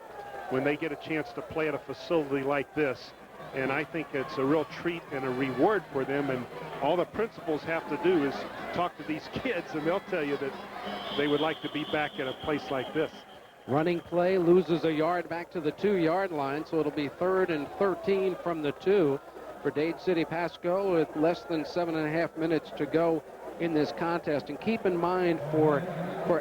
when they get a chance to play at a facility like this. And I think it's a real treat and a reward for them. And all the principals have to do is talk to these kids, and they'll tell you that they would like to be back at a place like this. Running play loses a yard back to the 2-yard line, so it'll be 3rd and 13 from the 2 for Dade City Pasco with less than 7.5 minutes to go in this contest. And keep in mind, for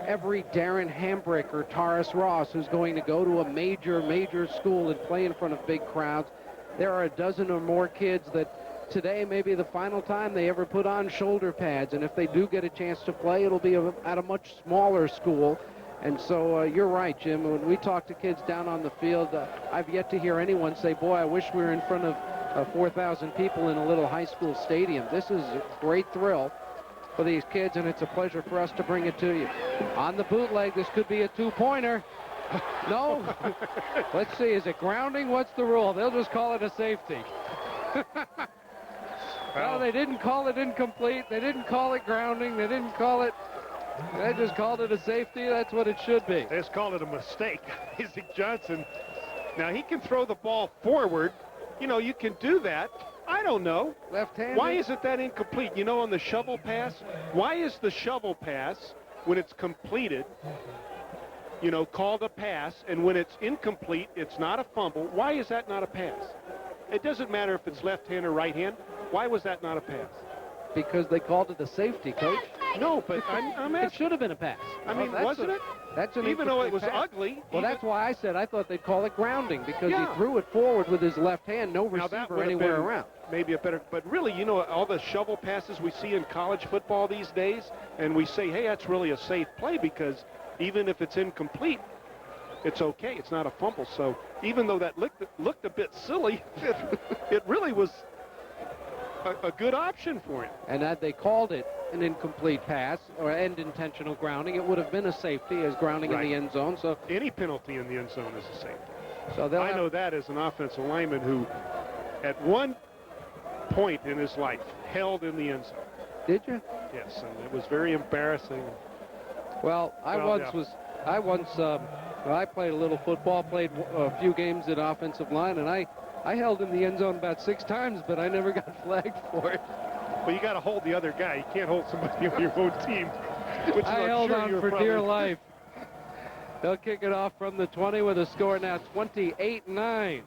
every Darren Hambrick or Taurus Ross who's going to go to a major school and play in front of big crowds, there are a dozen or more kids that today may be the final time they ever put on shoulder pads. And if they do get a chance to play, it'll be at a much smaller school. And so you're right, Jim. When we talk to kids down on the field, I've yet to hear anyone say, boy, I wish we were in front of 4,000 people in a little high school stadium. This is a great thrill for these kids, and it's a pleasure for us to bring it to you. On the bootleg, this could be a 2-pointer. No? Let's see, is it grounding? What's the rule? They'll just call it a safety. Well, they didn't call it incomplete. They didn't call it grounding. They didn't call it... They just called it a safety. That's what it should be. They just called it a mistake. Isaac Johnson, now he can throw the ball forward. You know, you can do that. I don't know. Left-handed. Why isn't that incomplete? You know, on the shovel pass, why is the shovel pass, when it's completed, you know, called a pass, and when it's incomplete, it's not a fumble? Why is that not a pass? It doesn't matter if it's left hand or right hand. Why was that not a pass? Because they called it a safety, Coach. No, but I'm asking. It should have been a pass. I mean, wasn't it? That's an even though it was pass. ugly. Well, that's why I said I thought they'd call it grounding, because he threw it forward with his left hand, no receiver anywhere around. Maybe a better, but really, you know, all the shovel passes we see in college football these days, and we say, hey, that's really a safe play, because even if it's incomplete, it's okay. It's not a fumble. So even though that looked a bit silly, it really was a good option for him. And had they called it an incomplete pass or intentional grounding, it would have been a safety as grounding in the end zone. So any penalty in the end zone is a safety. So I know that as an offensive lineman who, at one point in his life, held in the end zone. Did you? Yes, and it was very embarrassing. Well, I played a little football, played a few games at offensive line, and I held in the end zone about 6 times, but I never got flagged for it. Well, you got to hold the other guy. You can't hold somebody on your own team. Which I held on for dear life. They'll kick it off from the 20 with a score now 28-9.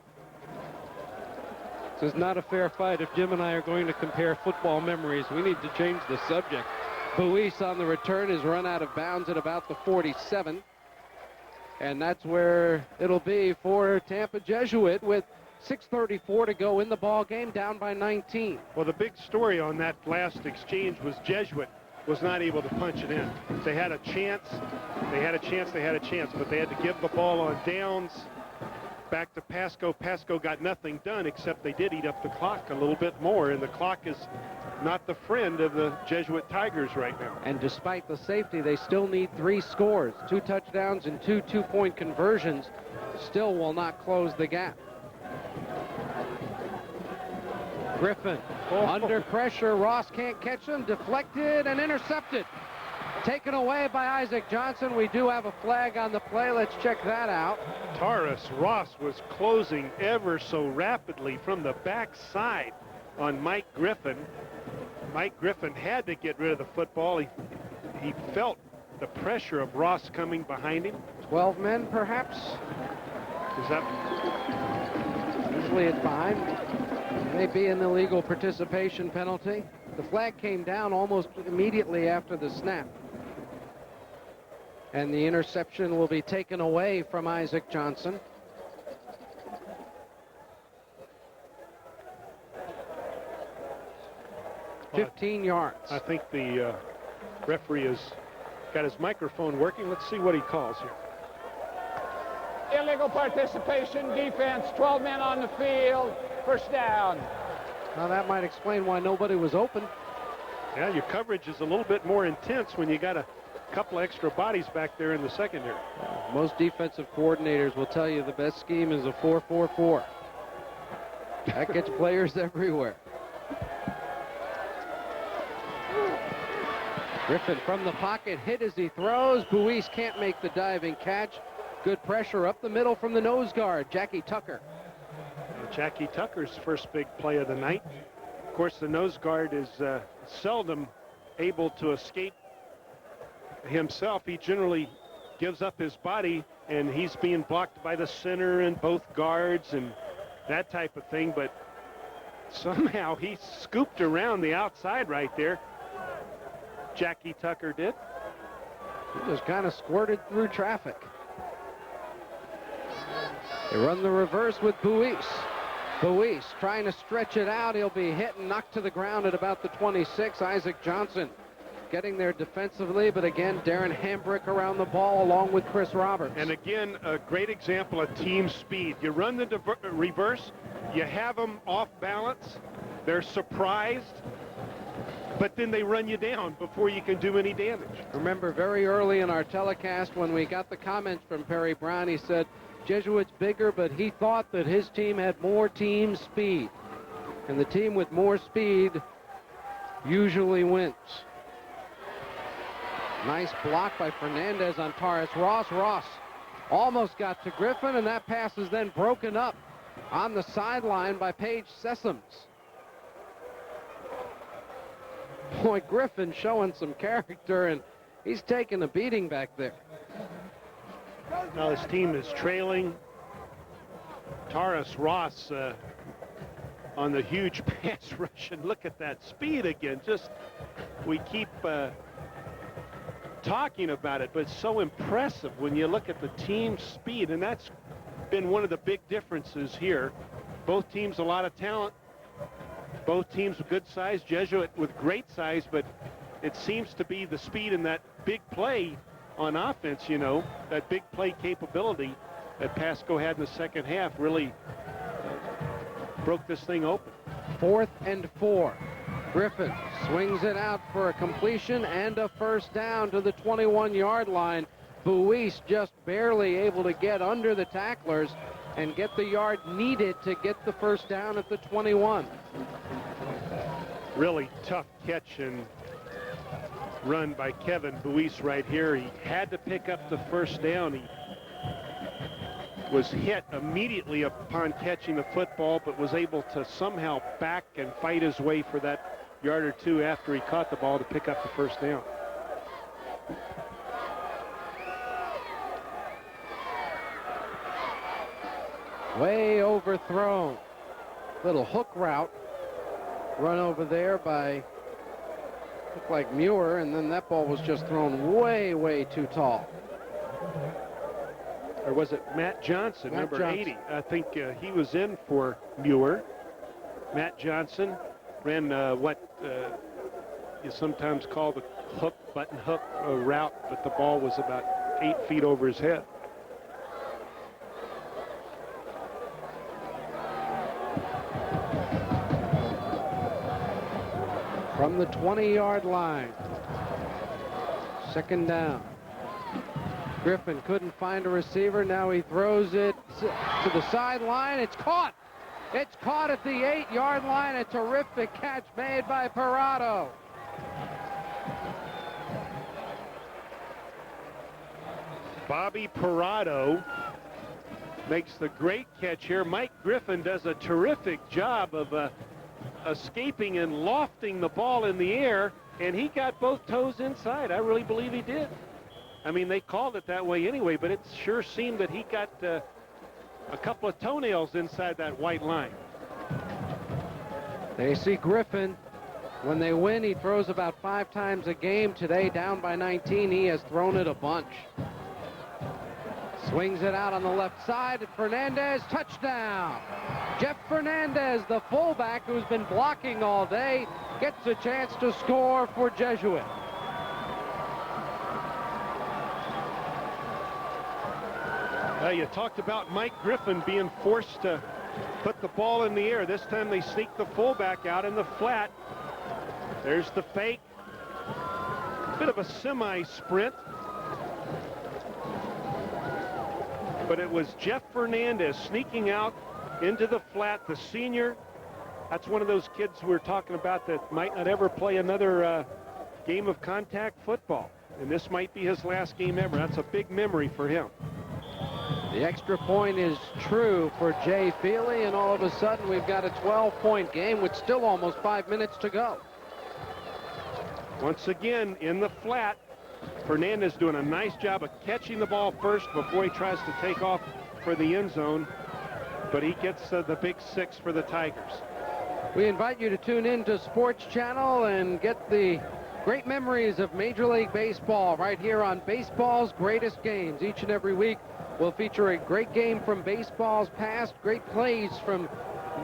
This is not a fair fight. If Jim and I are going to compare football memories, we need to change the subject. Buis on the return is run out of bounds at about the 47. And that's where it'll be for Tampa Jesuit with 6:34 to go in the ball game, down by 19. Well, the big story on that last exchange was Jesuit was not able to punch it in. They had a chance, but they had to give the ball on downs back to Pasco. Pasco got nothing done, except they did eat up the clock a little bit more, and the clock is not the friend of the Jesuit Tigers right now. And despite the safety, they still need 3 scores, 2 touchdowns and 2 two-point conversions. Still will not close the gap. Griffin under pressure. Ross can't catch him. Deflected and intercepted. Taken away by Isaac Johnson. We do have a flag on the play. Let's check that out. Taurus Ross was closing ever so rapidly from the backside on Mike Griffin. Mike Griffin had to get rid of the football. He felt the pressure of Ross coming behind him. 12 men, perhaps. Is that usually at 5? Maybe an illegal participation penalty. The flag came down almost immediately after the snap. And the interception will be taken away from Isaac Johnson. Well, 15 yards. I think the Referee has got his microphone working. Let's see what he calls here. Illegal participation, defense, 12 men on the field, first down. Now that might explain why nobody was open. Yeah, your coverage is a little bit more intense when you got a couple extra bodies back there in the secondary. Most defensive coordinators will tell you the best scheme is a 4-4-4. That gets players everywhere. Griffin from the pocket, hit as he throws. Buies can't make the diving catch. Good pressure up the middle from the nose guard, Jackie Tucker. Jackie Tucker's first big play of the night. Of course, the nose guard is seldom able to escape himself. He generally gives up his body, and he's being blocked by the center and both guards and that type of thing, but somehow he scooped around the outside right there. Jackie Tucker did. He just kind of squirted through traffic. They run the reverse with Buies. Buies trying to stretch it out. He'll be hit and knocked to the ground at about the 26. Isaac Johnson getting there defensively, but again, Darren Hambrick around the ball along with Chris Roberts. And again, a great example of team speed. You run the reverse, you have them off balance, they're surprised, but then they run you down before you can do any damage. Remember, very early in our telecast when we got the comments from Perry Brown, he said, Jesuit's bigger, but he thought that his team had more team speed. And the team with more speed usually wins. Nice block by Fernandez on Taurus Ross. Ross almost got to Griffin, and that pass is then broken up on the sideline by Paige Sessoms. Boy, Griffin showing some character, and he's taking a beating back there. Now his team is trailing. Taurus Ross on the huge pass rush, and look at that speed again. Just, we keep talking about it, but it's so impressive when you look at the team speed, and that's been one of the big differences here. Both teams a lot of talent. Both teams with good size. Jesuit with great size, but it seems to be the speed in that big play on offense, you know, that big play capability that Pasco had in the second half really broke this thing open. 4th and 4. Griffin swings it out for a completion and a first down to the 21-yard line. Buies just barely able to get under the tacklers and get the yard needed to get the first down at the 21. Really tough catch and run by Kevin Buies right here. He had to pick up the first down. He was hit immediately upon catching the football, but was able to somehow back and fight his way for that yard or two after he caught the ball to pick up the first down. Way overthrown. Little hook route run over there by, looked like Muir, and then that ball was just thrown way, way too tall. Or was it Matt Johnson, Matt number Johnson. 80? I think he was in for Muir. Matt Johnson ran what you sometimes call the hook, button hook route, but the ball was about 8 feet over his head. From the 20-yard line. Second down. Griffin couldn't find a receiver. Now he throws it to the sideline. It's caught. It's caught at the 8-yard line. A terrific catch made by Parado. Bobby Parado makes the great catch here. Mike Griffin does a terrific job of escaping and lofting the ball in the air, and he got both toes inside. I really believe he did. I mean, they called it that way anyway, but it sure seemed that he got a couple of toenails inside that white line. They see Griffin. When they win, he throws about 5 times a game. Today, down by 19, he has thrown it a bunch. Swings it out on the left side. Fernandez, touchdown. Jeff Fernandez, the fullback who's been blocking all day, gets a chance to score for Jesuit. You talked about Mike Griffin being forced to put the ball in the air. This time they sneak the fullback out in the flat. There's the fake. Bit of a semi-sprint. But it was Jeff Fernandez sneaking out into the flat, the senior. That's one of those kids we're talking about that might not ever play another game of contact football. And this might be his last game ever. That's a big memory for him. The extra point is true for Jay Feely, and all of a sudden we've got a 12-point game with still almost 5 minutes to go. Once again, in the flat, Fernandez doing a nice job of catching the ball first before he tries to take off for the end zone. But he gets the big 6 for the Tigers. We invite you to tune in to Sports Channel and get the great memories of Major League Baseball right here on Baseball's Greatest Games. Each and every week we'll feature a great game from baseball's past, great plays from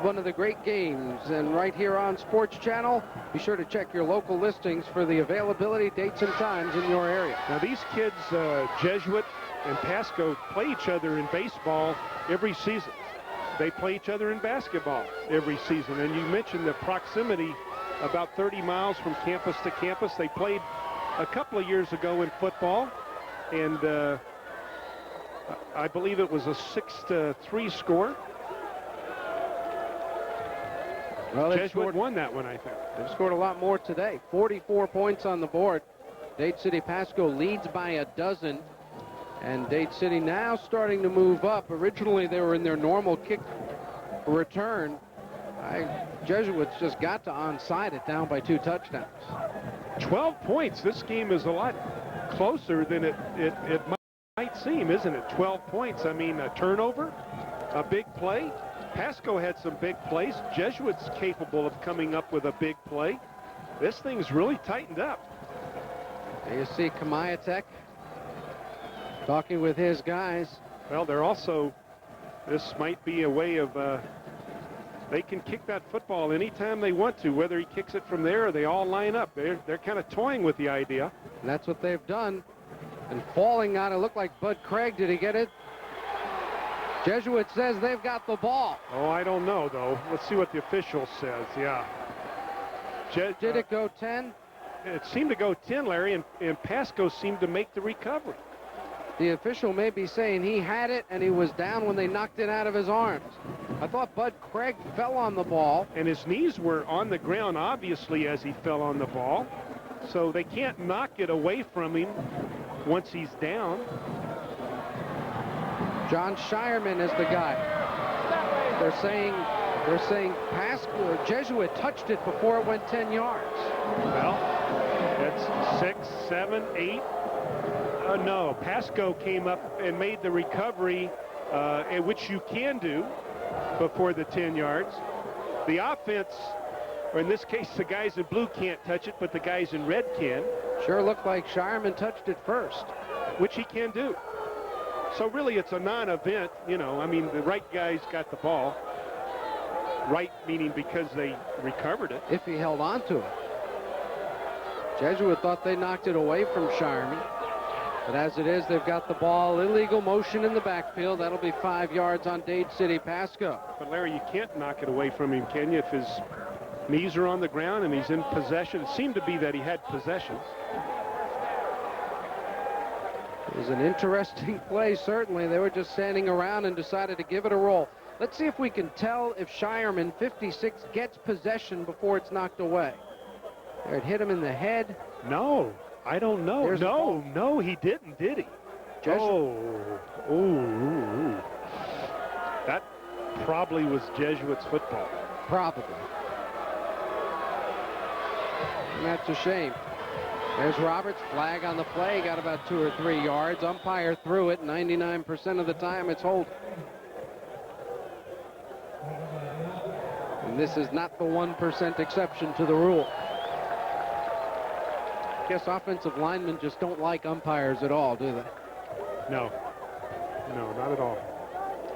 one of the great games. And right here on Sports Channel, be sure to check your local listings for the availability, dates, and times in your area. Now these kids, Jesuit and Pasco, play each other in baseball every season. They play each other in basketball every season. And you mentioned the proximity, about 30 miles from campus to campus. They played a couple of years ago in football, and I believe it was a 6-3 score. Well, Jesuit won that one, I think. They've scored a lot more today. 44 points on the board. Dade City Pasco leads by a dozen. And Dade City now starting to move up. Originally, they were in their normal kick return. Jesuits just got to onside it, down by 2 touchdowns. 12 points. This game is a lot closer than it might seem, isn't it? 12 points. I mean, a turnover, a big play. Pasco had some big plays. Jesuits capable of coming up with a big play. This thing's really tightened up. There you see Kamayatek talking with his guys. Well, they're also, this might be a way of, they can kick that football anytime they want to, whether he kicks it from there or they all line up. They're kind of toying with the idea. And that's what they've done. And falling on it looked like Bud Craig. Did he get it? Jesuit says they've got the ball. Oh, I don't know, though. Let's see what the official says. Yeah. Did it go 10? It seemed to go 10, Larry, and Pasco seemed to make the recovery. The official may be saying he had it and he was down when they knocked it out of his arms. I thought Bud Craig fell on the ball. And his knees were on the ground, obviously, as he fell on the ball. So they can't knock it away from him once he's down. John Shireman is the guy. They're saying Pasco, Jesuit touched it before it went 10 yards. Well, that's 6, 7, 8. No, Pasco came up and made the recovery, which you can do before the 10 yards. The offense, or in this case, the guys in blue can't touch it, but the guys in red can. Sure looked like Shireman touched it first. Which he can do. So really it's a non-event, you know. I mean, the right guys got the ball. Right meaning because they recovered it. If he held on to it. Jesuit thought they knocked it away from Shireman. But as it is, they've got the ball. Illegal motion in the backfield. That'll be 5 yards on Dade City Pasco. But Larry, you can't knock it away from him, can you? If his knees are on the ground and he's in possession. It seemed to be that he had possession. It was an interesting play, certainly. They were just standing around and decided to give it a roll. Let's see if we can tell if Shireman, 56, gets possession before it's knocked away. There, it hit him in the head. No, I don't know. No, he didn't, did he? Oh. That probably was Jesuits football. Probably. And that's a shame. There's Roberts, flag on the play, got about 2 or 3 yards. Umpire threw it. 99% of the time it's holding. And this is not the 1% exception to the rule. I guess offensive linemen just don't like umpires at all, do they? No, not at all.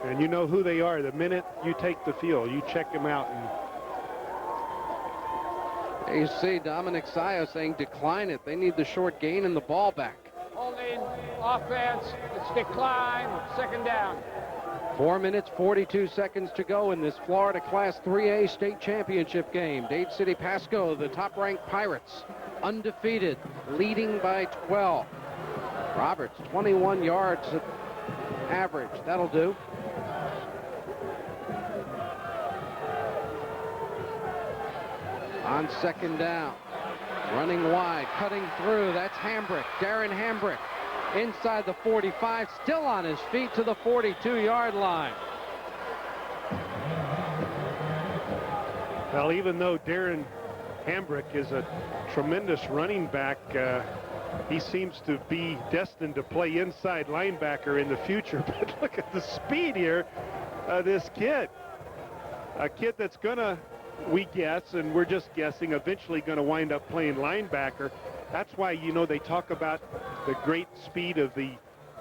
And you know who they are. The minute you take the field, you check them out. And there you see Dominic Sayo saying decline it. They need the short gain and the ball back. Holding offense. It's Stick climb, second down. 4 minutes, 42 seconds to go in this Florida Class 3A state championship game. Dade City Pasco, the top-ranked Pirates, undefeated, leading by 12. Roberts, 21 yards average. That'll do. On second down, running wide, cutting through. That's Hambrick, Darren Hambrick. Inside the 45, still on his feet to the 42-yard line. Well, even though Darren Hambrick is a tremendous running back, he seems to be destined to play inside linebacker in the future. But look at the speed here. This kid, a kid that's gonna, we guess, and we're just guessing, eventually going to wind up playing linebacker. That's why, you know, they talk about the great speed of the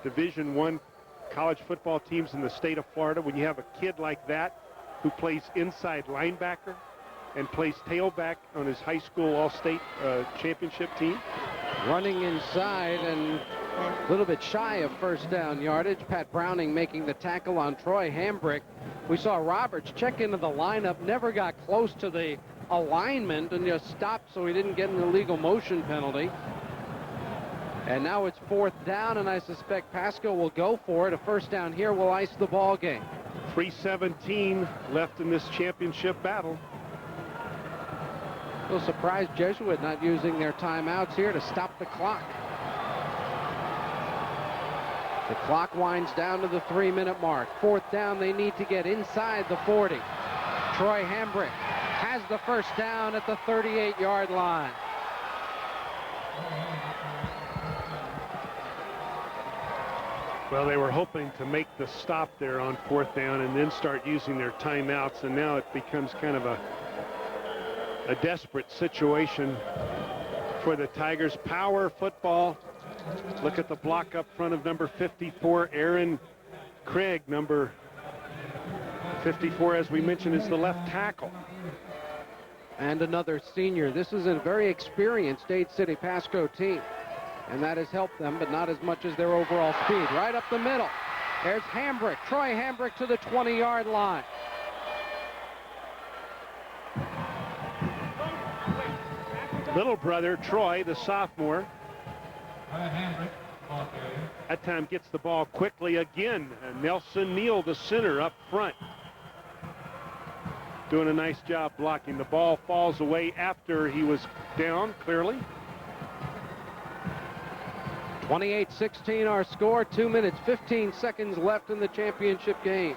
Division I college football teams in the state of Florida. When you have a kid like that who plays inside linebacker and plays tailback on his high school all-state championship team. Running inside and a little bit shy of first down yardage. Pat Browning making the tackle on Troy Hambrick. We saw Roberts check into the lineup, never got close to the alignment and just stopped so he didn't get an illegal motion penalty. And now it's fourth down, and I suspect Pasco will go for it. A first down here will ice the ball game. 3:17 left in this championship battle. A little surprised Jesuit not using their timeouts here to stop the clock. The clock winds down to the 3-minute mark. Fourth down, they need to get inside the 40. Troy Hambrick has the first down at the 38-yard line. Well, they were hoping to make the stop there on fourth down and then start using their timeouts, and now it becomes kind of a desperate situation for the Tigers. Power football. Look at the block up front of number 54, Aaron Craig. Number 54, as we mentioned, is the left tackle. And another senior. This is a very experienced Dade City Pasco team, and that has helped them, but not as much as their overall speed. Right up the middle. There's Hambrick, Troy Hambrick to the 20-yard line. Little brother, Troy, the sophomore, that time gets the ball quickly again. Nelson Neal, the center, up front, doing a nice job blocking. The ball falls away after he was down, clearly. 28-16 our score. 2 minutes, 15 seconds left in the championship game.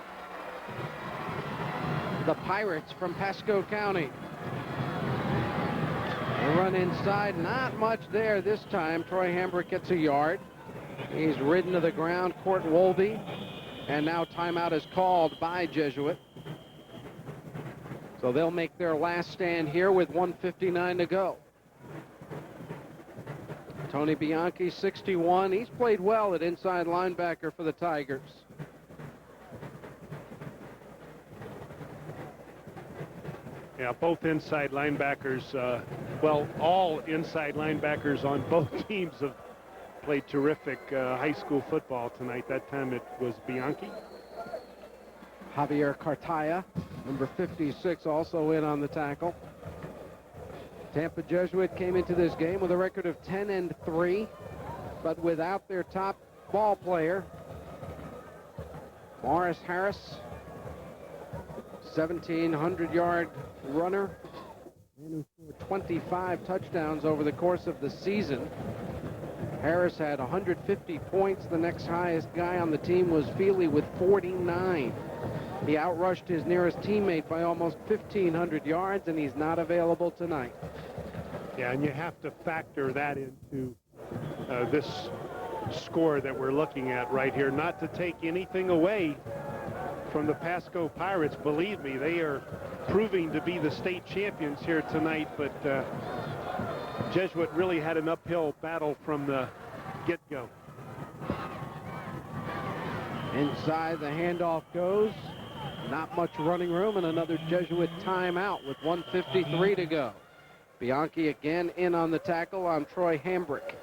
The Pirates from Pasco County. They run inside, not much there this time. Troy Hambrick gets a yard. He's ridden to the ground, Court Wolby. And now timeout is called by Jesuit. So they'll make their last stand here with 1:59 to go. Tony Bianchi, 61. He's played well at inside linebacker for the Tigers. Yeah, both inside linebackers, well, all inside linebackers on both teams have played terrific high school football tonight. That time it was Bianchi. Javier Cartaya, number 56, also in on the tackle. Tampa Jesuit came into this game with a record of 10-3, but without their top ball player, Morris Harris, 1,700-yard runner, and who scored 25 touchdowns over the course of the season. Harris had 150 points. The next highest guy on the team was Feely with 49. He outrushed his nearest teammate by almost 1,500 yards, and he's not available tonight. Yeah, and you have to factor that into this score that we're looking at right here. Not to take anything away from the Pasco Pirates. Believe me, they are proving to be the state champions here tonight, but Jesuit really had an uphill battle from the get-go. Inside, the handoff goes. Not much running room, and another Jesuit timeout with 1:53 to go. Bianchi again in on the tackle on Troy Hambrick.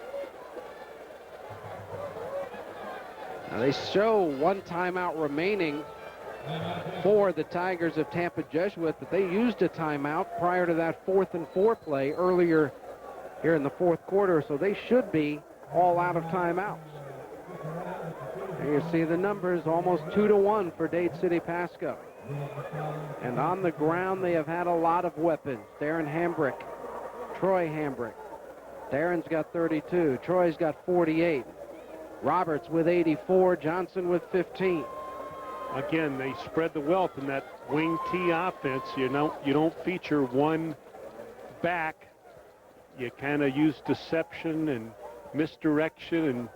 Now they show one timeout remaining for the Tigers of Tampa Jesuit, but they used a timeout prior to that 4th and 4 play earlier here in the 4th quarter, so they should be all out of timeouts. And you see the numbers, almost 2-1 for Dade City Pasco. And on the ground, they have had a lot of weapons. Darren Hambrick, Troy Hambrick. Darren's got 32. Troy's got 48. Roberts with 84. Johnson with 15. Again, they spread the wealth in that wing T offense. You don't feature one back. You kind of use deception and misdirection, and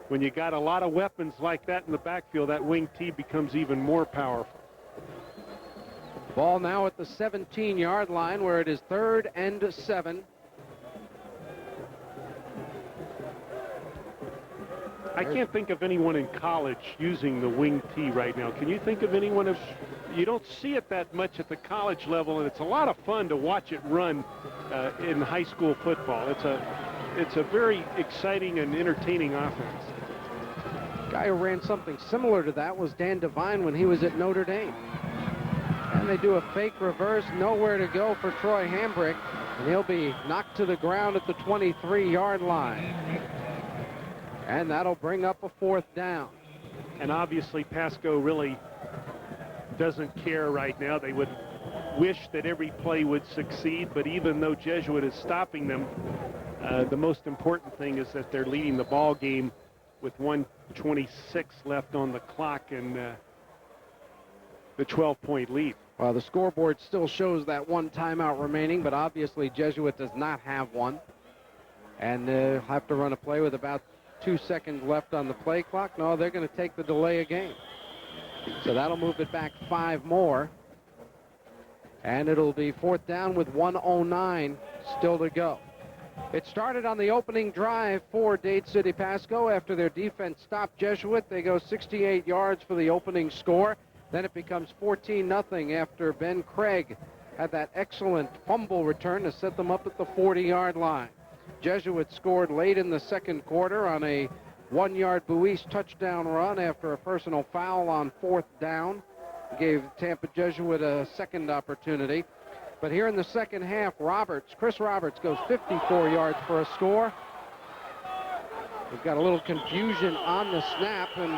when you got a lot of weapons like that in the backfield, that wing T becomes even more powerful. Ball now at the 17-yard line, where it is 3rd and 7. I can't think of anyone in college using the wing T right now. Can you think of anyone? You don't see it that much at the college level, and it's a lot of fun to watch it run in high school football. It's a very exciting and entertaining offense. Guy who ran something similar to that was Dan Devine when he was at Notre Dame. And they do a fake reverse, nowhere to go for Troy Hambrick, and he'll be knocked to the ground at the 23-yard line. And that'll bring up a 4th down. And obviously Pasco really doesn't care right now. They would wish that every play would succeed, but even though Jesuit is stopping them, the most important thing is that they're leading the ball game with 1:26 left on the clock and the 12-point lead. Well, the scoreboard still shows that one timeout remaining, but obviously Jesuit does not have one. And they'll have to run a play with about 2 seconds left on the play clock. No, they're going to take the delay of game. So that'll move it back 5 more. And it'll be 4th down with 1:09 still to go. It started on the opening drive for Dade City Pasco. After their defense stopped Jesuit, they go 68 yards for the opening score. Then it becomes 14-0 after Ben Craig had that excellent fumble return to set them up at the 40-yard line. Jesuit scored late in the 2nd quarter on a 1-yard Buies touchdown run after a personal foul on 4th down. Gave Tampa Jesuit a second opportunity. But here in the second half, Chris Roberts goes 54 yards for a score. We've got a little confusion on the snap, and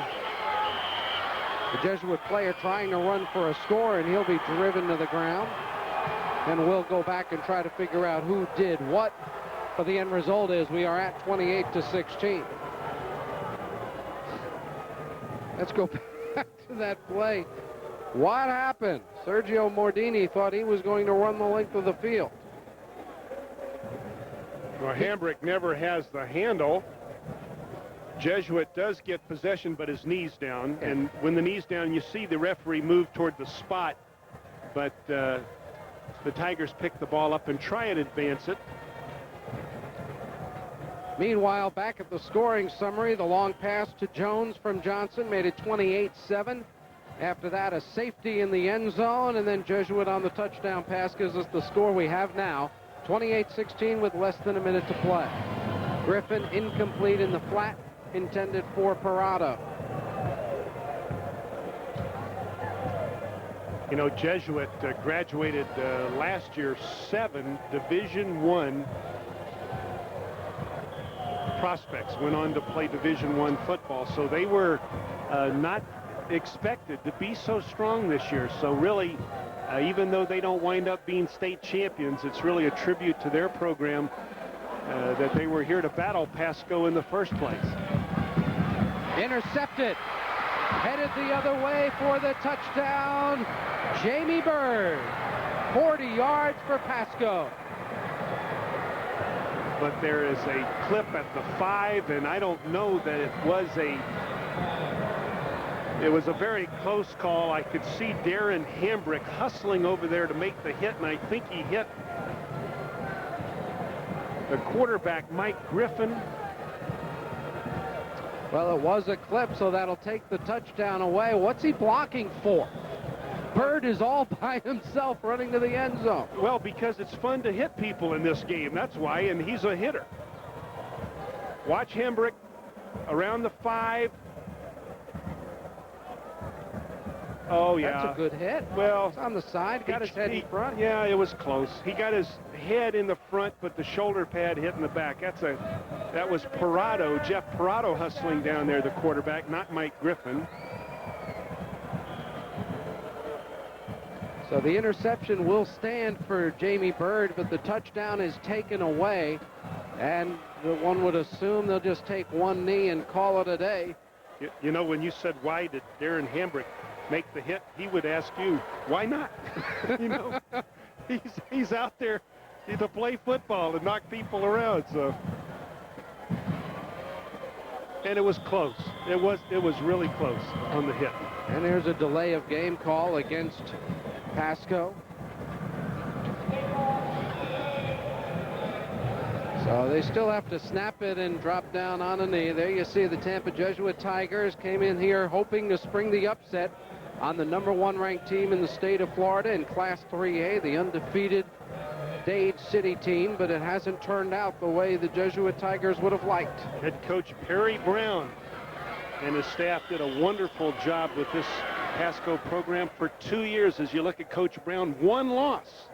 the Jesuit player trying to run for a score, and he'll be driven to the ground. And we'll go back and try to figure out who did what. But the end result is we are at 28-16. Let's go back to that play. What happened? Sergio Mordini thought he was going to run the length of the field. Well, Hambrick never has the handle. Jesuit does get possession, but his knee's down. And when the knee's down, you see the referee move toward the spot. But the Tigers pick the ball up and try and advance it. Meanwhile, back at the scoring summary, the long pass to Jones from Johnson made it 28-7. After that, a safety in the end zone, and then Jesuit on the touchdown pass gives us the score we have now, 28-16 with less than a minute to play. Griffin incomplete in the flat, intended for Parado. You know, Jesuit graduated last year 7 Division I prospects, went on to play Division I football, so they were not expected to be so strong this year. So really, even though they don't wind up being state champions, it's really a tribute to their program that they were here to battle Pasco in the first place. Intercepted. Headed the other way for the touchdown. Jamie Bird. 40 yards for Pasco. But there is a clip at the 5, and I don't know that it was a very close call. I could see Darren Hambrick hustling over there to make the hit, and I think he hit the quarterback, Mike Griffin. Well, it was a clip, so that'll take the touchdown away. What's he blocking for? Bird is all by himself running to the end zone. Well, because it's fun to hit people in this game. That's why, and he's a hitter. Watch Hambrick around the 5. Oh, yeah. That's a good hit. Well, it's on the side, got his head in front. Yeah, it was close. He got his head in the front, but the shoulder pad hit in the back. That was Parado, Jeff Parado hustling down there, the quarterback, not Mike Griffin. So the interception will stand for Jamie Bird, but the touchdown is taken away. And one would assume they'll just take one knee and call it a day. You know, when you said, why did Darren Hambrick make the hit, he would ask you, why not? You know, he's out there to play football and knock people around. So, and it was close. It was really close on the hit. And there's a delay of game call against Pasco. So they still have to snap it and drop down on a knee. There you see the Tampa Jesuit Tigers came in here hoping to spring the upset on the #1 ranked team in the state of Florida in Class 3A, the undefeated Dade City team, but it hasn't turned out the way the Jesuit Tigers would have liked. Head coach Perry Brown and his staff did a wonderful job with this Pasco program for 2 years. As you look at Coach Brown, one loss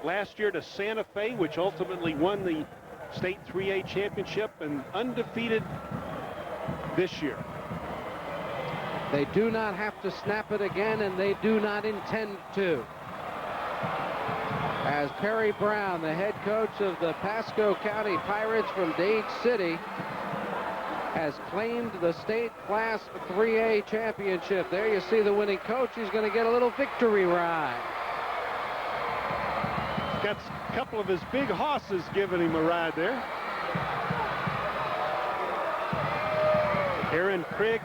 last year to Santa Fe, which ultimately won the state 3A championship, and undefeated this year. They do not have to snap it again, and they do not intend to. As Perry Brown, the head coach of the Pasco County Pirates from Dade City, has claimed the state Class 3A championship. There you see the winning coach. He's going to get a little victory ride. Got a couple of his big hosses giving him a ride there. Aaron Craig,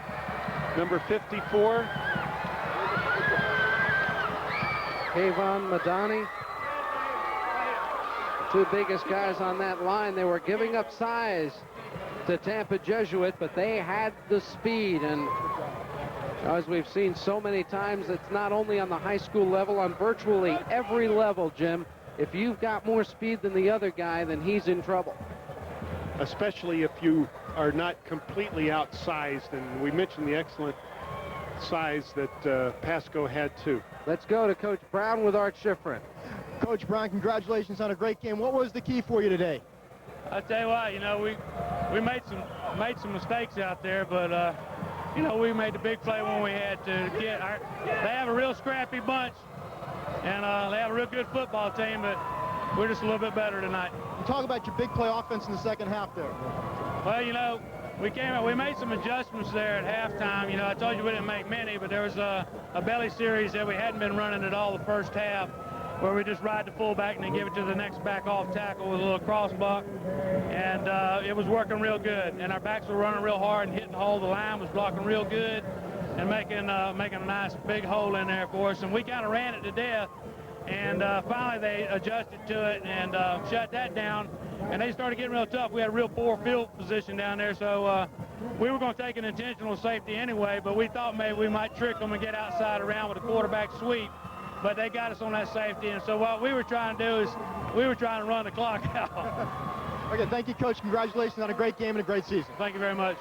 number 54. Kayvon Madani. The two biggest guys on that line. They were giving up size to Tampa Jesuit, but they had the speed. And as we've seen so many times, it's not only on the high school level, on virtually every level, Jim. If you've got more speed than the other guy, then he's in trouble. Especially if you are not completely outsized, and we mentioned the excellent size that Pasco had too. Let's go to Coach Brown with Art Schifrin. Coach Brown, congratulations on a great game. What was the key for you today? I tell you what, you know, we made some mistakes out there, but you know, we made the big play when we had to get our. They have a real scrappy bunch, and they have a real good football team, but we're just a little bit better tonight. Talk about your big play offense in the second half there. Well, you know, we made some adjustments there at halftime. You know, I told you we didn't make many, but there was a belly series that we hadn't been running at all the first half, where we just ride the fullback and then give it to the next back off tackle with a little cross buck. And it was working real good. And our backs were running real hard and hitting the hole. The line was blocking real good and making a nice big hole in there for us. And we kind of ran it to death. And finally they adjusted to it and shut that down. And they started getting real tough. We had a real poor field position down there. So we were going to take an intentional safety anyway, but we thought maybe we might trick them and get outside around with a quarterback sweep. But they got us on that safety, and so what we were trying to do is we were trying to run the clock out. Okay, thank you, Coach. Congratulations on a great game and a great season. Thank you very much.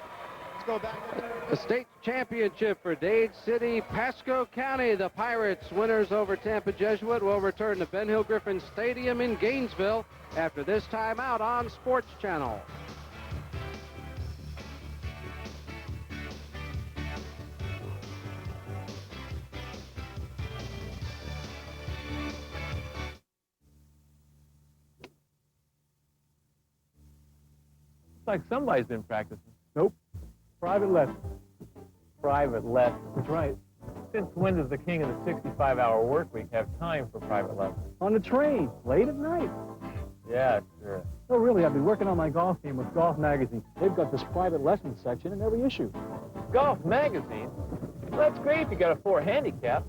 Let's go back. The state championship for Dade City, Pasco County. The Pirates, winners over Tampa Jesuit, will return to Ben Hill Griffin Stadium in Gainesville after this timeout on Sports Channel. Like somebody's been practicing. Nope. Private lessons. Private lessons. That's right. Since when does the king of the 65-hour work week have time for private lessons? On the train, late at night. Yeah, sure. No, really, I've been working on my golf game with Golf Magazine. They've got this private lessons section in every issue. Golf Magazine? Well, that's great if you got a 4 handicap.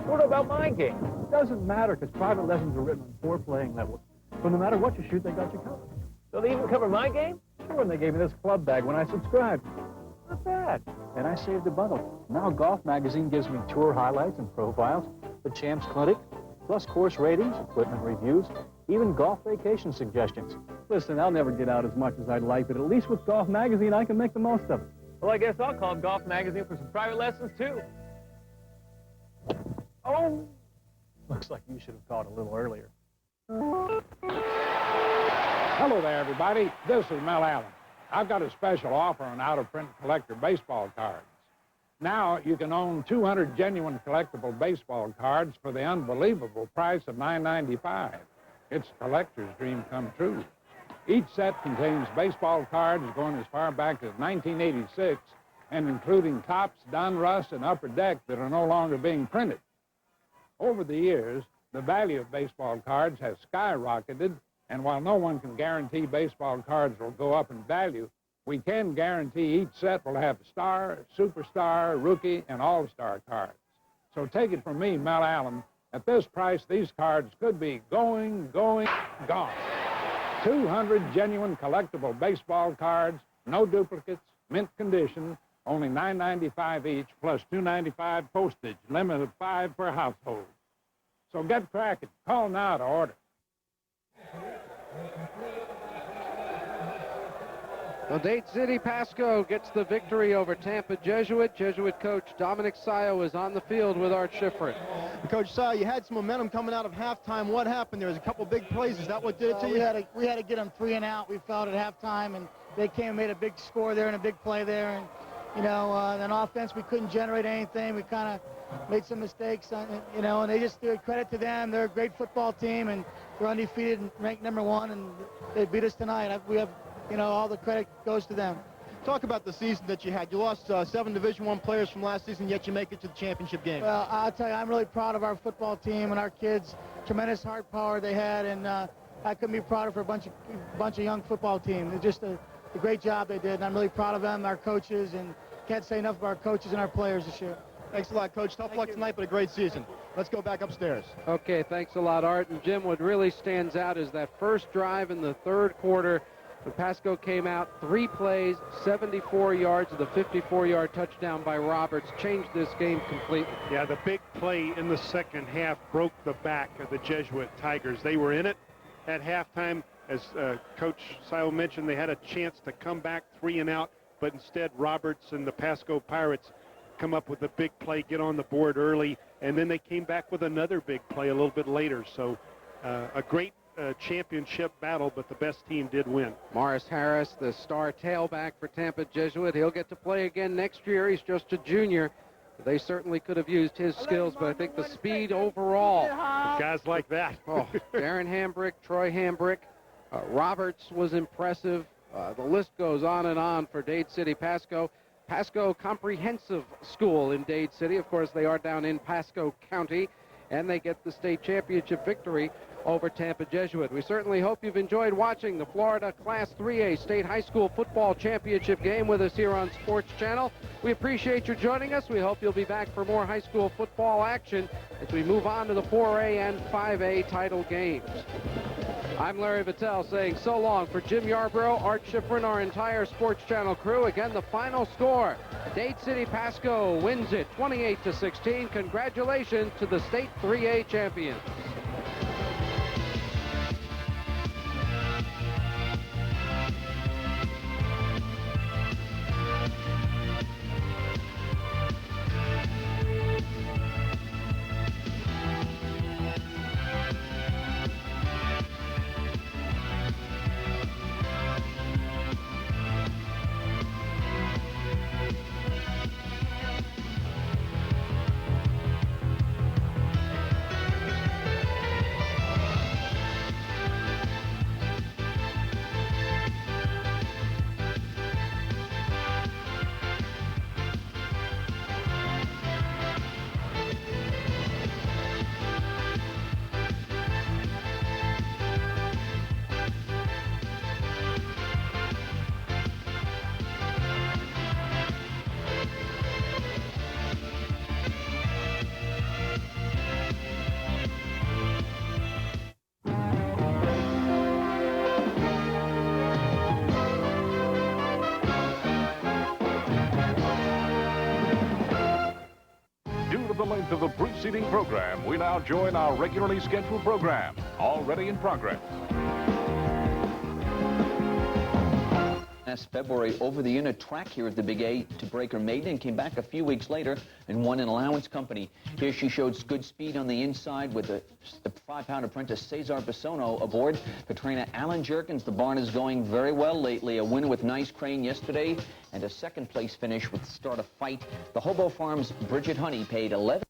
What about my game? It doesn't matter, because private lessons are written on 4 playing levels. So no matter what you shoot, they got you covered. So they even cover my game? Sure, and they gave me this club bag when I subscribed. Not bad. And I saved a bundle. Now Golf Magazine gives me tour highlights and profiles, the Champs Clinic, plus course ratings, equipment reviews, even golf vacation suggestions. Listen, I'll never get out as much as I'd like, but at least with Golf Magazine, I can make the most of it. Well, I guess I'll call Golf Magazine for some private lessons, too. go. Looks like you should have called a little earlier. Hello there, everybody. This is Mel Allen. I've got a special offer on out-of-print collector baseball cards. Now you can own 200 genuine collectible baseball cards for the unbelievable price of $9.95. It's a collector's dream come true. Each set contains baseball cards going as far back as 1986 and including Topps, Donruss, and Upper Deck that are no longer being printed. Over the years, the value of baseball cards has skyrocketed, and while no one can guarantee baseball cards will go up in value, we can guarantee each set will have star, superstar, rookie, and all-star cards. So take it from me, Mel Allen, at this price, these cards could be gone. 200 genuine collectible baseball cards, no duplicates, mint condition, only $9.95 each, plus $2.95 postage, limit of 5 per household. So get cracking. Call now to order. Well, Dade City Pasco gets the victory over Tampa Jesuit. Jesuit coach Dominic Sayo is on the field with Art Schifrin. Coach Sayo, you had some momentum coming out of halftime. What happened? There was a couple big plays. Is that what did it to you? We had to get them 3 and out. We felt at halftime, and they came and made a big score there and a big play there. And, you know, on offense, we couldn't generate anything. We kind of made some mistakes, you know, and they just do credit to them. They're a great football team, and they're undefeated and ranked #1, and they beat us tonight. We have, you know, all the credit goes to them. Talk about the season that you had. You lost 7 Division I players from last season, yet you make it to the championship game. Well, I'll tell you, I'm really proud of our football team and our kids. Tremendous heart power they had, and I couldn't be prouder for a bunch of young football team. It's just a great job they did, and I'm really proud of them, our coaches, and can't say enough of our coaches and our players this year. Thanks a lot, Coach. Tough luck tonight, but a great season. Let's go back upstairs. Okay, thanks a lot, Art. And Jim, what really stands out is that first drive in the third quarter. When Pasco came out, 3 plays, 74 yards, the 54-yard touchdown by Roberts changed this game completely. Yeah, the big play in the second half broke the back of the Jesuit Tigers. They were in it at halftime. As Coach Sayo mentioned, they had a chance to come back 3 and out, but instead Roberts and the Pasco Pirates come up with a big play, get on the board early, and then they came back with another big play a little bit later. So a great championship battle, but the best team did win. Morris Harris, the star tailback for Tampa Jesuit, he'll get to play again next year. He's just a junior. They certainly could have used his skills, but I think the speed overall. Guys like that. Darren Hambrick, Troy Hambrick, Roberts was impressive. The list goes on for Dade City Pasco. Pasco Comprehensive School in Dade City. Of course, they are down in Pasco County, and they get the state championship victory over Tampa Jesuit. We certainly hope you've enjoyed watching the Florida Class 3A State High School Football Championship game with us here on Sports Channel. We appreciate you joining us. We hope you'll be back for more high school football action as we move on to the 4A and 5A title games. I'm Larry Vitale saying so long for Jim Yarbrough, Art Schifrin, our entire Sports Channel crew. Again, the final score, Dade City Pasco wins it 28-16. Congratulations to the state 3A champions. The length of the preceding program, we now join our regularly scheduled program, already in progress. last February over the unit track here at the Big 8 to break her maiden and came back a few weeks later and won an allowance company. Here she showed good speed on the inside with the 5-pound apprentice Cesar Bisono aboard. The trainer Alan Jerkins, the barn is going very well lately. A win with Nice Crane yesterday and a second place finish with Start a Fight. The Hobo Farms Bridget Honey paid 11.